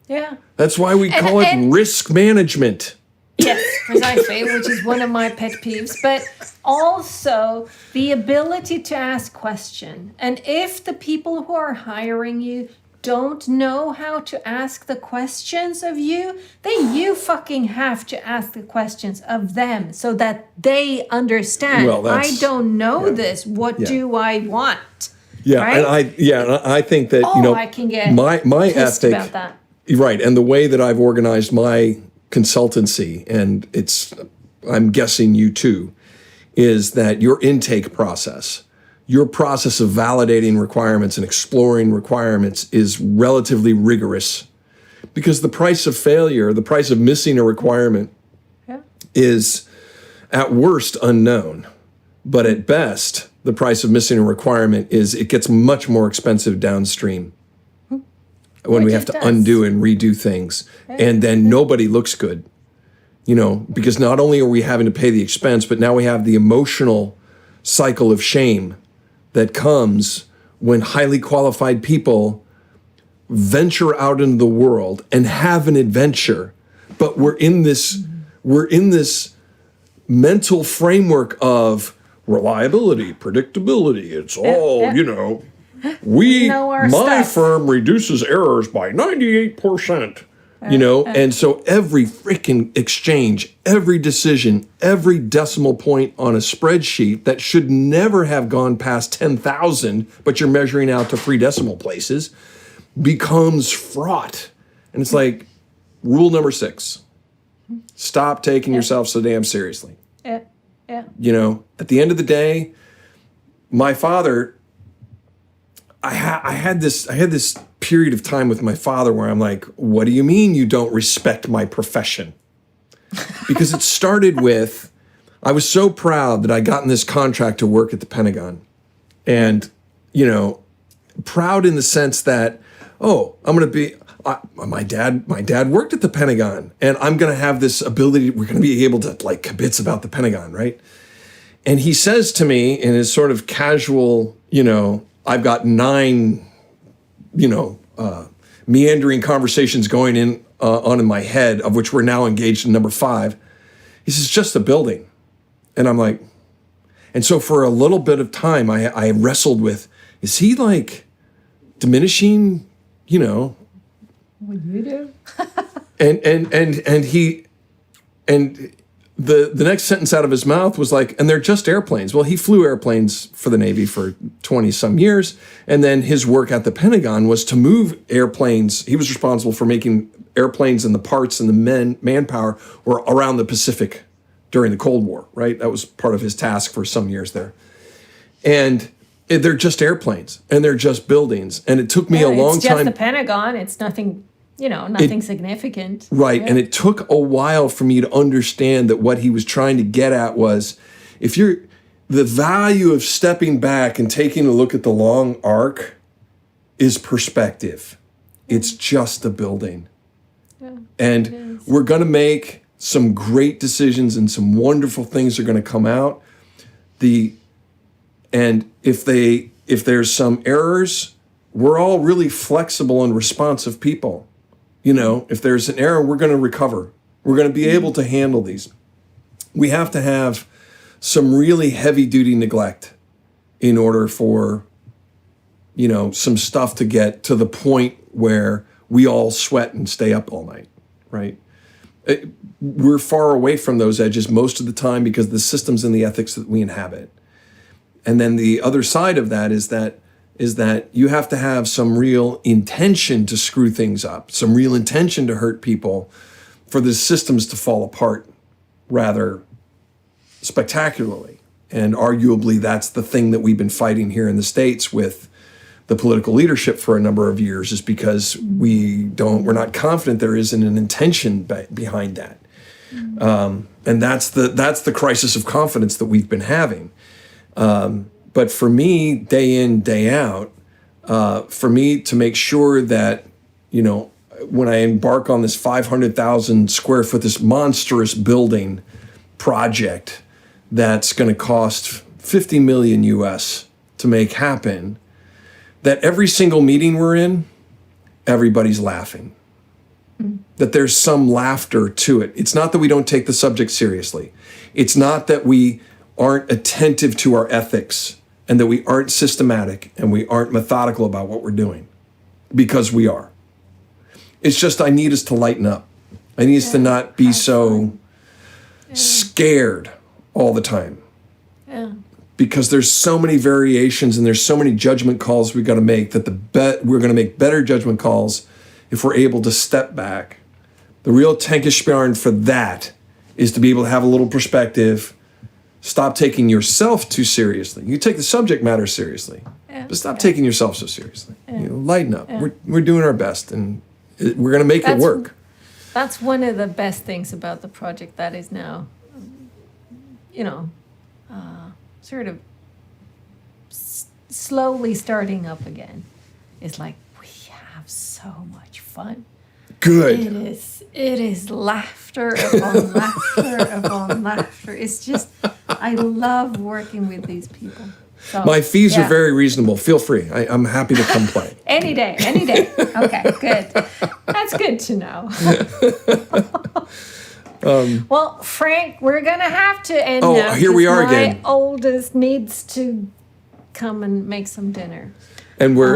Yeah. That's why we call it risk management. Yes, precisely, which is one of my pet peeves. But also the ability to ask questions. And if the people who are hiring you don't know how to ask the questions of you, then you fucking have to ask the questions of them so that they understand. Well, I don't know this. What do I want? Yeah, right? And I think that I can get my pissed ethic about that. Right, and the way that I've organized my consultancy, and I'm guessing you too, is that your intake process, your process of validating requirements and exploring requirements is relatively rigorous, because the price of failure, the price of missing a requirement, is at worst unknown, but at best, the price of missing a requirement is it gets much more expensive downstream. When we have to undo and redo things, and then nobody looks good, because not only are we having to pay the expense, but now we have the emotional cycle of shame that comes when highly qualified people venture out into the world and have an adventure, but we're in this mental framework of reliability, predictability. It's all, my firm reduces errors by 98%, and so every freaking exchange, every decision, every decimal point on a spreadsheet that should never have gone past 10,000, but you're measuring out to 3 decimal places, becomes fraught. And it's like, rule number 6, stop taking yourself so damn seriously. At the end of the day, my father, I had this period of time with my father where I'm like, what do you mean you don't respect my profession? Because it started with, I was so proud that I got in this contract to work at the Pentagon. And, proud in the sense that, my dad worked at the Pentagon, and I'm going to have this ability, we're going to be able to like kibitz about the Pentagon, right? And he says to me in his sort of casual, I've got 9, meandering conversations going on in my head, of which we're now engaged in number 5. He says, just a building. And I'm like, and so for a little bit of time, I wrestled with, is he like diminishing, what you do? and the next sentence out of his mouth was like, and they're just airplanes. Well, he flew airplanes for the Navy for 20 some years. And then his work at the Pentagon was to move airplanes. He was responsible for making airplanes, and the parts and the manpower were around the Pacific during the Cold War, right? That was part of his task for some years there. And they're just airplanes, and they're just buildings. And it took me a long time. It's just the Pentagon. It's nothing, nothing significant. Right. Yeah. And it took a while for me to understand that what he was trying to get at was, the value of stepping back and taking a look at the long arc is perspective. It's just a building. Yeah, and we're going to make some great decisions, and some wonderful things are going to come out. And if there's some errors, we're all really flexible and responsive people. If there's an error, we're going to recover. We're going to be able to handle these. We have to have some really heavy-duty neglect in order for, some stuff to get to the point where we all sweat and stay up all night, right? We're far away from those edges most of the time because of the systems and the ethics that we inhabit. And then the other side of that is that is that you have to have some real intention to screw things up, some real intention to hurt people for the systems to fall apart rather spectacularly. And arguably, that's the thing that we've been fighting here in the States with the political leadership for a number of years, is because we're not confident there isn't an intention behind that. And that's the crisis of confidence that we've been having. But for me, day in, day out, for me to make sure that, when I embark on this 500,000 square foot, this monstrous building project that's going to cost 50 million US to make happen, that every single meeting we're in, everybody's laughing. That there's some laughter to it. It's not that we don't take the subject seriously. It's not that we aren't attentive to our ethics and that we aren't systematic and we aren't methodical about what we're doing, because we are. It's just I need us to lighten up. I need us to not be so scared all the time. Yeah. Because there's so many variations and there's so many judgment calls we've got to make that we're going to make better judgment calls if we're able to step back. The real Tankespjarn for that is to be able to have a little perspective, stop taking yourself too seriously. You take the subject matter seriously, but stop taking yourself so seriously. Lighten up. We're doing our best, and we're going to make it work. That's one of the best things about the project that is now, sort of slowly starting up again. It's like we have so much fun. Good. It is laughter upon laughter upon laughter. It's just, I love working with these people. So, my fees are very reasonable. Feel free. I'm happy to come play. Any day. Okay, good. That's good to know. Well, Frank, we're going to have to end now. Oh, here we are again. My oldest needs to come and make some dinner. And we're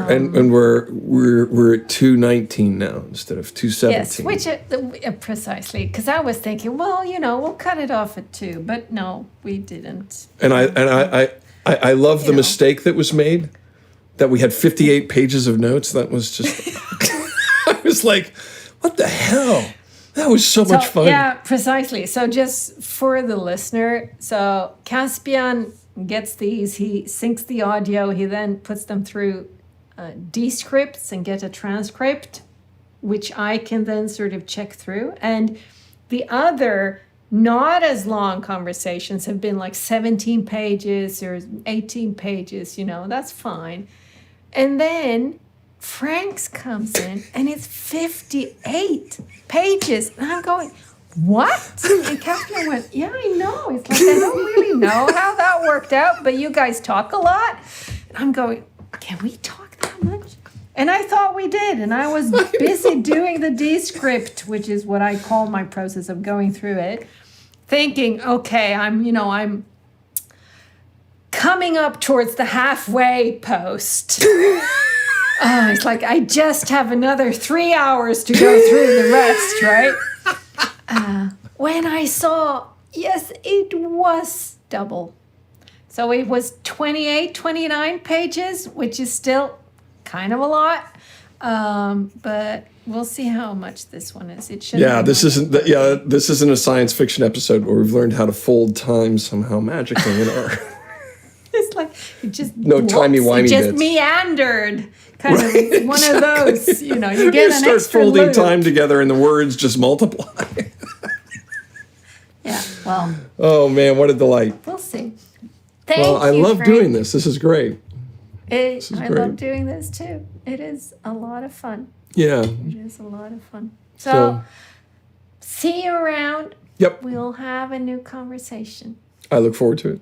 at 219 now instead of 217. Yes, which precisely, because I was thinking, we'll cut it off at 2, but no, we didn't. And I love the mistake that was made, that we had 58 pages of notes. That was just, I was like, what the hell? That was so much fun. Yeah, precisely. So just for the listener, so Caspian gets these, he syncs the audio, he then puts them through descripts and get a transcript, which I can then sort of check through. And the other not as long conversations have been like 17 pages or 18 pages, that's fine. And then Frank's comes in and it's 58 pages. And I'm going, what? And Catherine went, yeah, I know. It's like, I don't really know how that worked out, but you guys talk a lot. And I'm going, can we talk that much? And I thought we did. And I was busy doing the descript, which is what I call my process of going through it, thinking, okay, I'm coming up towards the halfway post. It's like, I just have another 3 hours to go through the rest, right? When I saw, yes, it was double. So it was 28, 29 pages, which is still kind of a lot. But we'll see how much this one is. It should. Yeah, this isn't a science fiction episode where we've learned how to fold time somehow magically in our. It's like it just timey-wimey just bits. Meandered. Kind of one of those, you get you an start extra folding loop. time together and the words just multiply. Yeah, well. Oh man, what a delight. We'll see. Thank you, I love Frank. doing this. This is great. I love doing this too. It is a lot of fun. Yeah. It is a lot of fun. So see you around. Yep. We'll have a new conversation. I look forward to it.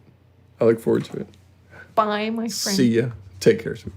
Bye, my friend. See ya. Take care, sweet.